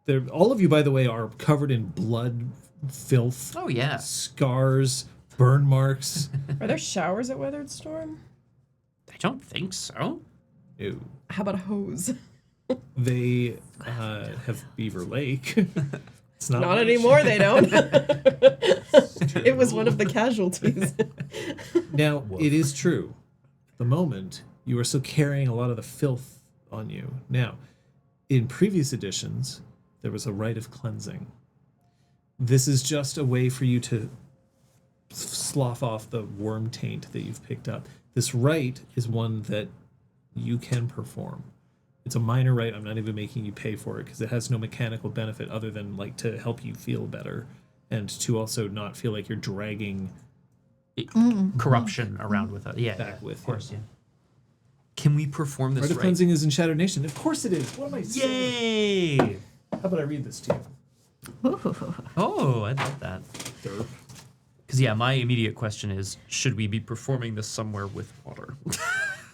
They're all of you, by the way, are covered in blood, filth, Oh yeah. scars, burn marks. Are there showers at Weathered Storm? I don't think so. Ew. How about a hose? They have Beaver Lake. It's not Not much. anymore, they don't. It was one of the casualties. Now, it is true. At the moment, you are still carrying a lot of the filth on you. Now, in previous editions, there was a rite of cleansing. This is just a way for you to slough off the worm taint that you've picked up. This rite is one that you can perform. It's a minor rite. I'm not even making you pay for it because it has no mechanical benefit other than like to help you feel better and to also not feel like you're dragging Corruption around with it. Yeah, back with of course. Yeah. Can we perform this Rite of right? cleansing is in Shattered Nation. Of course it is. What am I saying? Yay! How about I read this to you? Ooh. Oh, I love that. Derp. Because yeah, my immediate question is: should we be performing this somewhere with water,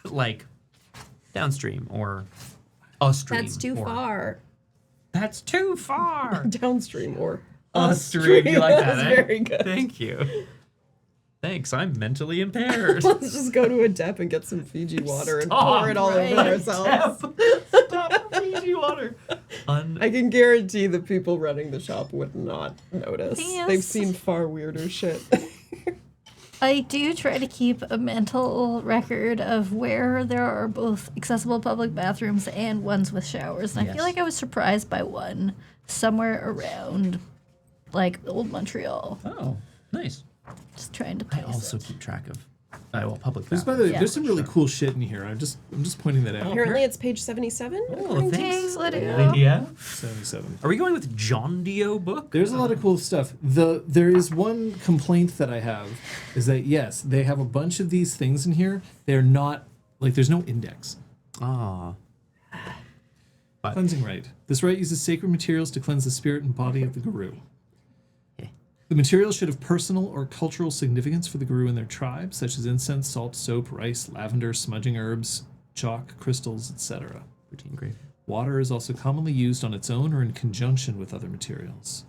like downstream or Upstream. That's too or- far. That's too far. Downstream or Upstream. You like that? That's Eh? very good. Thank you. Thanks. I'm mentally impaired. Let's just go to a dep and get some Fiji water and Stop. pour it all Right. over ourselves. Stop Fiji water. I can guarantee the people running the shop would not notice. Yes. They've seen far weirder shit. I do try to keep a mental record of where there are both accessible public bathrooms and ones with showers. And I Yes. feel like I was surprised by one somewhere around, like, old Montreal. Oh, nice. Just trying to I place also it. keep track of public. There's, by the way, Yeah. there's some really cool shit in here. I'm just pointing that out. Apparently it's page 77. Oh, Thanks, Lydia. Lydia. 77. Are we going with John Dio book? There's a lot of cool stuff. There is one complaint that I have is that yes, they have a bunch of these things in here. They're not like there's no index. Ah. Cleansing rite. This rite uses sacred materials to cleanse the spirit and body of the guru. The materials should have personal or cultural significance for the guru and their tribe, such as incense, salt, soap, rice, lavender, smudging herbs, chalk, crystals, etc. Routine grave. Water is also commonly used on its own or in conjunction with other materials.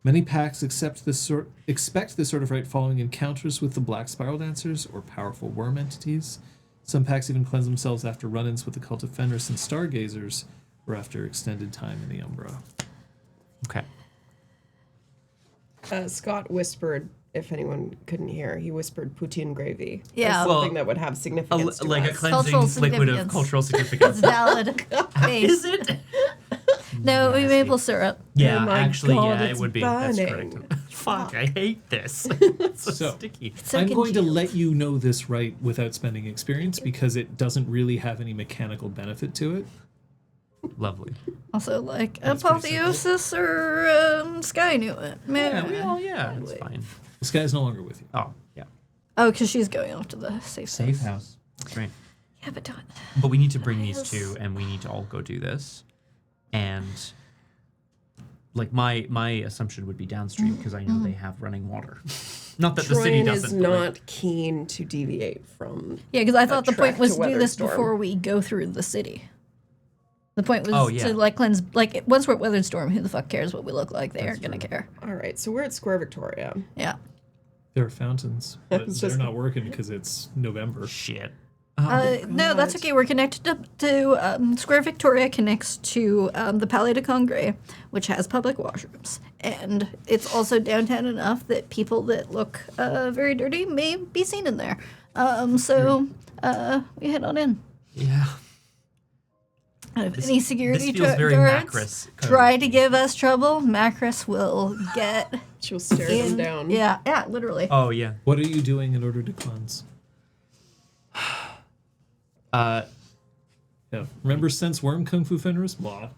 Many packs expect this sort of rite following encounters with the black spiral dancers or powerful worm entities. Some packs even cleanse themselves after run-ins with the cult of Fenris and stargazers, or after extended time in the Umbra. Okay. Scott whispered, if anyone couldn't hear, he whispered poutine gravy. Yeah. As Well, something that would have significance to like a us. cleansing Cultural liquid of significance. cultural It's significance. valid. Base. Is it? No, Nasty. maple syrup. Yeah, my actually, God, yeah, it it's would be. burning. That's correct. Fuck, I hate this. It's so, So- sticky. So I'm going to congealed. let you know this right without spending experience because it doesn't really have any mechanical benefit to it. Lovely. Also, like, That's pretty simple. apotheosis or Sky knew it. Yeah, it's Wait. fine. This guy's no longer with you. Oh, yeah. Oh, because she's going off to the safe House. That's right. Yeah, but don't. But we need to bring these Yes. two, and we need to all go do this. And like my assumption would be downstream because I know they have running water. Not that the city Troyan doesn't. is but, like, not keen to deviate from. Yeah, because I thought the trek point was to to do this Weatherstorm. before we go through the city. The point was Oh, yeah. to like cleanse. Like once we're at Weathered Storm, who the fuck cares what we look like? They That's aren't gonna true. care. All right, so we're at Square Victoria. Yeah. There are fountains, but It's they're just- not working because it's November. shit. No, that's okay. We're connected to Square Victoria connects to the Palais de Congrès, which has public washrooms, and it's also downtown enough that people that look very dirty may be seen in there. So we head on in. Yeah. And if any security this feels very guards Macris try to give us trouble, Macris will get She'll stare them in. down. Yeah, literally. Oh yeah. What are you doing in order to cleanse? Yeah. Remember Sense Worm Kung Fu Fenris? Blah.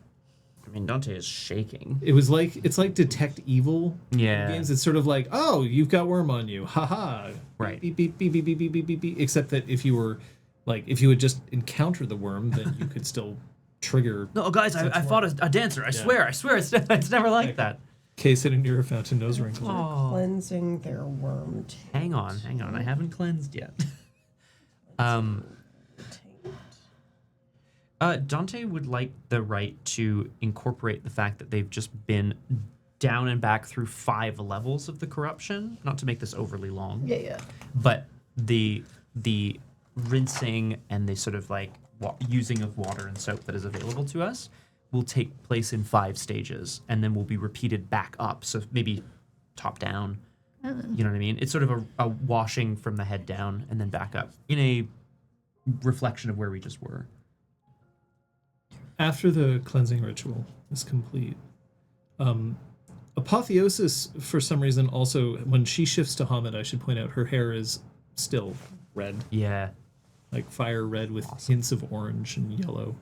I mean, Dante is shaking. It's like Detect Evil Yeah. games. It's sort of like, oh, you've got worm on you. Haha. Right. Beep beep beep beep beep beep beep beep beep. Except that if you would just encounter the worm, then you could still trigger. No, guys, I fought a dancer. I swear, it's never like that. Case sitting near a fountain, nose wrinkles. Oh. Cleansing their worm taint. Hang on. I haven't cleansed yet. Dante would like the right to incorporate the fact that they've just been down and back through 5 levels of the corruption. Not to make this overly long, Yeah. but the rinsing and the sort of like using of water and soap that is available to us will take place in 5 stages, and then will be repeated back up. So maybe top down. You know what I mean? It's sort of a washing from the head down and then back up in a reflection of where we just were. After the cleansing ritual is complete, Apotheosis, for some reason, also, when she shifts to Hamid, I should point out, her hair is still red, Yeah. like fire red with hints of orange and yellow.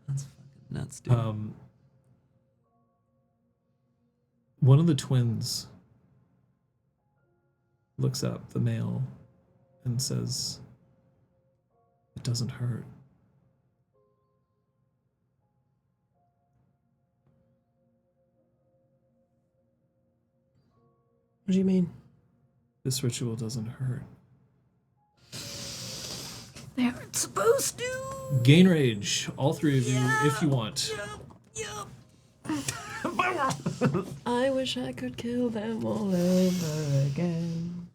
That's fucking nuts, dude. One of the twins looks up, the male, and says, "It doesn't hurt." What do you mean? This ritual doesn't hurt. They aren't supposed to. Gain rage, all three of you, if you want. Yep. I wish I could kill them all over again.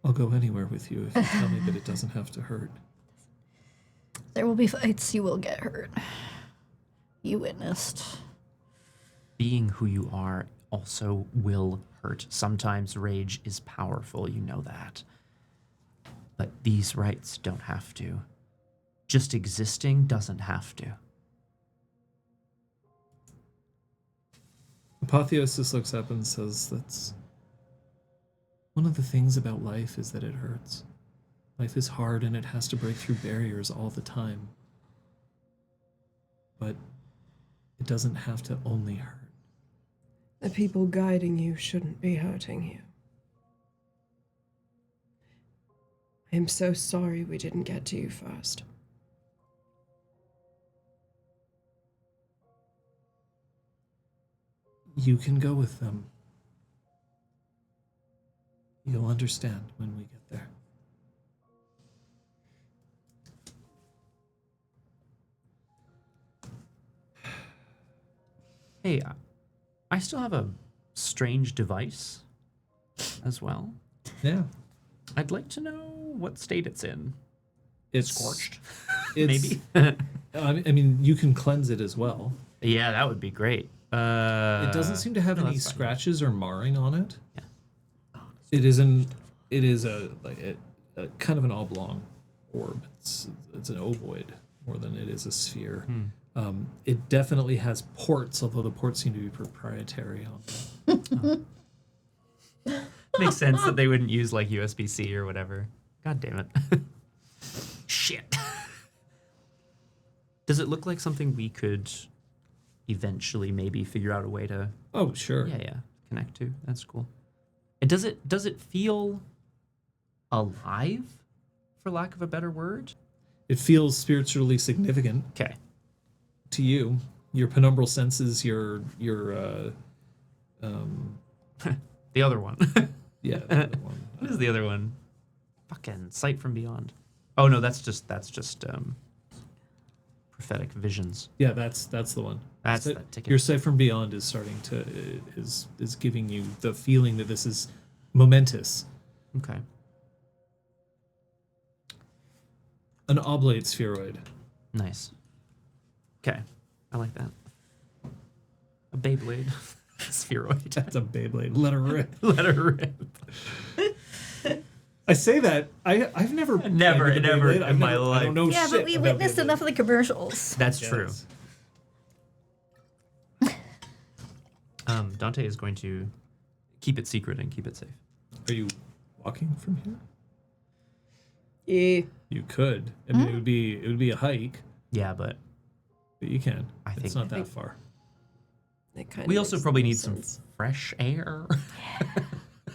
I'll go anywhere with you if you tell me that it doesn't have to hurt. There will be fights. You will get hurt. You witnessed. Being who you are also will hurt. Sometimes rage is powerful, you know that. But these rights don't have to. Just existing doesn't have to. Apotheosis looks up and says, that's one of the things about life is that it hurts. Life is hard and it has to break through barriers all the time. But it doesn't have to only hurt. The people guiding you shouldn't be hurting you. I am so sorry we didn't get to you first. You can go with them. You'll understand when we get there. Hey, I still have a strange device as well. Yeah. I'd like to know what state it's in. It's Scorched, it's, maybe? I mean, you can cleanse it as well. Yeah, that would be great. It doesn't seem to have no, any that's fine. scratches or marring on it. Yeah. It isn't. It is a kind of an oblong orb. It's an ovoid more than it is a sphere. It definitely has ports, although the ports seem to be proprietary on them. Makes sense that they wouldn't use like USB-C or whatever. God damn it. Shit. Does it look like something we could eventually maybe figure out a way to Oh, sure. yeah connect to? That's cool. And does it feel alive, for lack of a better word? It feels spiritually significant Okay. to you. Your penumbral senses, your The other one. yeah, the other one. What is the other one? Fucking Sight from Beyond. Oh no, that's just prophetic visions. Yeah, that's the one. That's So the ticket. Your sight from beyond is starting to is giving you the feeling that this is momentous. Okay. An oblate spheroid. Nice. Okay. I like that. A Beyblade. Spheroid. That's a Beyblade. Let her rip. Let her rip. I say that I've never Never played with a Beyblade. in my I life. don't know Yeah, shit but we about witnessed Beyblade. enough of the commercials. That's true. Yes. Dante is going to keep it secret and keep it safe. Are you walking from here? Yeah. You could. I mean, it would be a hike, Yeah, but but you can. I It's think- not that far. It kind we of also makes probably the need most some sense. fresh air.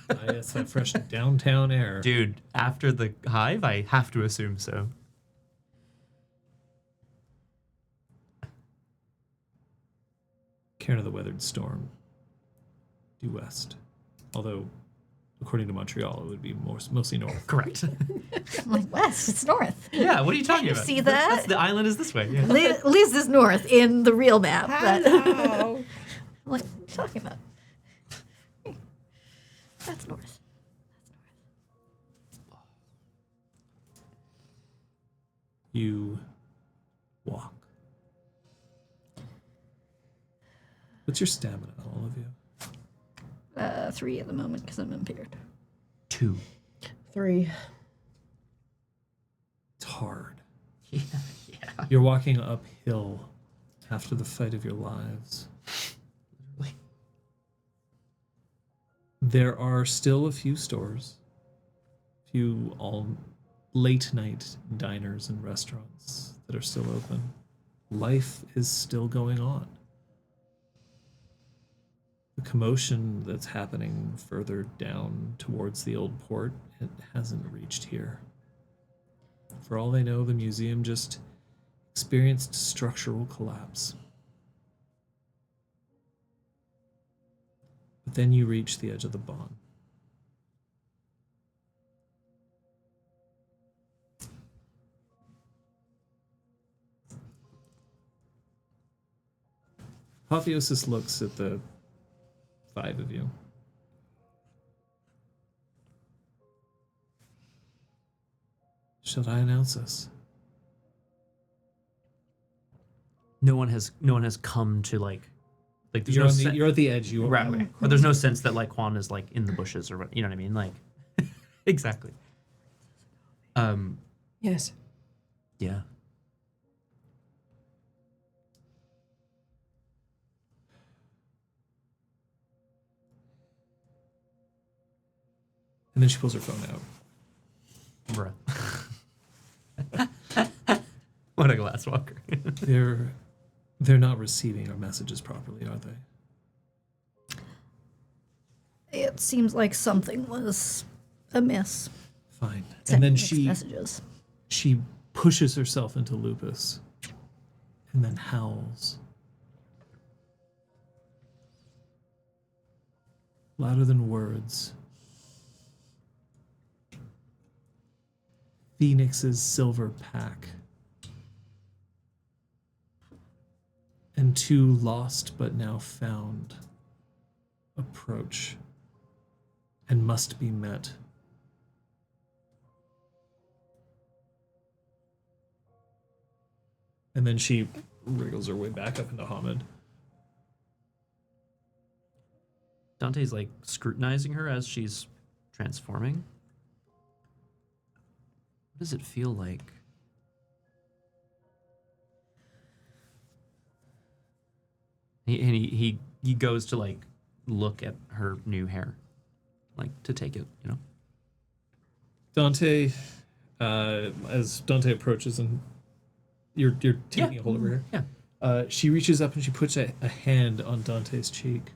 It's that fresh downtown air. Dude, after the hive, I have to assume so. Cairn of the Weathered Storm. Due west. Although, according to Montreal, it would be mostly north. Correct. I'm like, west, it's north. Yeah, what are you talking you about? see that? That's the island is this way. Yeah. Liz is north in the real map. But Hello. I'm like, what are you talking about? That's north. You walk. What's your stamina, all of you? 3 at the moment because I'm impaired. 2. 3. It's hard. Yeah. You're walking uphill after the fight of your lives. There are still a few stores, few all late night diners and restaurants that are still open. Life is still going on. The commotion that's happening further down towards the old port, it hasn't reached here. For all they know, the museum just experienced structural collapse. But then you reach the edge of the bond. Apotheosis looks at the 5 of you. Should I announce this? No one has come to like there's You're, no you're at the edge. You right, okay. But there's no sense that like Juan is like in the bushes or what, you know what I mean? Like exactly. Yes. Yeah. And then she pulls her phone out. Bruh. What a glass walker. They're not receiving our messages properly, are they? It seems like something was amiss. Fine. And Sending then mixed she messages. she pushes herself into Lupus and then howls. Louder than words. Phoenix's silver pack. And 2 lost but now found approach and must be met. And then she wriggles her way back up into Hamid. Dante's like scrutinizing her as she's transforming. What does it feel like? He goes to like look at her new hair, like to take it, you know. Dante, as Dante approaches and you're taking a hold of her hair. Yeah. She reaches up and she puts a hand on Dante's cheek.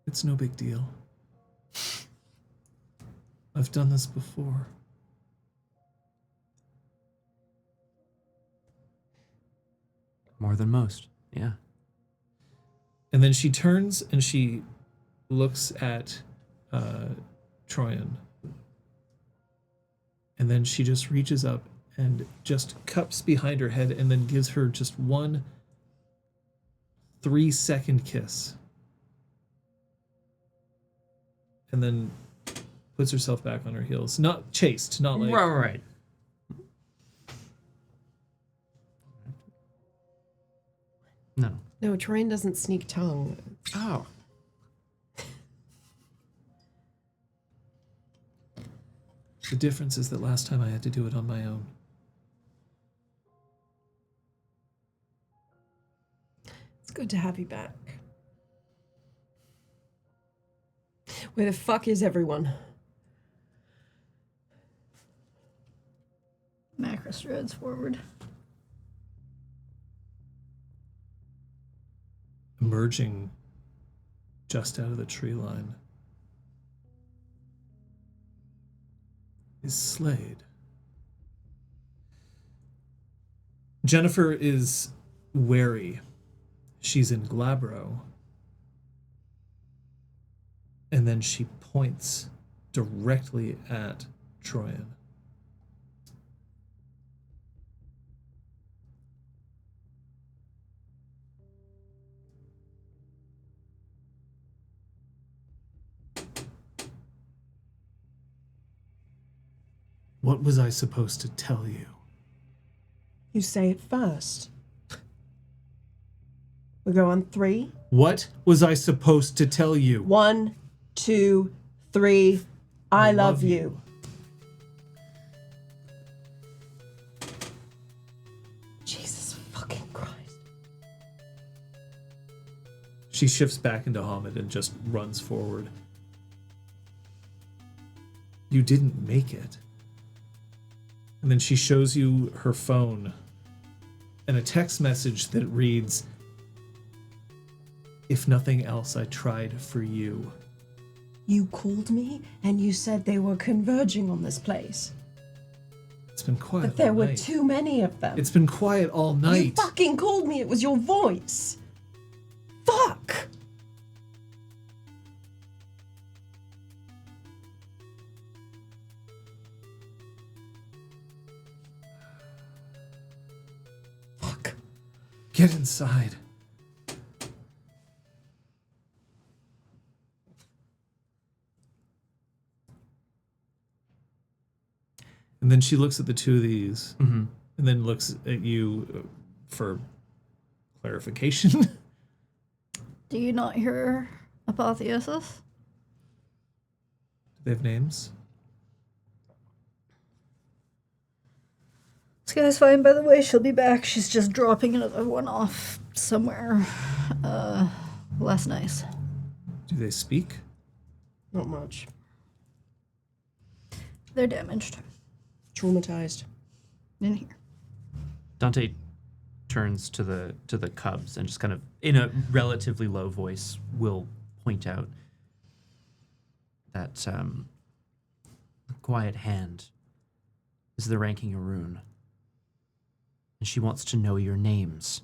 It's no big deal. I've done this before. More than most. Yeah. And then she turns and she looks at Troyan. And then she just reaches up and just cups behind her head and then gives her just one 3-second kiss. And then puts herself back on her heels. Not chased, not like... Right. No. No, Troyan doesn't sneak tongue. Oh. The difference is that last time I had to do it on my own. It's good to have you back. Where the fuck is everyone? Macro strides forward. Emerging just out of the tree line is Slade. Jennifer is wary. She's in Glabro. And then she points directly at Troyan. What was I supposed to tell you? You say it first. We go on 3. What was I supposed to tell you? 1, 2, 3. I love you. Jesus fucking Christ. She shifts back into Hamid and just runs forward. You didn't make it. And then she shows you her phone and a text message that reads, "If nothing else, I tried for you." You called me and you said they were converging on this place. It's been quiet But there all were night. too many of them. It's been quiet all You night. fucking called me. It was your voice. Fuck. Fuck. Get inside. And then she looks at the two of these, and then looks at you for clarification. Do you not hear apotheosis? Do they have names? This guy's fine, by the way. She'll be back. She's just dropping another one off somewhere less nice. Do they speak? Not much. They're damaged. Traumatized. In here. Dante turns to the cubs and just kind of, in a relatively low voice, will point out that the quiet hand is the ranking Arun. And she wants to know your names.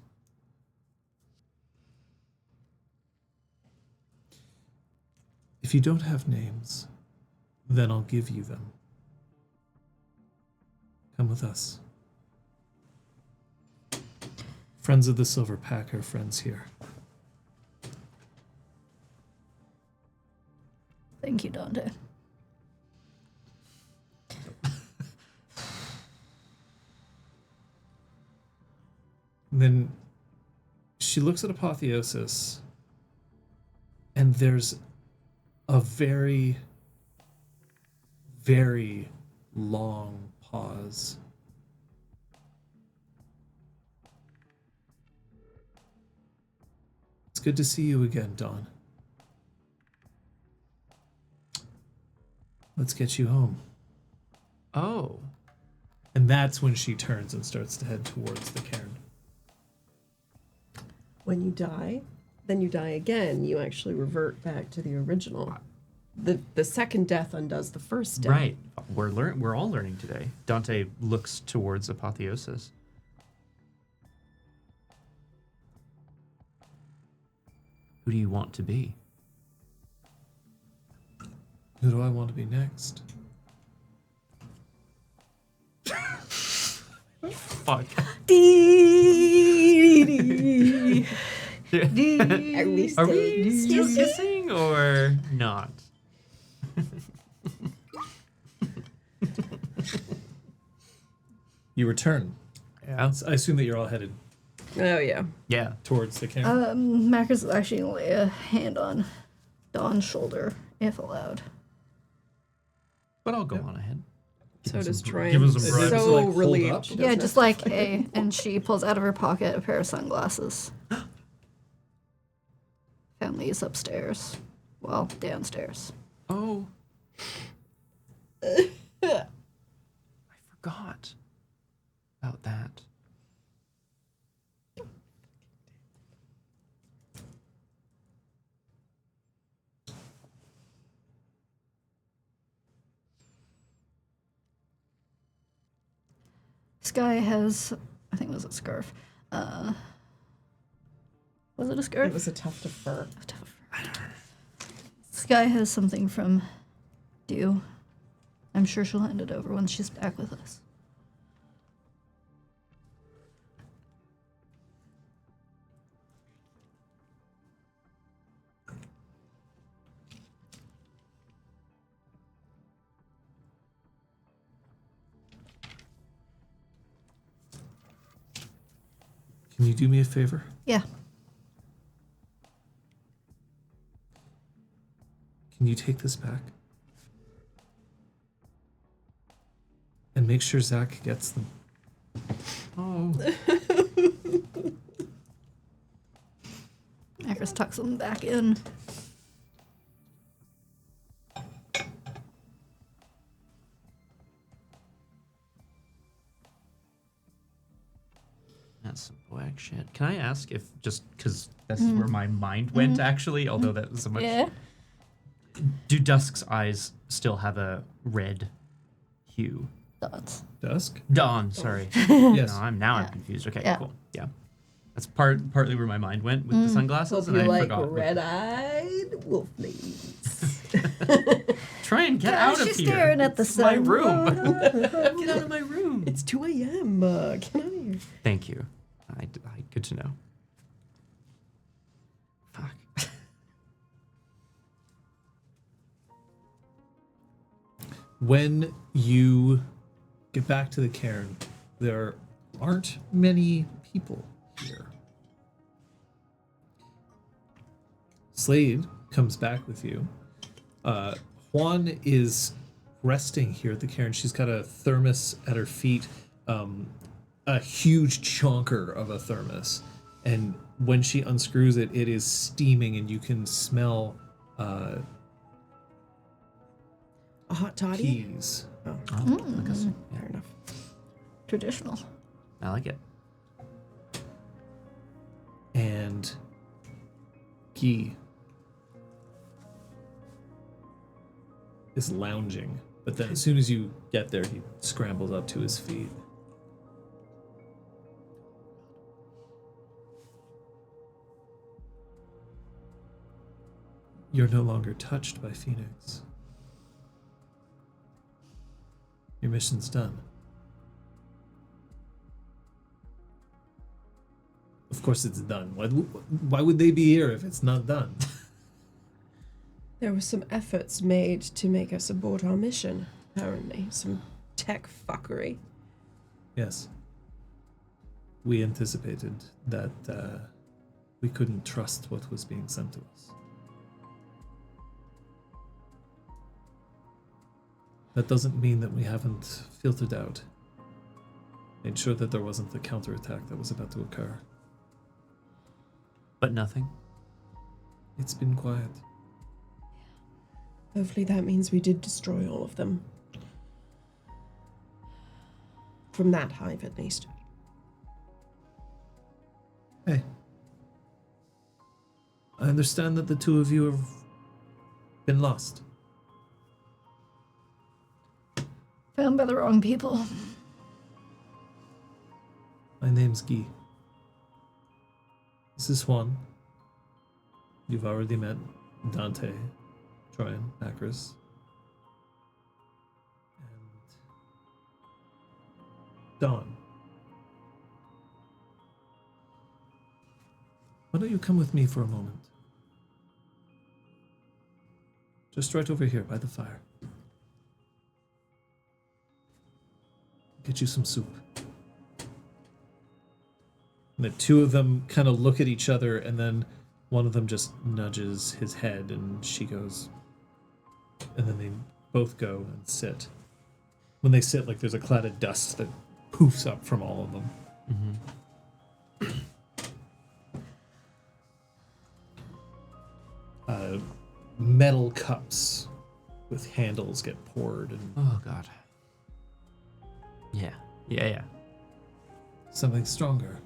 If you don't have names, then I'll give you them. Come with us. Friends of the Silver Pack are friends here. Thank you, Dante. Then she looks at Apotheosis, and there's a very, very long pause. It's good to see you again, Dawn. Let's get you home. Oh. And that's when she turns and starts to head towards the cairn. When you die, then you die again. You actually revert back to the original. The second death undoes the first death. Right. We're all learning today. Dante looks towards Apotheosis. Who do you want to be? Who do I want to be next? Fuck. Are we still kissing or not? You return. Yeah. I assume that you're all headed Oh, yeah. Yeah. towards the cairn. Macros is actually going to lay a hand on Dawn's shoulder, if allowed. But I'll go on ahead. So does Troy. give us some Is bribes. it So like, hold relieved. up? she Yeah, doesn't just have like a, and she pulls out of her pocket a pair of sunglasses. Family's upstairs. Well, downstairs. Oh. I forgot about that. This guy has, I think it was a scarf. Was it a scarf? It was a tuft of fur. This guy has something from Dew. I'm sure she'll hand it over when she's back with us. Can you do me a favor? Yeah. Can you take this back? And make sure Zach gets them. Oh. Macros tucks them back in. That's some whack shit. Can I ask if, just because this is where my mind went actually, although that was so much. Yeah. Do Dusk's eyes still have a red hue? Dots. Dusk? Dawn, sorry. Yes. No, I'm confused. Okay, Yeah. cool. Yeah. That's partly where my mind went with the sunglasses, Hope and you I like forgot. red-eyed wolflings. Try and get out of she's here. staring at the It's my sun. room. Get out of my room. It's 2 a.m. Get out of here. Thank you. Good to know. Fuck. When you get back to the cairn, there aren't many people here. Slade comes back with you. Juan is resting here at the cairn. She's got a thermos at her feet, a huge chonker of a thermos. And when she unscrews it, it is steaming, and you can smell A hot toddy? peas. Oh, fair enough. Traditional. I like it. And Guy is lounging, but then as soon as you get there, he scrambles up to his feet. You're no longer touched by Phoenix. Your mission's done. Of course it's done. Why would they be here if it's not done? There were some efforts made to make us abort our mission, apparently. Some tech fuckery. Yes. We anticipated that we couldn't trust what was being sent to us. That doesn't mean that we haven't filtered out, made sure that there wasn't the counterattack that was about to occur. But nothing. It's been quiet. Hopefully that means we did destroy all of them. From that hive, at least. Hey. I understand that the two of you have been lost. Found by the wrong people. My name's Guy. This is Juan. You've already met Dante, Troyan, Acris. And Dawn. Why don't you come with me for a moment? Just right over here by the fire. Get you some soup. And the two of them kind of look at each other, and then one of them just nudges his head, and she goes. And then they both go and sit. When they sit, like there's a cloud of dust that poofs up from all of them. Metal cups with handles get poured, and Oh God. Yeah. something stronger.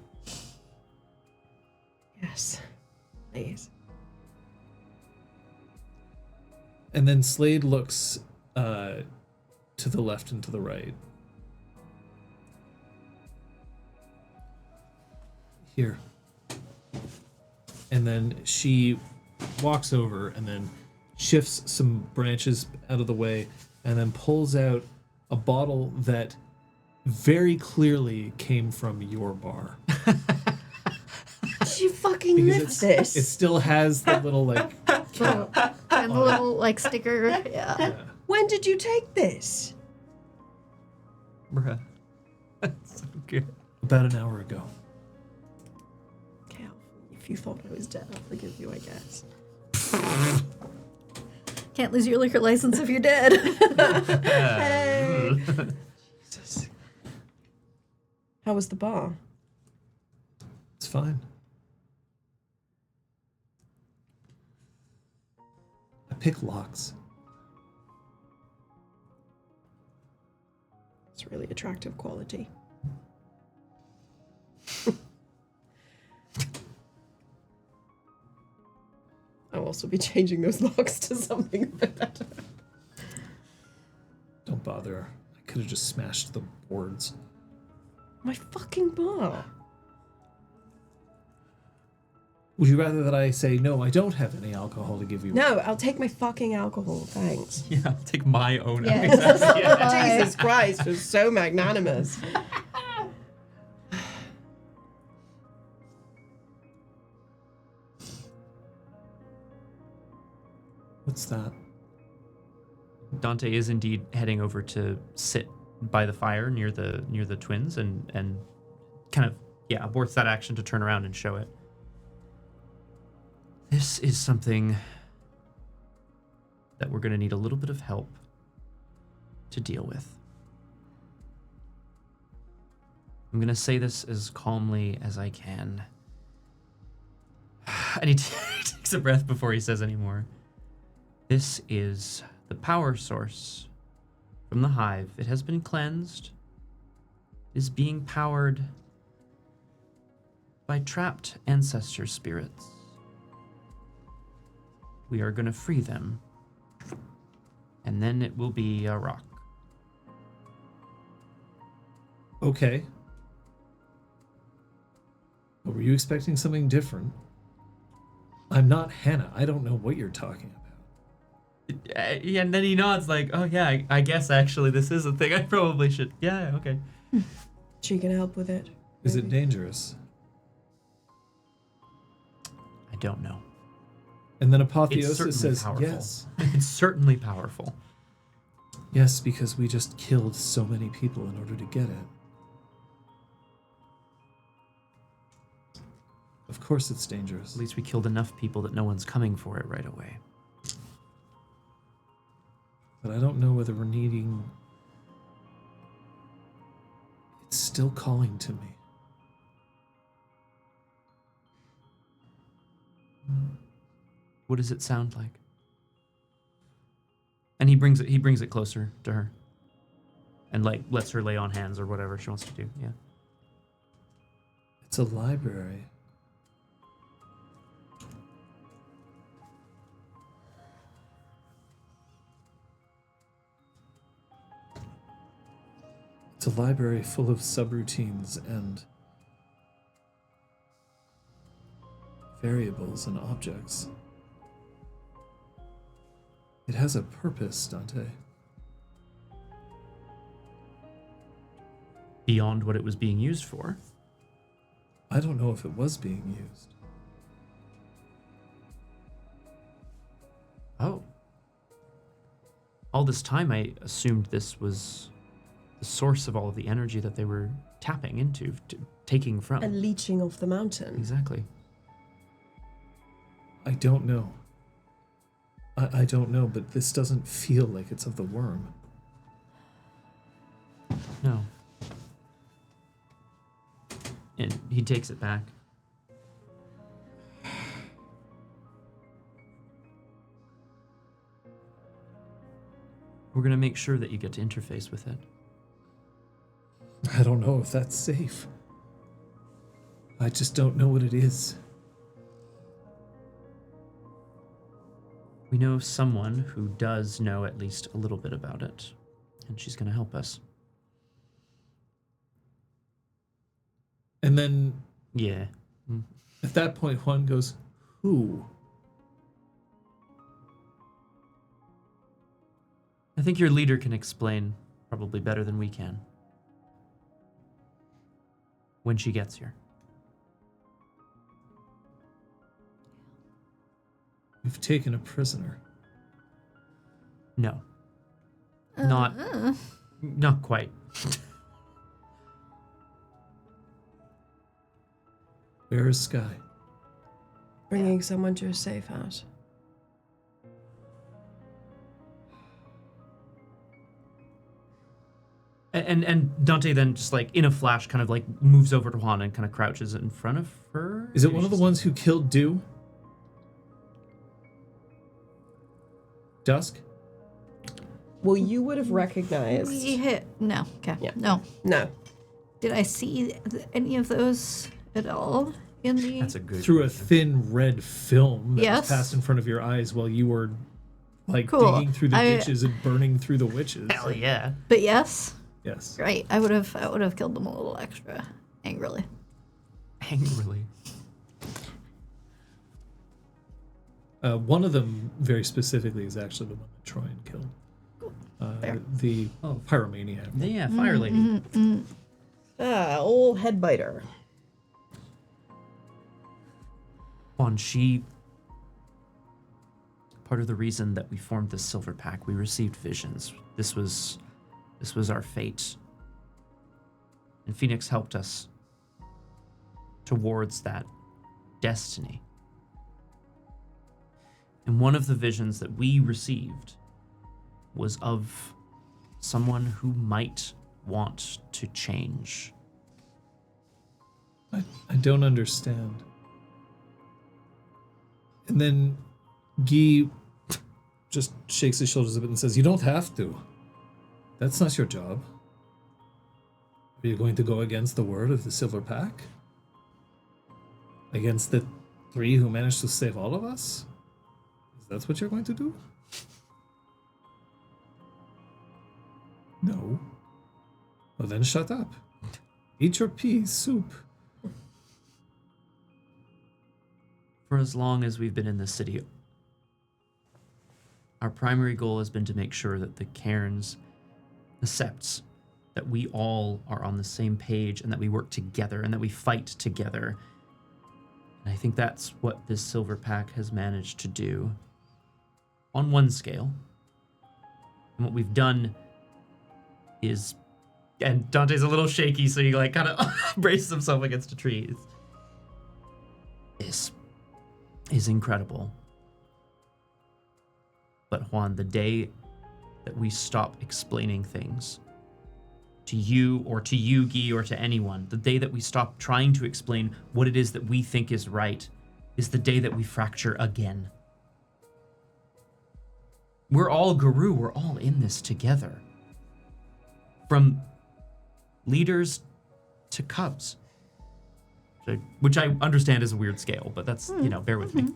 Yes. Please. And then Slade looks to the left and to the right. Here. And then she walks over and then shifts some branches out of the way and then pulls out a bottle that very clearly came from your bar. She fucking Because lived this. it still has the little like cap. And the little like sticker. Yeah. Yeah. When did you take this? Bruh. That's so good. About an hour ago. Okay, if you thought I was dead, I'll forgive you, I guess. Can't lose your liquor license if you're dead. Hey. Jesus. How was the bar? It's fine. I pick locks. It's really attractive quality. I'll also be changing those locks to something a bit better. Don't bother. I could have just smashed the boards. My fucking bar. Would you rather that I say, no, I don't have any alcohol to give you? No, I'll take my fucking alcohol, thanks. Yeah, I'll take my own. Yes. Jesus Christ, you're so magnanimous. What's that? Dante is indeed heading over to sit by the fire near the twins and kind of aborts that action to turn around and show it. This is something that we're going to need a little bit of help to deal with. I'm going to say this as calmly as I can. And he takes a breath before he says any more. This is the power source from the hive. It has been cleansed. It is being powered by trapped ancestor spirits. We are going to free them. And then it will be a rock. Okay. But were you expecting something different? I'm not Hannah. I don't know what you're talking about. And then he nods like, oh yeah, I guess actually this is a thing. I probably should. Yeah, okay. She can help with it. Is it dangerous? I don't know. And then It's Apotheosis certainly says powerful. yes. It's certainly powerful. Yes, because we just killed so many people in order to get it. Of course it's dangerous. At least we killed enough people that no one's coming for it right away. But I don't know whether we're needing... It's still calling to me. What does it sound like? And he brings it closer to her. And like lets her lay on hands or whatever she wants to do. Yeah. It's a library. It's a library full of subroutines and variables and objects. It has a purpose, Dante. Beyond what it was being used for. I don't know if it was being used. Oh. All this time I assumed this was the source of all of the energy that they were tapping into, taking from. A leeching of the mountain. Exactly. I don't know. I don't know, but this doesn't feel like it's of the worm. No. And he takes it back. We're going to make sure that you get to interface with it. I don't know if that's safe. I just don't know what it is. We know someone who does know at least a little bit about it, and she's going to help us. And then Yeah. at that point, Juan goes, who? I think your leader can explain probably better than we can. When she gets here. We've taken a prisoner. No. Not quite. Where is Sky? Bringing someone to a safe house. And Dante then just like in a flash kind of like moves over to Juan and kind of crouches in front of her. Is it one of the ones who killed Dew? Dusk? Well, you would have recognized. No. Okay. Yeah. No. No. Did I see any of those at all in the? That's a good Through a question. thin red film that Yes. was passed in front of your eyes while you were like Cool. digging through the I- ditches and burning through the witches. Hell yeah. But yes. Yes. Great. I would have killed them a little extra angrily. Angrily. One of them, very specifically, is actually the one that Troyan killed. Fair. The pyromaniac. Yeah, Fire Lady. Old head biter. Juan, she part of the reason that we formed this Silver Pack. We received visions. This was our fate. And Phoenix helped us towards that destiny. And one of the visions that we received was of someone who might want to change. I don't understand. And then Guy just shakes his shoulders a bit and says, "You don't have to. That's not your job. Are you going to go against the word of the Silver Pack? Against the 3 who managed to save all of us? Is that what you're going to do?" No. Well, then shut up. Eat your pea soup. For as long as we've been in this city, our primary goal has been to make sure that the cairns, the septs, that we all are on the same page and that we work together and that we fight together. And I think that's what this Silver Pack has managed to do on one scale. And what we've done is, and Dante's a little shaky, so he like kind of braces himself against a tree. This is incredible. But Juan, the day that we stop explaining things to you or to you, Guy, or to anyone, the day that we stop trying to explain what it is that we think is right, is the day that we fracture again. We're all Guru, we're all in this together. From leaders to cubs. Which I understand is a weird scale, but that's, bear with me.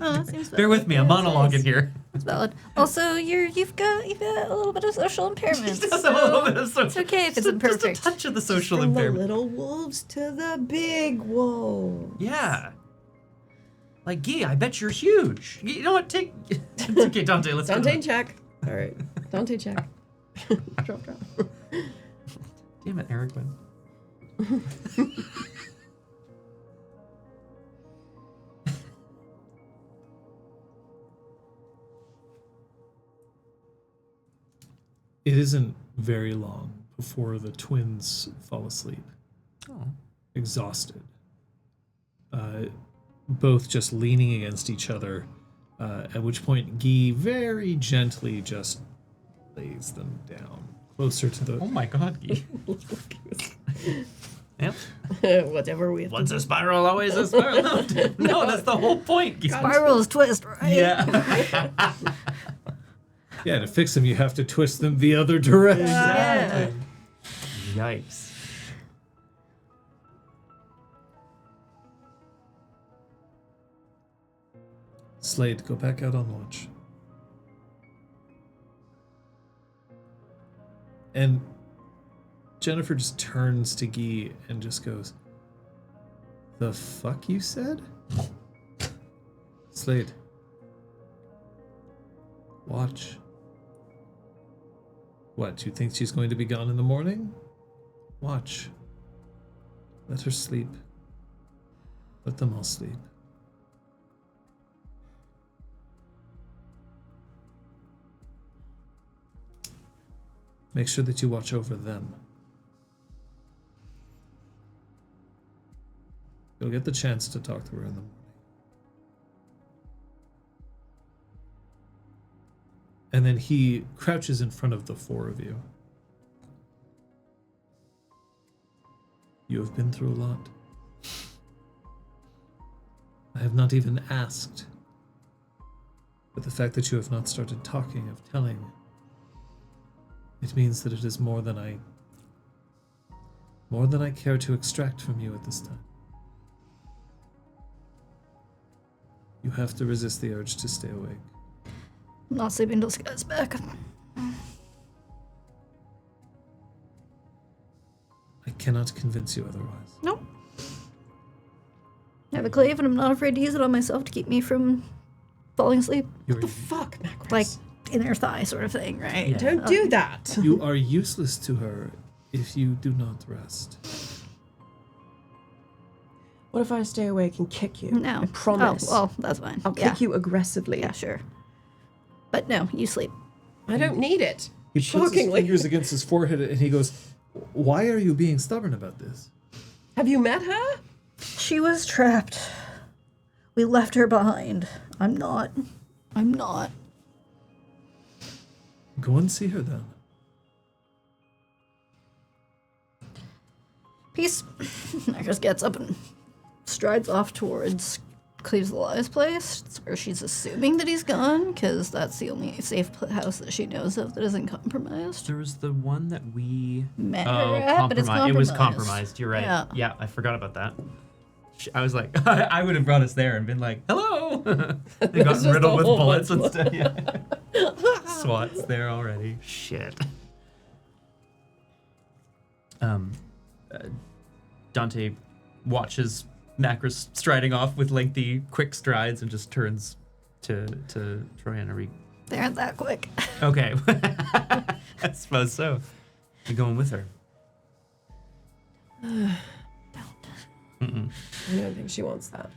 Oh, that seems Bear with me, I'm monologuing here. It's valid. Also, you've got a little bit of social impairment. Just a little bit of social. It's okay if it's Just imperfect. a touch of the social From the impairment. little wolves to the big wolves. Yeah. Like, Guy, I bet you're huge. You know what? It's okay, Dante, let's Dante go. check. All right. Dante check. Drop. Damn it, Eric. It isn't very long before the twins fall asleep, exhausted, both just leaning against each other, at which point Guy very gently just lays them down closer to the... Oh my god, Guy. Yep. Whatever we have Once to a spiral, always a spiral. No, that's the whole point. Guy. Spirals twist, right? Yeah. Yeah, to fix them, you have to twist them the other direction. Yeah. Yikes. Slade, go back out on watch. And Jennifer just turns to Guy and just goes, "The fuck you said?" Slade. Watch. What, you think she's going to be gone in the morning? Watch. Let her sleep. Let them all sleep. Make sure that you watch over them. You'll get the chance to talk to her in the morning. And then he crouches in front of the 4 of you. You have been through a lot. I have not even asked. But the fact that you have not started talking, of telling, it means that it is more than I care to extract from you at this time. You have to resist the urge to stay awake. I'm not sleeping till Sky's back. I cannot convince you otherwise. Nope. I have a clave and I'm not afraid to use it on myself to keep me from falling asleep. What the fuck, Macros? Like inner thigh sort of thing, right? Yeah. Don't do that. You are useless to her if you do not rest. What if I stay awake and kick you? No. I promise. Oh, well, that's fine. I'll kick you aggressively. Yeah, sure. But no, you sleep. I don't need it. He puts his Shockingly. fingers against his forehead and he goes, "Why are you being stubborn about this?" Have you met her? She was trapped. We left her behind. I'm not. Go and see her then. Peace. Marcus gets up and strides off towards Cleves Elias' place. It's where she's assuming that he's gone, because that's the only safe house that she knows of that isn't compromised. There was the one that we Met her at, but it's It was compromised. compromised. You're right. Yeah. I forgot about that. I was like, I would have brought us there and been like, "Hello." They got just riddled a with whole bullets and bunch stuff. Yeah. SWAT's there already. Shit. Dante watches Macris striding off with lengthy, quick strides and just turns to Troy and Arik. They aren't that quick. Okay. I suppose so. You're going with her. Mm-mm. I don't think she wants that.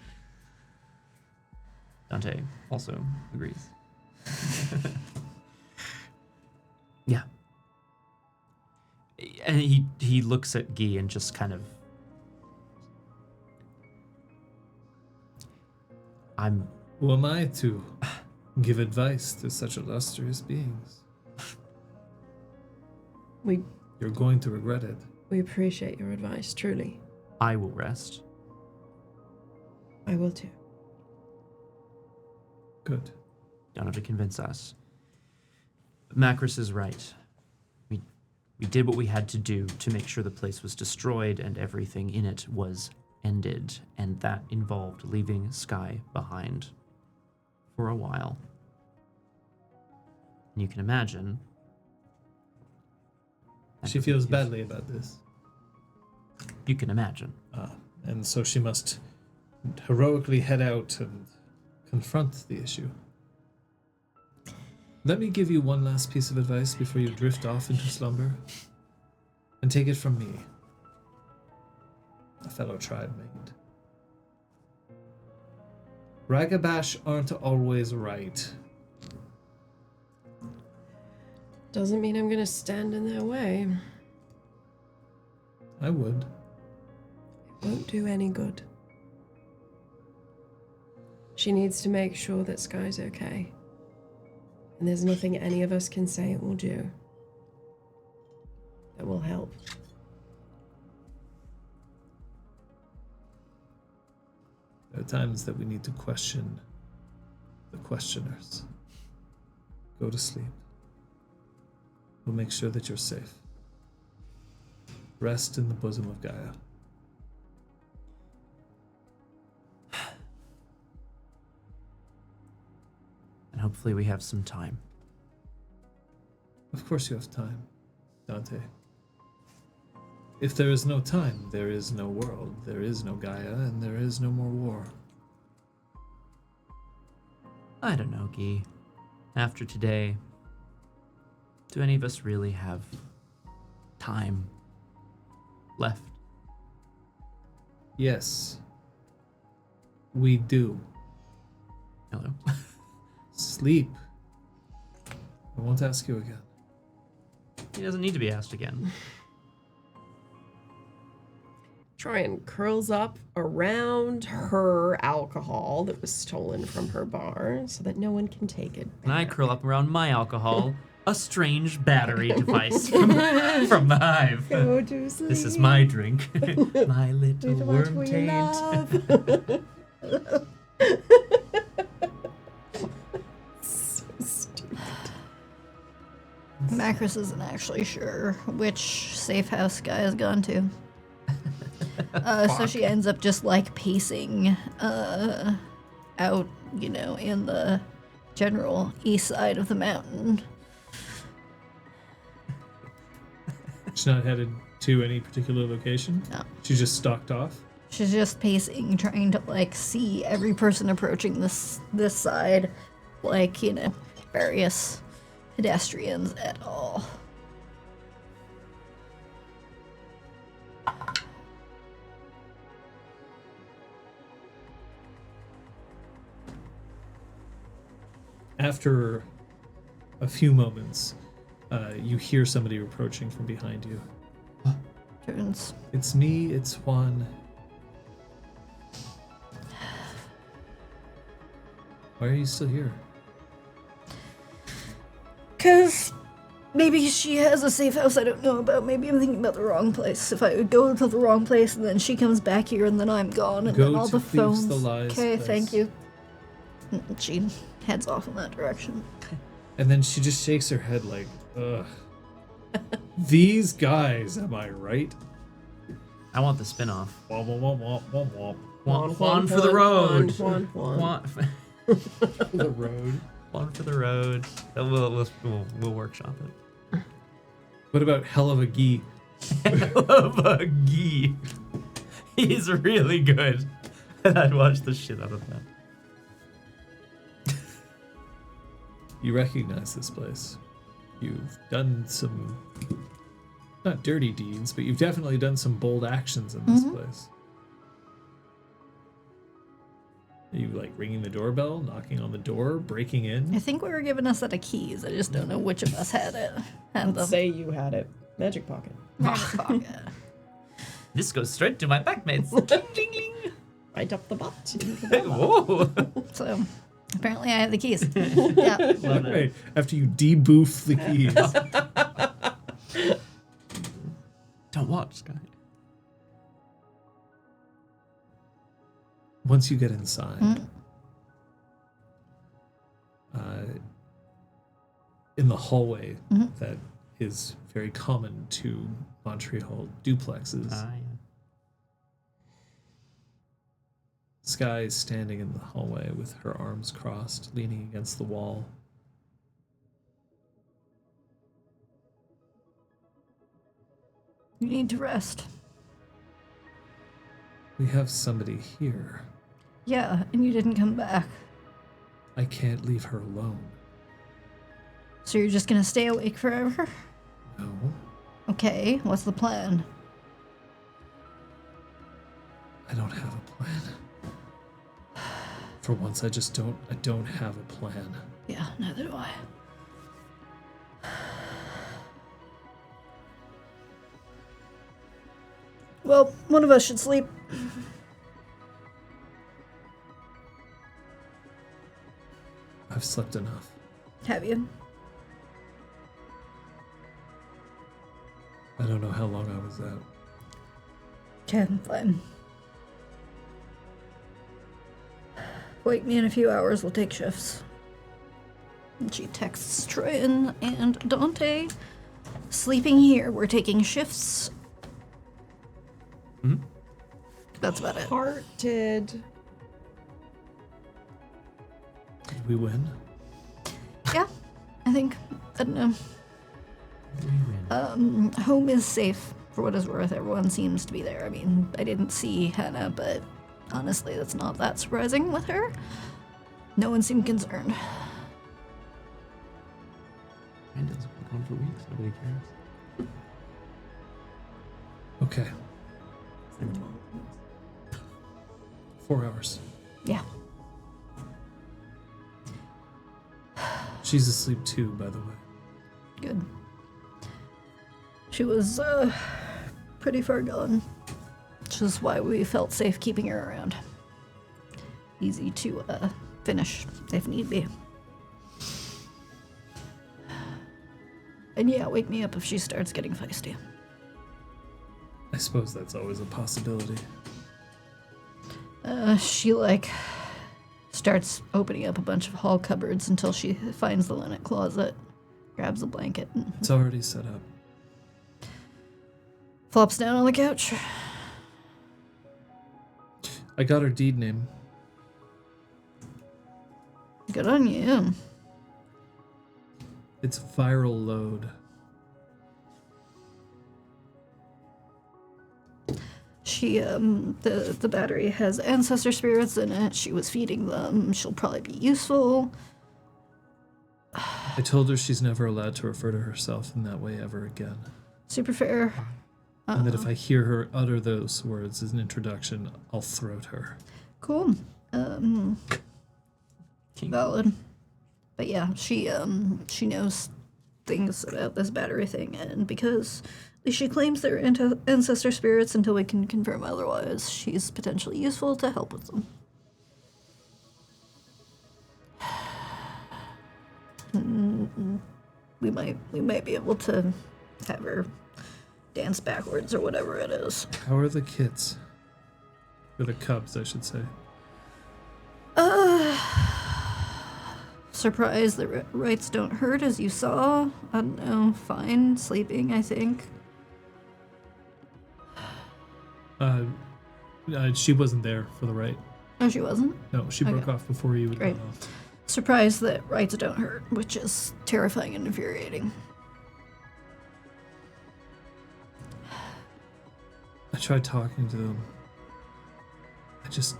Dante also agrees. Yeah. And he looks at Guy and just kind of... Who am I to give advice to such illustrious beings? You're going to regret it. We appreciate your advice, truly. I will rest. I will too. Good. Don't have to convince us. Macris is right. We did what we had to do to make sure the place was destroyed and everything in it was ended, and that involved leaving Sky behind for a while. And you can imagine. She feels badly about this. You can imagine. And so she must heroically head out and confront the issue. Let me give you one last piece of advice before you drift off into slumber. And take it from me, a fellow tribe mate. Ragabash aren't always right. Doesn't mean I'm gonna stand in their way. I would. It won't do any good. She needs to make sure that Sky's okay. And there's nothing any of us can say it will do that will help. There are times that we need to question the questioners. Go to sleep. We'll make sure that you're safe. Rest in the bosom of Gaia. And hopefully we have some time. Of course you have time, Dante. If there is no time, there is no world, there is no Gaia, and there is no more war. I don't know, Guy. After today, do any of us really have time left? Yes, we do. Hello? Sleep. I won't ask you again. He doesn't need to be asked again. Tryon curls up around her alcohol that was stolen from her bar so that no one can take it. And I curl up around my alcohol, a strange battery device from the hive. Go to sleep. This is my drink. My little Little watch worm for your taint. love. So stupid. Macris isn't actually sure which safe house Guy has gone to. So she ends up just like pacing out, in the general east side of the mountain. She's not headed to any particular location? No. She just stalked off? She's just pacing, trying to like see every person approaching this side, like, various pedestrians at all. After a few moments, you hear somebody approaching from behind you. Turns. It's me, it's Juan. Why are you still here? Because maybe she has a safe house I don't know about. Maybe I'm thinking about the wrong place. If I would go to the wrong place and then she comes back here and then I'm gone and Go then all to the phones. Thieves the Lies Okay, place. thank you. And she heads off in that direction. And then she just shakes her head like, ugh. These guys, am I right? I want the spin-off. Womp, womp, womp, womp, womp. Juan for the road. Juan. The road. Juan for the road. We'll workshop it. What about Hell of a Gee? Buggy. He's really good. And I'd watch the shit out of that. You recognize this place. You've done some, not dirty deeds, but you've definitely done some bold actions in this place. Are you like ringing the doorbell, knocking on the door, breaking in? I think we were given a set of keys. I just don't know which of us had it. Had them. Say you had it. Magic pocket. Magic pocket. This goes straight to my back, mates. Ding, ding, ding. Right up the butt. Whoa. So apparently I have the keys. Yeah. Right, after you deboof the keys. Don't watch, Sky. Once you get inside, in the hallway that is very common to Montreal duplexes, Yeah. Sky is standing in the hallway with her arms crossed, leaning against the wall. You need to rest. We have somebody here. Yeah, and you didn't come back. I can't leave her alone. So you're just gonna stay awake forever? No. Okay, what's the plan? I don't have a plan. For once, I don't have a plan. Yeah, neither do I. Well, one of us should sleep. I've slept enough. Have you? I don't know how long I was out. Okay, fine. Wake me in a few hours, we'll take shifts. And she texts Troyan and Dante. Sleeping here, we're taking shifts. That's about it. Hearted. Did we win? Yeah, I think. I don't know. Home is safe for what it's worth. Everyone seems to be there. I mean, I didn't see Hannah, but honestly, that's not that surprising with her. No one seemed concerned. Brandon's been gone for weeks. Nobody cares. Okay. 4 hours. Yeah. She's asleep too, by the way. Good. She was pretty far gone, which is why we felt safe keeping her around. Easy to finish if need be. And yeah, wake me up if she starts getting feisty. I suppose that's always a possibility. She starts opening up a bunch of hall cupboards until she finds the linen closet, grabs a blanket, and It's already set up. flops down on the couch. I got her deed name. Good on you. It's Viral Load. She, the battery has ancestor spirits in it. She was feeding them. She'll probably be useful. I told her she's never allowed to refer to herself in that way ever again. Super fair. And that if I hear her utter those words as an introduction, I'll throat her. Cool. Valid. But yeah, she knows things about this battery thing, and because she claims they're ancestor spirits until we can confirm otherwise, she's potentially useful to help with them. We might be able to have her dance backwards or whatever it is. How are the kids? Or the cubs, I should say. Surprised the rights don't hurt, as you saw. I don't know, fine, sleeping, I think. She wasn't there for the right. Oh, she wasn't? No, she broke off before you would Great. go off. Surprised that rights don't hurt, which is terrifying and infuriating. I tried talking to them. I just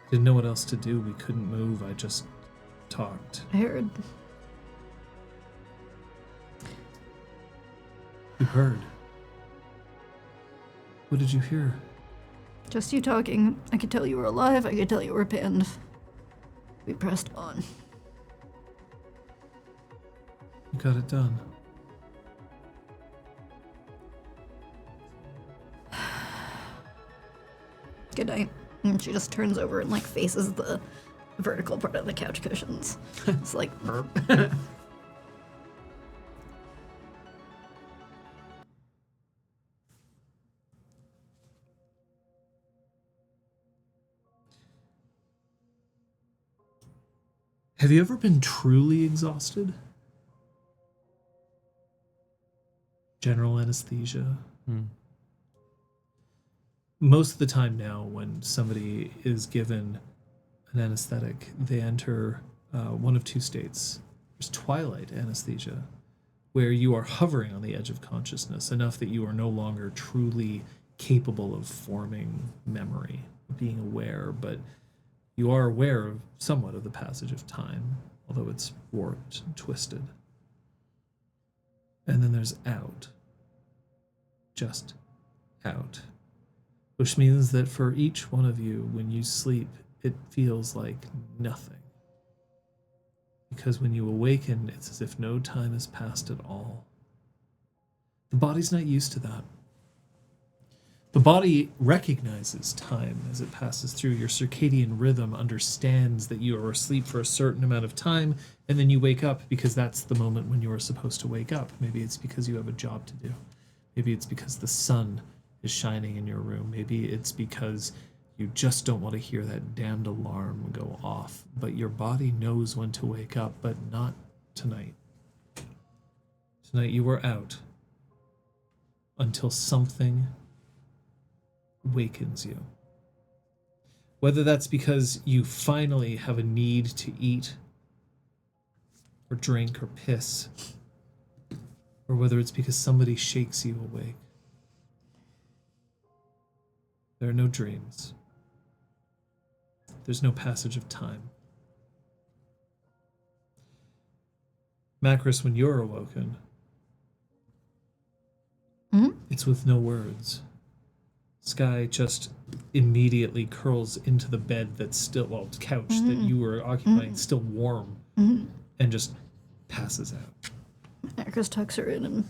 didn't know what else to do. We couldn't move. I just talked. I heard. You heard. What did you hear? Just you talking. I could tell you were alive, I could tell you were pinned. We pressed on. You got it done. Good night. And she just turns over and like faces the vertical part of the couch cushions. It's like Have you ever been truly exhausted? General anesthesia. Most of the time now, when somebody is given an anesthetic, they enter one of two states. There's twilight anesthesia, where you are hovering on the edge of consciousness enough that you are no longer truly capable of forming memory, being aware, but you are aware of somewhat of the passage of time, although it's warped and twisted. And then there's out. Just out. Which means that for each one of you, when you sleep, it feels like nothing. Because when you awaken, it's as if no time has passed at all. The body's not used to that. The body recognizes time as it passes through. Your circadian rhythm understands that you are asleep for a certain amount of time, and then you wake up because that's the moment when you are supposed to wake up. Maybe it's because you have a job to do. Maybe it's because the sun is shining in your room. Maybe it's because you just don't want to hear that damned alarm go off. But your body knows when to wake up, but not tonight. Tonight you were out until something wakens you. Whether that's because you finally have a need to eat or drink or piss, or whether it's because somebody shakes you awake. There are no dreams. There's no passage of time. Macris, when you're awoken, it's with no words. Sky just immediately curls into the bed that's still, well, couch that you were occupying, still warm, and just passes out. Macris tucks her in and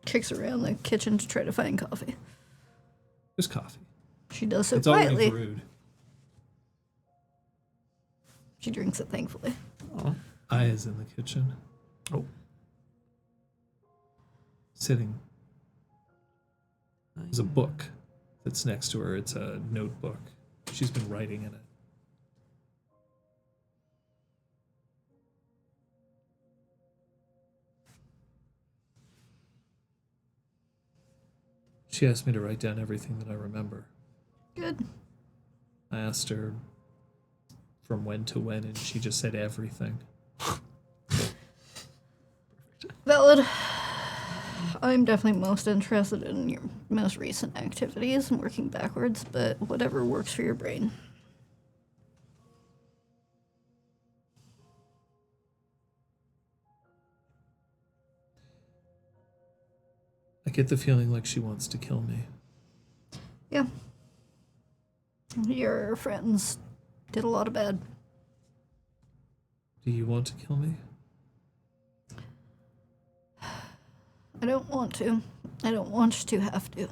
kicks around the kitchen to try to find coffee. There's coffee. She does so It's quietly. already brewed. She drinks it thankfully. Aya's in the kitchen. Oh. Sitting. There's a book that's next to her. It's a notebook. She's been writing in it. She asked me to write down everything that I remember. Good. I asked her from when to when, and she just said everything. Valid. I'm definitely most interested in your most recent activities and working backwards, but whatever works for your brain. I get the feeling like she wants to kill me. Yeah. Your friends did a lot of bad. Do you want to kill me? I don't want to. I don't want to have to.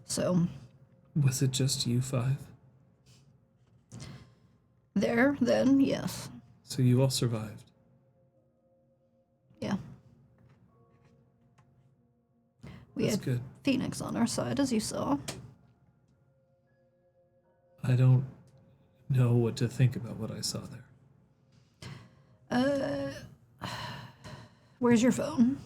So, Was it just you five? there, then, yes. So you all survived. Yeah. We That's had good. Phoenix on our side, as you saw. I don't know what to think about what I saw there. Where's your phone?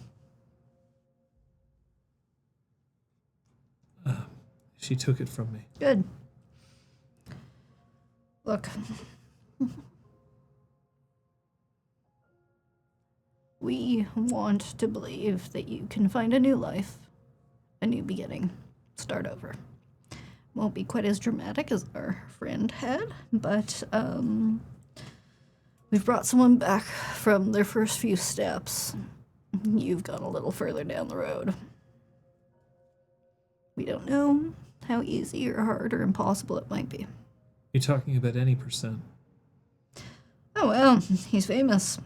She took it from me. Good. Look. We want to believe that you can find a new life, a new beginning, start over. Won't be quite as dramatic as our friend had, but we've brought someone back from their first few steps. You've gone a little further down the road. We don't know how easy or hard or impossible it might be. You're talking about any percent. Oh well, he's famous.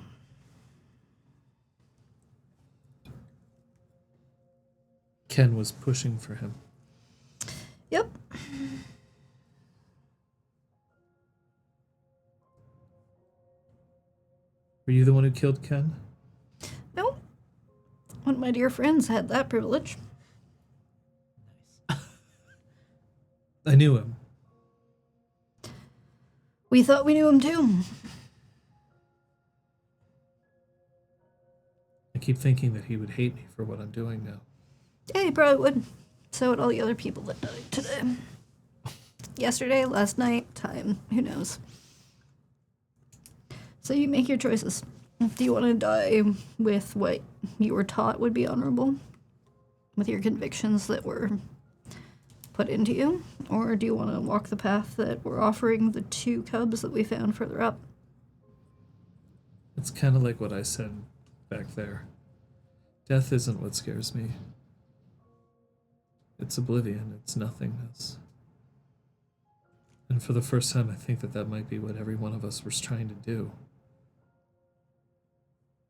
Ken was pushing for him. Yep. Were you the one who killed Ken? Nope. One of my dear friends had that privilege. I knew him. We thought we knew him too. I keep thinking that he would hate me for what I'm doing now. Yeah, he probably would. So would all the other people that died today. Yesterday, last night, time, who knows. So you make your choices. Do you want to die with what you were taught would be honorable? With your convictions that were put into you? Or do you want to walk the path that we're offering the 2 cubs that we found further up? It's kind of like what I said back there. Death isn't what scares me. It's oblivion, it's nothingness. And for the first time, I think that that might be what every one of us was trying to do.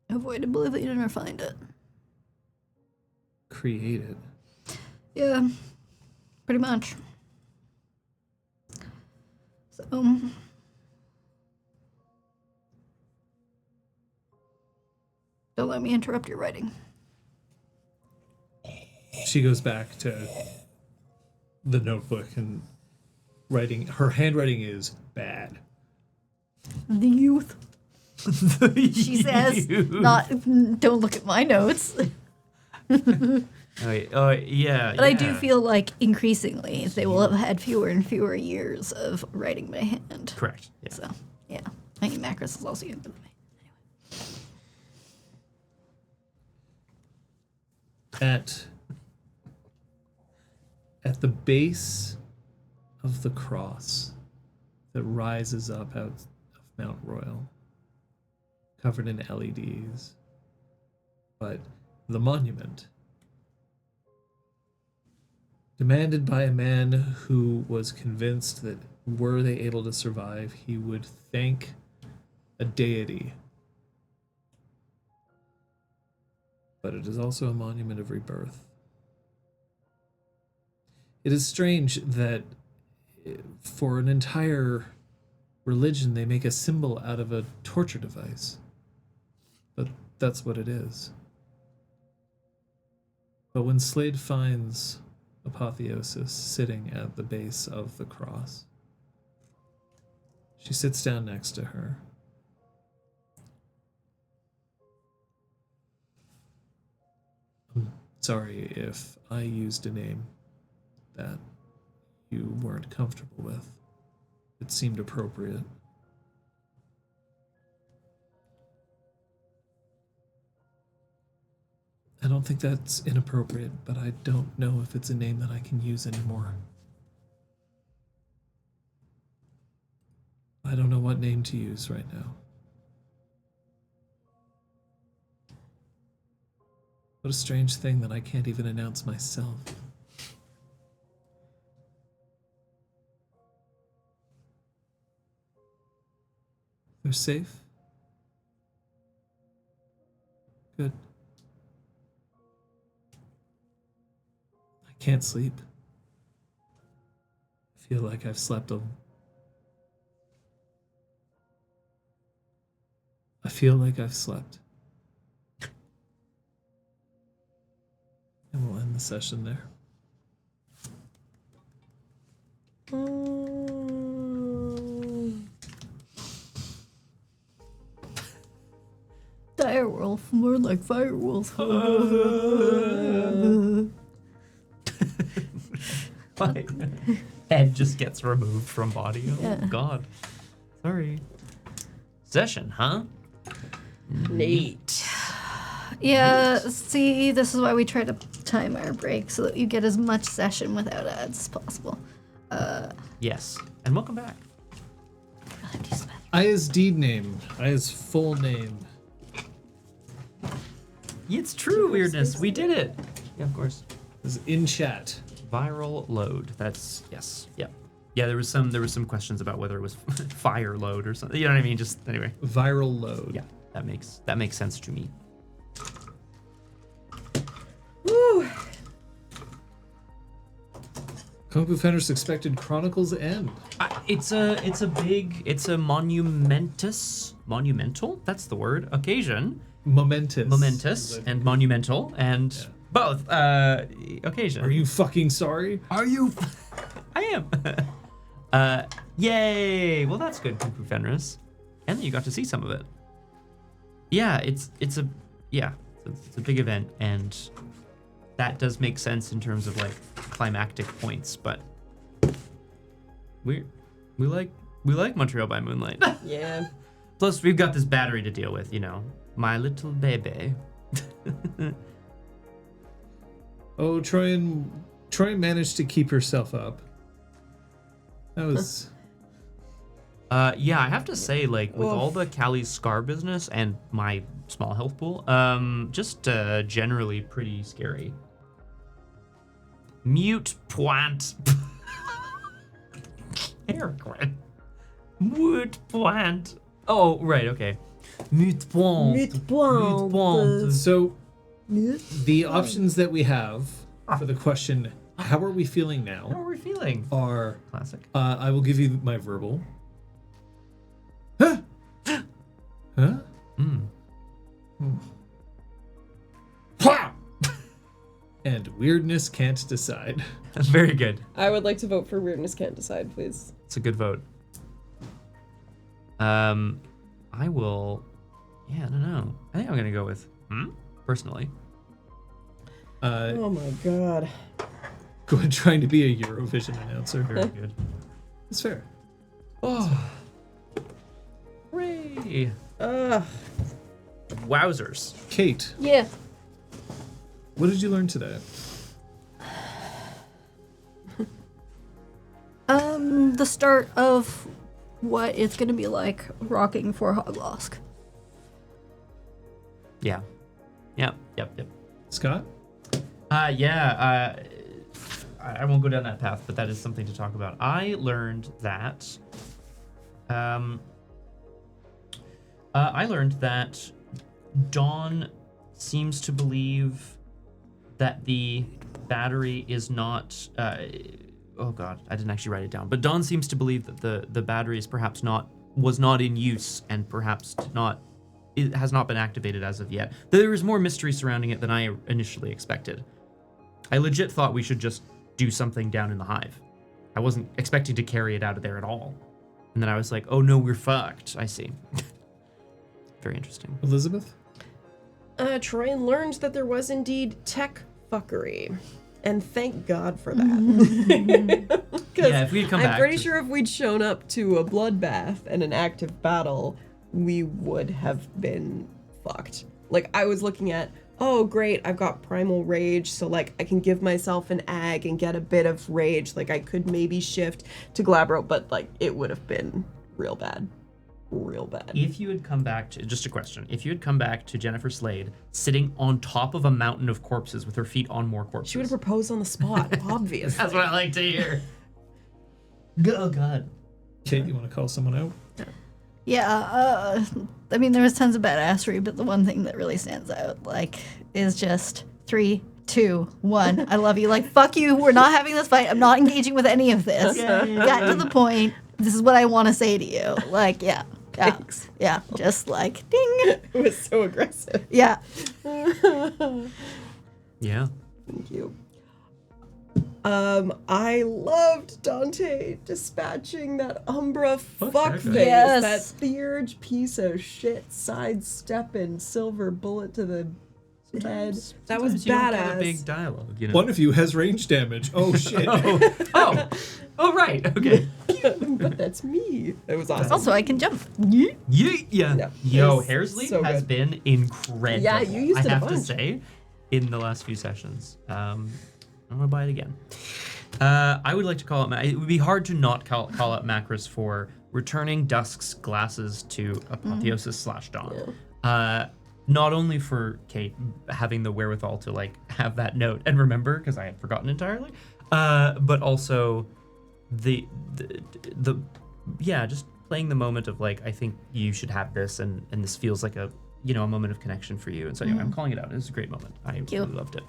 Avoid oblivion or find it. Create it. Yeah, pretty much. So, don't let me interrupt your writing. She goes back to the notebook and writing. Her handwriting is bad. The youth. She says, not, don't look at my notes. Yeah. But I do feel like increasingly they will have had fewer and fewer years of writing by hand. Correct. Yeah. So, yeah. I mean, Macros is also younger than me. At the base of the cross that rises up out of Mount Royal, covered in LEDs, but the monument, demanded by a man who was convinced that were they able to survive, he would thank a deity. But it is also a monument of rebirth. It is strange that for an entire religion, they make a symbol out of a torture device. But that's what it is. But when Slade finds Apotheosis sitting at the base of the cross, she sits down next to her. I'm sorry if I used a name that you weren't comfortable with. It seemed appropriate. I don't think that's inappropriate, but I don't know if it's a name that I can use anymore. I don't know what name to use right now. What a strange thing that I can't even announce myself. You're safe? Good. I can't sleep. I feel like I've slept I feel like I've slept. And we'll end the session there. Direwolf, more like firewolf. My head just gets removed from body. Oh Yeah. God. Sorry. Session, huh? Neat. Yeah, see, this is why we try to time our break so that you get as much session without ads as possible. Yes. And welcome back. Aya's deed name. Aya's full name. It's true, weirdness. We did it. Yeah, of course. Is in chat. Viral load. That's yes. Yep. Yeah, there was some questions about whether it was fire load or something. You know what I mean? Just anyway. Viral load. Yeah, that makes sense to me. Woo. Kung Fu Fender's expected chronicles end. It's a monumental. That's the word. Occasion. Momentous and monumental and both. Occasion. Are you fucking sorry? Are you? I am. Yay! Well, that's good, Kung Fu Fenris. And then you got to see some of it. Yeah, it's a big event, and that does make sense in terms of like climactic points. But we like Montreal by Moonlight. Yeah. Plus, we've got this battery to deal with. You know, my little baby. Oh, Troy managed to keep herself up. That was. Yeah, I have to say, like, with all the Callie's scar business and my small health pool, just generally pretty scary. Mute point. Eric, mute point. Oh, right, okay. Mute point. Mute point. Mute point. So, the options that we have for the question, how are we feeling How now, are we feeling? are Classic. I will give you my verbal. Huh? Huh? Ha! And weirdness can't decide. That's very good. I would like to vote for Weirdness Can't Decide, please. It's a good vote. I will. Yeah, I don't know. I think I'm gonna go with personally. Oh my god. Go trying to be a Eurovision announcer. Very good. It's fair. Oh. Hooray! Wowzers. Kate, Yeah. what did you learn today? The start of what it's gonna be like rocking for Hoglosk. Yeah. Yep. Scott? I won't go down that path, but that is something to talk about. I learned that Dawn seems to believe that the battery is not oh god, I didn't actually write it down. But Dawn seems to believe that the battery is perhaps was not in use and perhaps it has not been activated as of yet. There is more mystery surrounding it than I initially expected. I legit thought we should just do something down in the hive. I wasn't expecting to carry it out of there at all. And then I was like, oh no, we're fucked. I see. Very interesting. Elizabeth? Troyan learned that there was indeed tech fuckery. And thank God for that. Yeah, if we had come back. I'm pretty sure if we'd shown up to a bloodbath and an active battle, we would have been fucked. Like, I was looking at, oh, great, I've got primal rage, so, like, I can give myself an ag and get a bit of rage. Like, I could maybe shift to Glabro, but, like, it would have been real bad. Real bad. If you had come back to, just a question, if you had come back to Jennifer Slade sitting on top of a mountain of corpses with her feet on more corpses. She would have proposed on the spot, obviously. That's what I like to hear. Oh, God. Kate, you want to call someone out? Yeah, I mean, there was tons of badassery, but the one thing that really stands out, like, is just 3, 2, 1. I love you. Like, fuck you. We're not having this fight. I'm not engaging with any of this. Got to the point. This is what I want to say to you. Like, yeah. Thanks. Yeah. Just like, ding. It was so aggressive. Yeah. Yeah. Thank you. I loved Dante dispatching that Umbra fuckface, Yes. that Theurge piece of shit, sidestepping silver bullet to the head. That was Sometimes you don't get badass. a big dialogue, you know. One of you has range damage. Oh shit. Oh, right. Okay. But that's me. It was awesome. Also, I can jump. Yeah. Yeah. Yo, It's Hair's Leap so has good. been incredible. Yeah, you used I it a have to bunch. say, in the last few sessions. I'm gonna buy it again. I would like to call it. It would be hard to not call out Macros for returning Dusk's glasses to Apotheosis / Dawn. Not only for Kate having the wherewithal to like have that note and remember because I had forgotten entirely, but also the just playing the moment of like I think you should have this and this feels like a moment of connection for you. And so anyway, I'm calling it out. It was a great moment. I you. really loved it.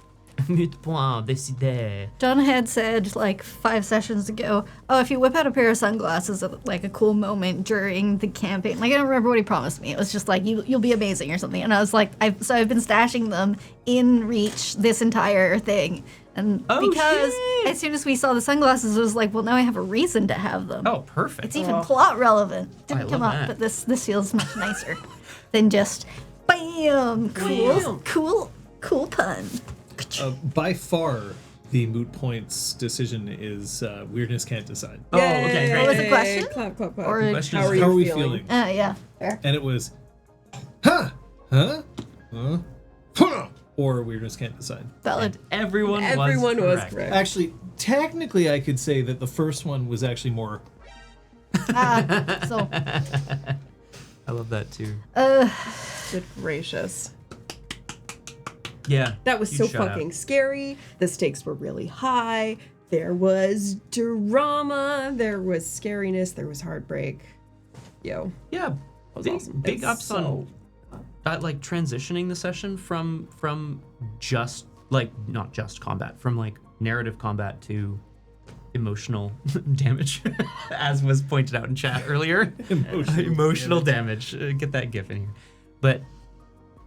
Mute point décidé. John had said like 5 sessions ago, oh, if you whip out a pair of sunglasses at like a cool moment during the campaign, like I don't remember what he promised me. It was just like you'll be amazing or something. And I was like, I've been stashing them in reach this entire thing. And because as soon as we saw the sunglasses, it was like, well, now I have a reason to have them. Oh, perfect. It's even plot relevant. I Didn't come love up, that. but this feels much nicer than just bam, cool pun. By far, the moot points decision is weirdness can't decide. Oh, okay, great. What was the question? Clap, clap, clap. Or Question How is, are How are we you feeling? yeah, fair. And it was, huh, or weirdness can't decide. Valid. everyone was correct. correct. Actually, technically, I could say that the first one was actually more. So I love that too. Good gracious. Yeah. That was huge so shout out. fucking scary. The stakes were really high. There was drama. There was scariness. There was heartbreak. Yo. Yeah. was Big, awesome. big It's ups on so- like transitioning the session from just like not just combat, from like narrative combat to emotional damage, as was pointed out in chat earlier. Emotional damage. Get that gif in here. But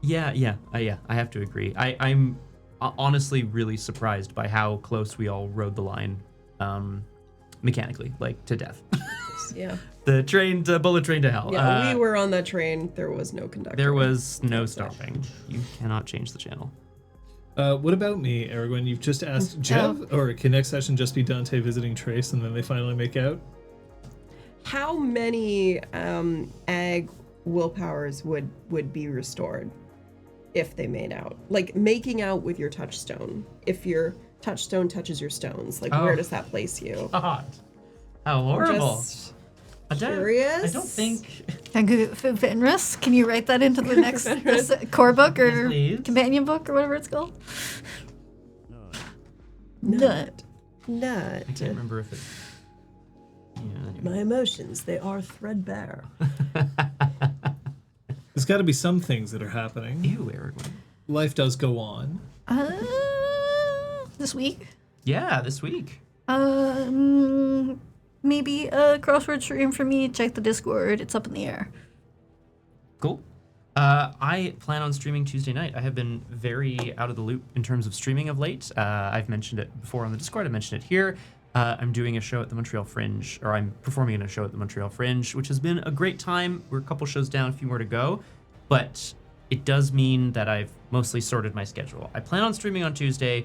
yeah, I have to agree. I'm honestly really surprised by how close we all rode the line, mechanically, like to death. Yeah. The bullet train to hell. Yeah, we were on that train. There was no conductor. There was no stopping. You cannot change the channel. What about me, Aragorn? You've just asked Jeff, or can next session just be Dante visiting Trace and then they finally make out? How many ag willpowers would be restored if they made out? Like making out with your touchstone. If your touchstone touches your stones, like where does that place you? God. How horrible. Just I curious. don't think. Fenris, can you write that into the next core book or Yes, please. companion book or whatever it's called? Nut. Nut. I can't remember if it. Yeah. Anyway. My emotions, they are threadbare. There's got to be some things that are happening. Ew, Aragorn. Life does go on. This week? Yeah, this week. Maybe a crossword stream for me. Check the Discord. It's up in the air. Cool. I plan on streaming Tuesday night. I have been very out of the loop in terms of streaming of late. I've mentioned it before on the Discord. I mentioned it here. I'm doing a show at the Montreal Fringe, or I'm performing in a show at the Montreal Fringe, which has been a great time. We're a couple shows down, a few more to go. But it does mean that I've mostly sorted my schedule. I plan on streaming on Tuesday.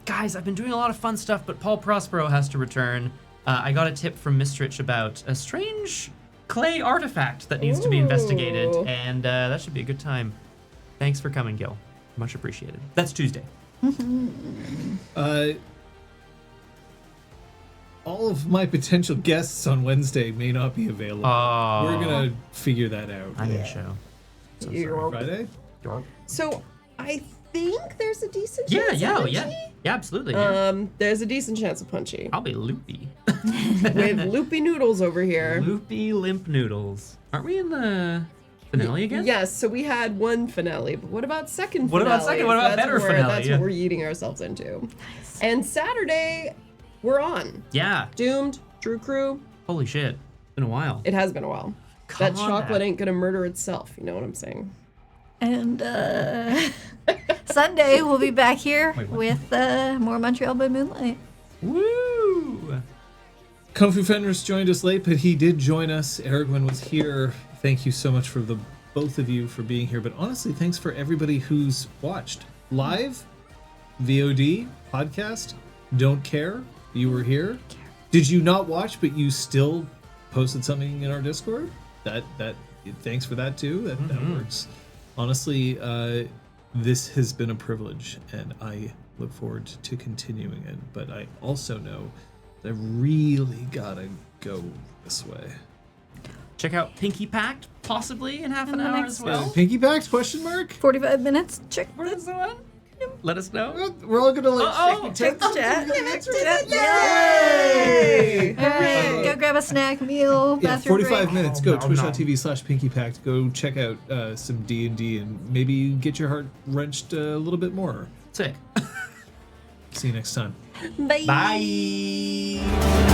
Guys, I've been doing a lot of fun stuff, but Paul Prospero has to return. I got a tip from Mistrich about a strange clay artifact that needs to be investigated, and that should be a good time. Thanks for coming, Gil. Much appreciated. That's Tuesday. All of my potential guests on Wednesday may not be available. We're gonna figure that out. I'm in show. So sorry. Friday? So I think there's a decent chance. Yeah, absolutely. Yeah. There's a decent chance of Punchy. Probably loopy. With loopy noodles over here. Loopy limp noodles. Aren't we in the finale again? Yes, so we had one finale, but what about second What finale? about second? What about better finale? That's what we're eating ourselves into. Nice. And Saturday, we're on. Yeah. Doomed, True Crew. Holy shit. It's been a while. It has been a while. That chocolate ain't gonna murder itself, you know what I'm saying? And Sunday, we'll be back here with more Montreal by Moonlight. Woo! Kung Fu Fenris joined us late, but he did join us. Aragorn was here. Thank you so much for the both of you for being here. But honestly, thanks for everybody who's watched live, VOD, podcast. Don't care. You were here. Did you not watch, but you still posted something in our Discord? That thanks for that too. That works. Honestly, this has been a privilege, and I look forward to continuing it. But I also know that I really gotta go this way. Check out Pinky Pact, possibly in half an hour as well. Pinky Pact? Question mark? 45 minutes. Check What is the one? Let us know. We're all gonna check the chat. Yay! All right, go grab a snack, meal, Yeah, bathroom 45 break. minutes. Go twitch.tv/Pinky Pact. Go check out some D&D and maybe get your heart wrenched a little bit more. Sick. See you next time. Bye. Bye.